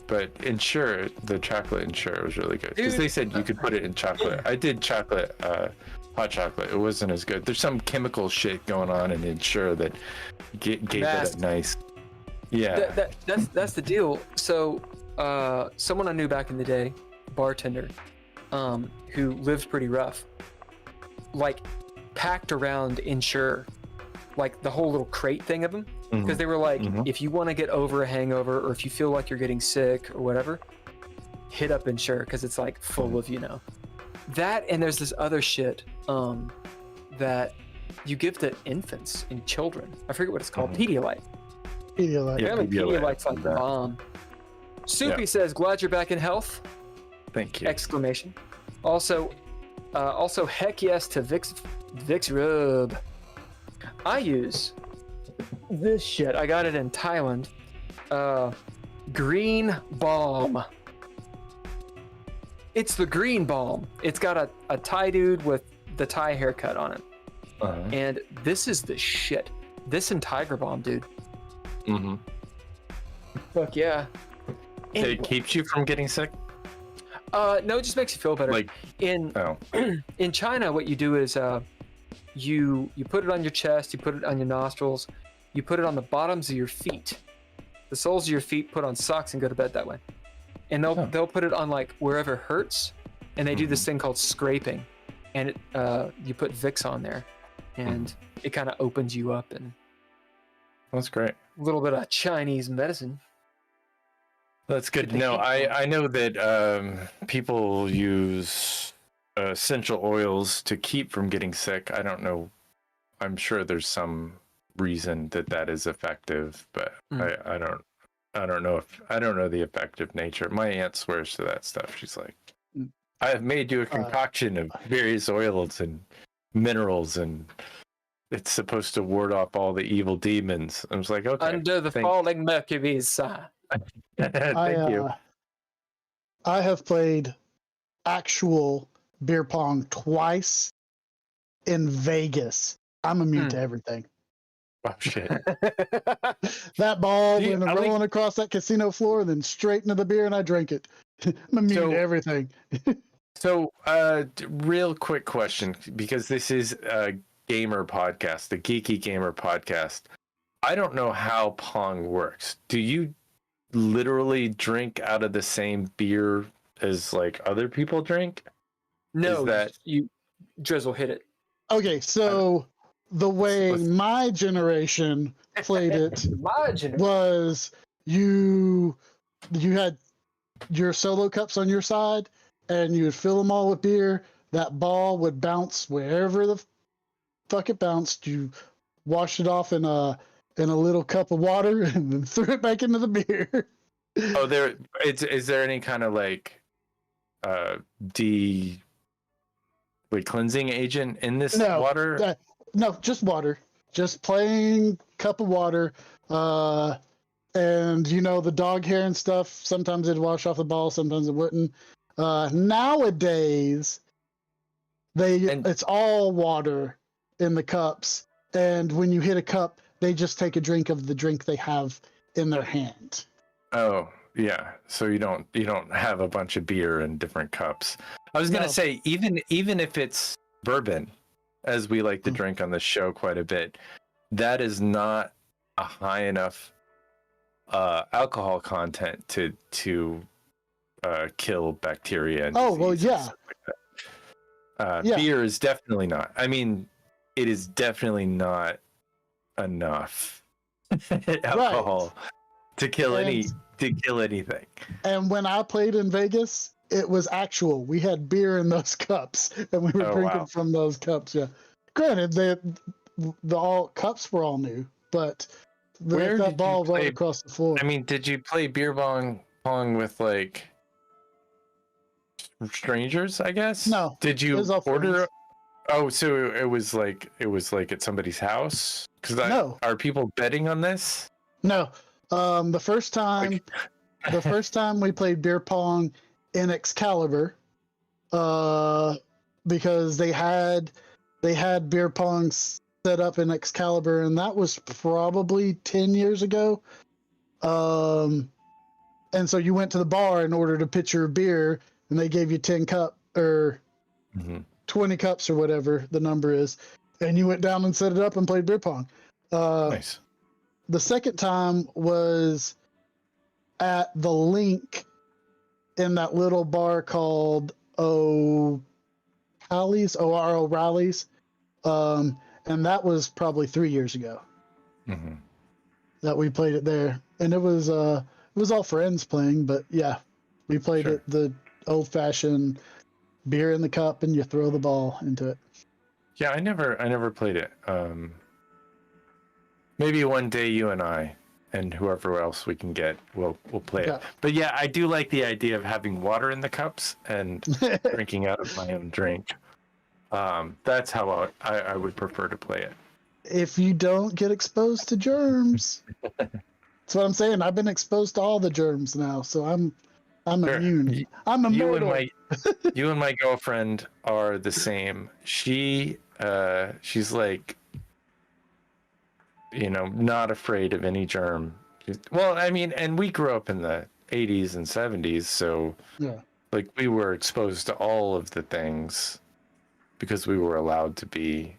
But Ensure, the chocolate Ensure was really good because they said you could put it in chocolate. I did chocolate, hot chocolate. It wasn't as good. There's some chemical shit going on in Ensure that gave it a nice. Yeah. That's the deal. So, someone I knew back in the day, bartender, who lived pretty rough, packed around Ensure, the whole little crate thing of them. Because they were if you want to get over a hangover or if you feel like you're getting sick or whatever, hit up Ensure because it's full of that, and there's this other shit that you give to infants and children. I forget what it's called. Pedialyte. Pedialyte. Yeah, Pedialyte's the bomb. Soupy says, "Glad you're back in health." Thank you! Exclamation. Also, heck yes to Vicks Vicks Rub. I use this shit. I got it in Thailand. Green Balm. It's the green balm. It's got a Thai dude with the Thai haircut on it. And this is the shit. This and Tiger Balm, dude. Mm-hmm. Fuck yeah. It keeps you from getting sick? No, it just makes you feel better. Like, in China, what you do is you put it on your chest, you put it on your nostrils, you put it on the bottoms of your feet. The soles of your feet, put on socks and go to bed that way. And they'll put it on like wherever it hurts, and they do this thing called scraping, and you put Vicks on there, and it kind of opens you up, and that's great. A little bit of Chinese medicine. That's good to know. I know that people use essential oils to keep from getting sick. I don't know. I'm sure there's some reason that is effective, but I don't know the effective nature. My aunt swears to that stuff. She's like, I have made you a concoction of various oils and minerals, and it's supposed to ward off all the evil demons. I was like, okay. Under the falling Mercury's. Thank you. I have played actual beer pong twice in Vegas. I'm immune to everything. Oh shit! That ball went rolling across that casino floor, then straight into the beer, and I drank it. I'm immune to everything. So, real quick question, because this is a gamer podcast, the Geeky Gamer Podcast. I don't know how Pong works. Do you literally drink out of the same beer as like other people drink? No, you Drizzle hit it. Okay, so the way my generation played it was you had your solo cups on your side, and you would fill them all with beer. That ball would bounce wherever the fuck it bounced. You washed it off in a little cup of water and then threw it back into the beer. Oh, is there any kind of like cleansing agent in this water? No, just water. Just plain cup of water. And the dog hair and stuff, sometimes it'd wash off the ball, sometimes it wouldn't. Nowadays, it's all water in the cups, and when you hit a cup, they just take a drink of the drink they have in their hand. Oh, yeah. So you don't have a bunch of beer in different cups. I was gonna say, even if it's bourbon, as we like to drink on the show quite a bit, that is not a high enough alcohol content to kill bacteria. And yeah. Beer is definitely not. I mean, it is definitely not enough alcohol to kill anything. And when I played in Vegas, it was actual. We had beer in those cups, and we were drinking from those cups. Yeah. Granted, the all cups were all new, but that ball right across the floor. I mean, did you play beer pong with like strangers? I guess. No. Did you order? Oh, so it was like at somebody's house? No. Are people betting on this? No. The first time we played beer pong in Excalibur, because they had beer pong set up in Excalibur, and that was probably 10 years ago. And so you went to the bar and ordered a pitcher of beer, and they gave you 10 cup or 20 cups or whatever the number is, and you went down and set it up and played beer pong. Nice. The second time was at the Link in that little bar called O'Reilly's. And that was probably 3 years ago that we played it there. And it was all friends playing, but yeah, we played it the old fashioned beer in the cup and you throw the ball into it. Yeah, I never played it. Maybe one day you and I and whoever else we can get, we'll play it. But yeah, I do like the idea of having water in the cups and drinking out of my own drink. That's how I would prefer to play it. If you don't get exposed to germs. That's what I'm saying. I've been exposed to all the germs now, so I'm Sure. immune. I'm immortal. You and my girlfriend are the same. She's like, not afraid of any germ. Well, I mean, and we grew up in the 80s and 70s, so Yeah. like we were exposed to all of the things because we were allowed to be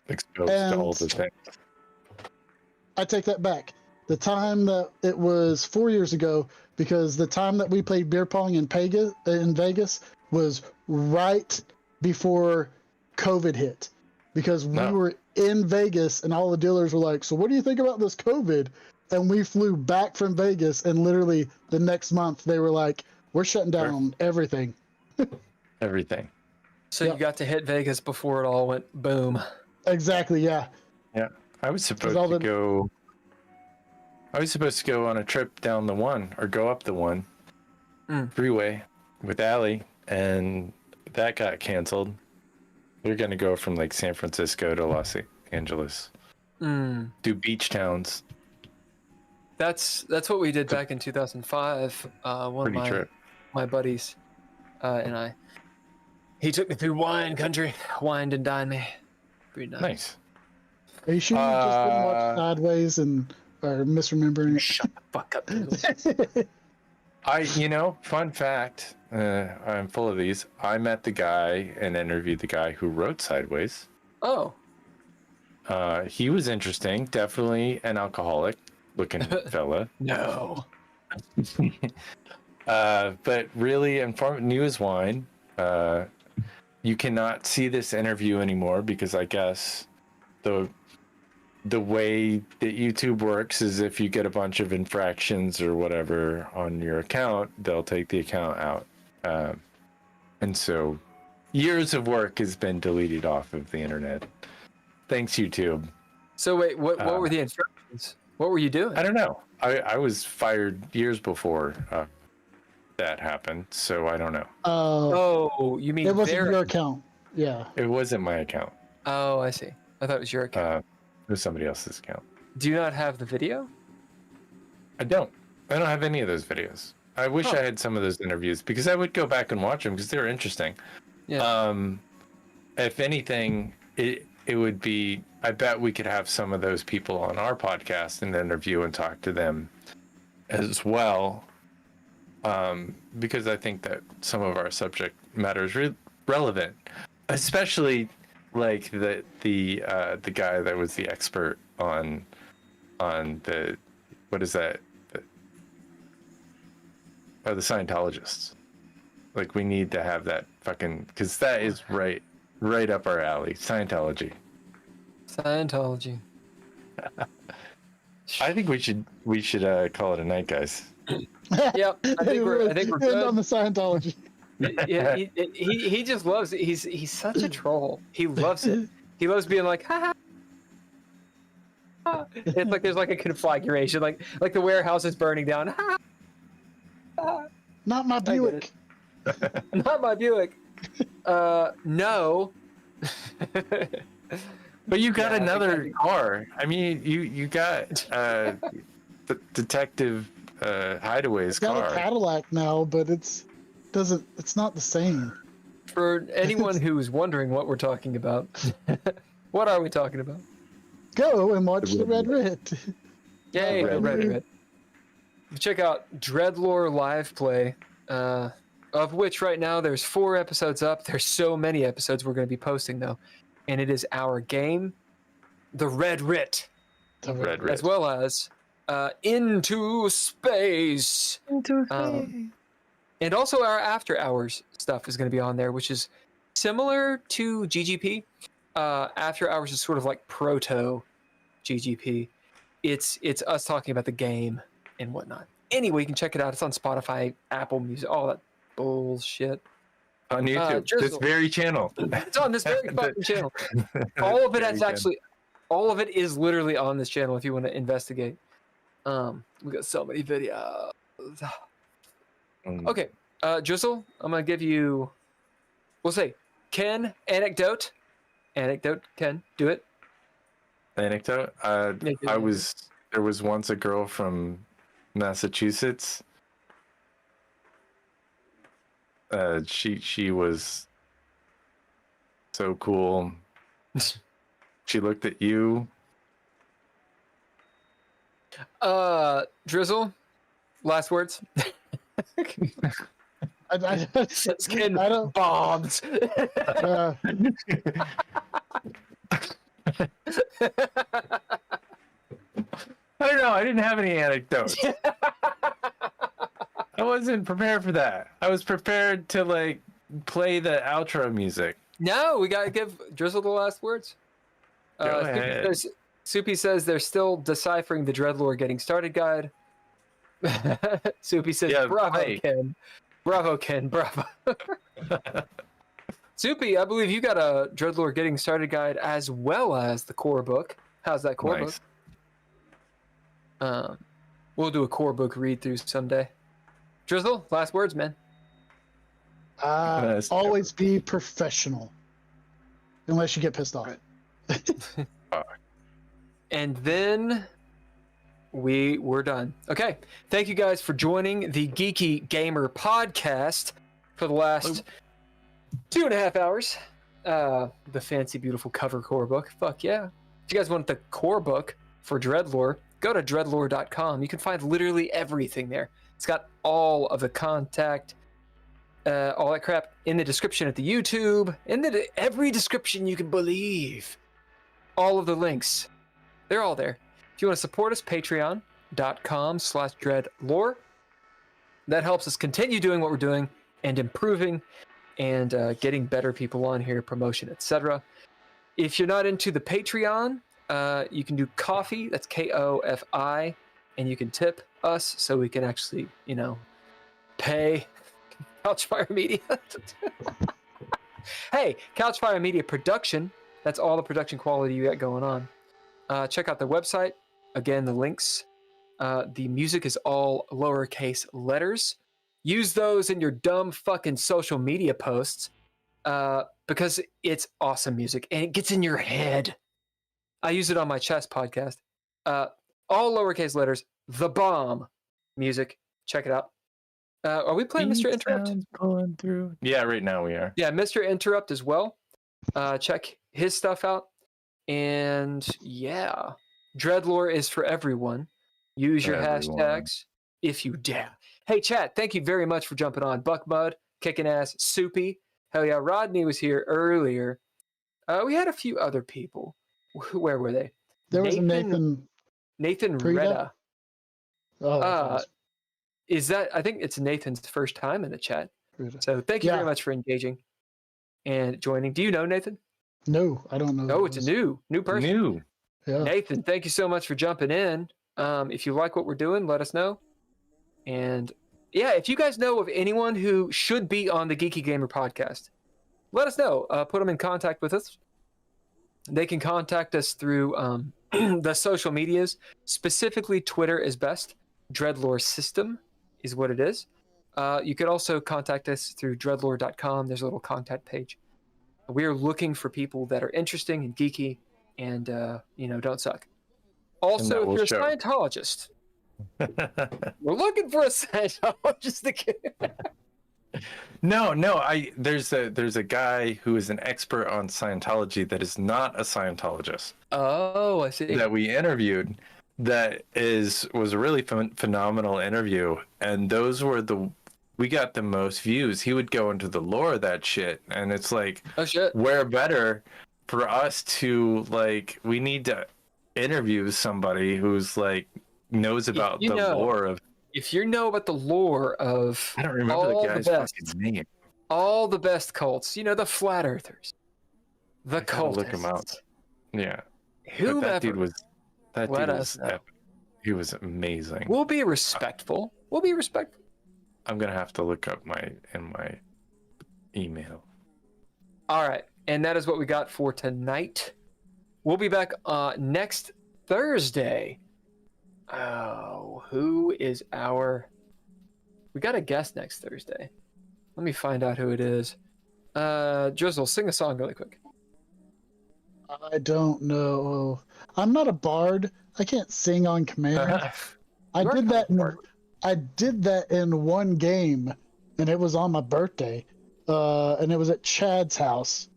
exposed to all the things. I take that back. The time that it was 4 years ago, because the time that we played beer pong in Vegas was right before COVID hit. Because we were in Vegas and all the dealers were like, so what do you think about this COVID? And we flew back from Vegas, and literally the next month they were like, we're shutting down everything. Everything. So you got to hit Vegas before it all went boom. Exactly, yeah. Yeah. I was supposed to go on a trip down the one or go up the one freeway with Allie, and that got canceled. We're going to go from like San Francisco to Los Angeles. Do beach towns. That's what we did back in 2005. One of my buddies and I. He took me through wine country, wined and dined me. Pretty nice. Are you sure you just didn't watch Sideways and are misremembering it? Shut the fuck up, Drizzle. Fun fact, I'm full of these. I met the guy and interviewed the guy who wrote Sideways. Oh. He was interesting. Definitely an alcoholic looking fella. No. But really informative. New as wine. You cannot see this interview anymore because I guess the way that YouTube works is if you get a bunch of infractions or whatever on your account, they'll take the account out. And so years of work has been deleted off of the internet. Thanks, YouTube. So wait, what were the instructions? What were you doing? I don't know. I was fired years before that happened, so I don't know. Oh, you mean it wasn't your account? Yeah. It wasn't my account. Oh, I see. I thought it was your account. It was somebody else's account. Do you not have the video? I don't have any of those videos. I wish I had some of those interviews because I would go back and watch them because they were interesting. Yeah. If anything, it would be, I bet we could have some of those people on our podcast and interview and talk to them as well. Because I think that some of our subject matter is relevant, especially like the guy that was the expert on the, what is that? The Scientologists. Like we need to have that fucking, because that is right up our alley. Scientology. I think we should call it a night, guys. Yep, I think we're good on the Scientology. Yeah, he just loves it. He's such a troll. He loves it. He loves being like, ha ha. It's like there's like a conflagration, like the warehouse is burning down. Ha, ha. Not my Buick. Not my Buick. No. But you got another car. I mean, you got the Detective Hideaway's car. Got a Cadillac now, but it's not the same. For anyone who's wondering what we're talking about, what are we talking about? Go and watch the Red Rit. Yay, the Red Rit. Check out DreadLore live play, of which right now there's 4 episodes up. There's so many episodes we're going to be posting though, and it is our game, the Red Rit, as well as Into Space. And also our After Hours stuff is going to be on there, which is similar to GGP. After Hours is sort of like proto GGP. It's us talking about the game and whatnot. Anyway, you can check it out. It's on Spotify, Apple Music, all that bullshit. On YouTube, this very channel. It's on this very fucking channel. All of it is all of it is literally on this channel if you want to investigate. We got so many videos. Okay, Drizzle, I'm gonna give you We'll say Ken anecdote. Anecdote, Ken, do it. Anecdote. There was once a girl from Massachusetts. She was so cool. She looked at you. Drizzle, last words. I Skin don't. bombs. I don't know. I didn't have any anecdotes. I wasn't prepared for that. I was prepared to like play the outro music. No, we gotta give Drizzle the last words. Go ahead. Soupy says they're still deciphering the DreadLore getting started guide. Soupy says, Yeah, bravo, hey. Ken. Bravo, Ken. Bravo. Soupy, I believe you got a DreadLore getting started guide as well as the core book. How's that core Nice. book? We'll do a core book read through someday. Drizzle, last words, man. Always be professional, unless you get pissed off. And then we're done. Okay. Thank you guys for joining the Geeky Gamer Podcast for the last 2.5 hours. The fancy, beautiful cover core book. Fuck yeah. If you guys want the core book for DreadLore, go to DreadLore.com. You can find literally everything there. It's got all of the contact, all that crap in the description at the YouTube, in every description you can believe. All of the links, they're all there. If you want to support us, patreon.com/DreadLore. That helps us continue doing what we're doing and improving and getting better people on here, promotion, etc. If you're not into the Patreon, you can do Ko-fi, that's Kofi, and you can tip us so we can actually, pay Couchfire Media. Hey, Couchfire Media Production, that's all the production quality you got going on. Check out their website. Again, the links. The music is all lowercase letters. Use those in your dumb fucking social media posts because it's awesome music and it gets in your head. I use it on my chess podcast. All lowercase letters. The bomb music. Check it out. Are we playing Mr. Interrupt? Pulling through. Yeah, right now we are. Yeah, Mr. Interrupt as well. Check his stuff out. And yeah, DreadLore is for everyone. Use your hashtags if you dare. Hey, chat, thank you very much for jumping on. Buckmud, Kicking Ass, Soupy. Hell yeah, Rodney was here earlier. We had a few other people. Where were they? There was a Nathan Prida? Reda. Oh, Is that? I think it's Nathan's first time in the chat. Prida. So thank you very much for engaging and joining. Do you know Nathan? No, I don't know. Oh, it's a new person. New. Yeah. Nathan, thank you so much for jumping in. If you like what we're doing, let us know. And yeah, if you guys know of anyone who should be on the Geeky Gamer Podcast, let us know. Put them in contact with us. They can contact us through the social medias. Specifically, Twitter is best. DreadLore System is what it is. You could also contact us through dreadlore.com. There's a little contact page. We are looking for people that are interesting and geeky and, don't suck. Also, if you're a Scientologist, we're looking for a Scientologist again. No. There's a guy who is an expert on Scientology that is not a Scientologist. Oh, I see. That we interviewed. That was a really phenomenal interview, and we got the most views. He would go into the lore of that shit, and it's like, oh shit, where better for us to we need to interview somebody who's knows about the lore of. If you know about the lore of, I don't remember the guy's fucking name. All the best cults, the flat earthers, the cultists. Look him out. Yeah, whoever. That dude was. Let us know. Epic. He was amazing. We'll be respectful. I'm gonna have to look up my email. All right, and that is what we got for tonight. We'll be back next Thursday. Oh, who is we got a guest next Thursday. Let me find out who it is. Drizzle, sing a song really quick. I don't know. I'm not a bard. I can't sing on command. I did that in one game, and it was on my birthday, and it was at Chad's house,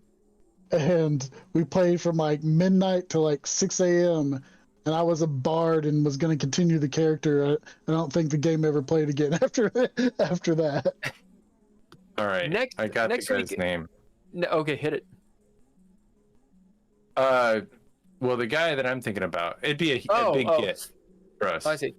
and we played from like midnight to like 6 a.m. And I was a bard and was going to continue the character. I don't think the game ever played again after that. All right, I got the guy's name. No, okay, hit it. Well, the guy that I'm thinking about, it'd be a big get for us. I see.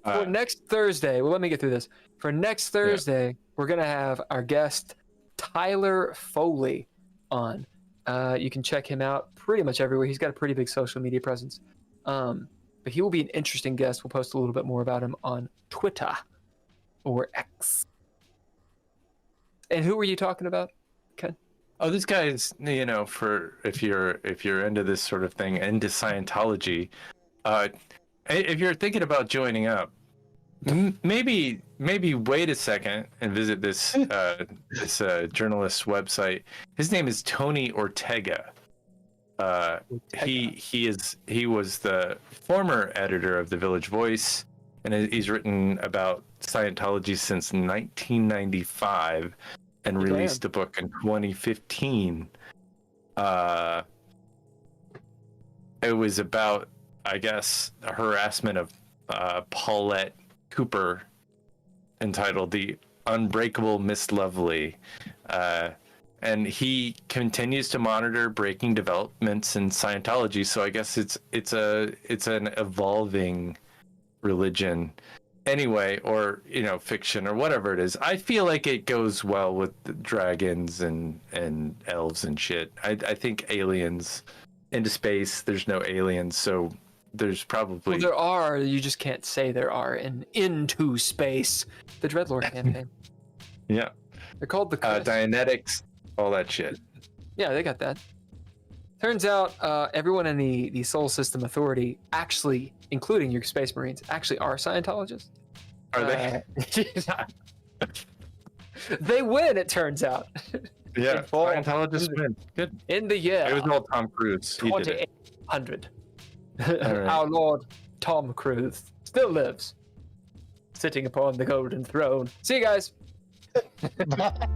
For next Thursday, well, let me get through this. For next Thursday, we're going to have our guest, Tyler Foley, on. You can check him out pretty much everywhere. He's got a pretty big social media presence. But he will be an interesting guest. We'll post a little bit more about him on Twitter or X. And who were you talking about, Ken? Oh, this guy is, for if you're into this sort of thing, into Scientology, if you're thinking about joining up, maybe wait a second and visit this journalist's website. His name is Tony Ortega. He was the former editor of the Village Voice, and he's written about Scientology since 1995 and released a book in 2015. It was about, I guess, a harassment of Paulette Cooper, entitled "The Unbreakable Miss Lovely." And he continues to monitor breaking developments in Scientology. So I guess it's an evolving religion, anyway, or fiction or whatever it is. I feel like it goes well with the dragons and elves and shit. I think aliens into space. There's no aliens, so there's probably. Well, there are. You just can't say there are into space. The DreadLore campaign. Yeah. They're called the Dianetics. All that shit. Yeah, they got that. Turns out everyone in the Solar System Authority, actually, including your Space Marines, actually are Scientologists. Are they? They win, it turns out. Yeah, Scientologists win. Good. In the year. It was all Tom Cruise. 2800. Right. Our Lord Tom Cruise still lives, sitting upon the golden throne. See you guys. Bye.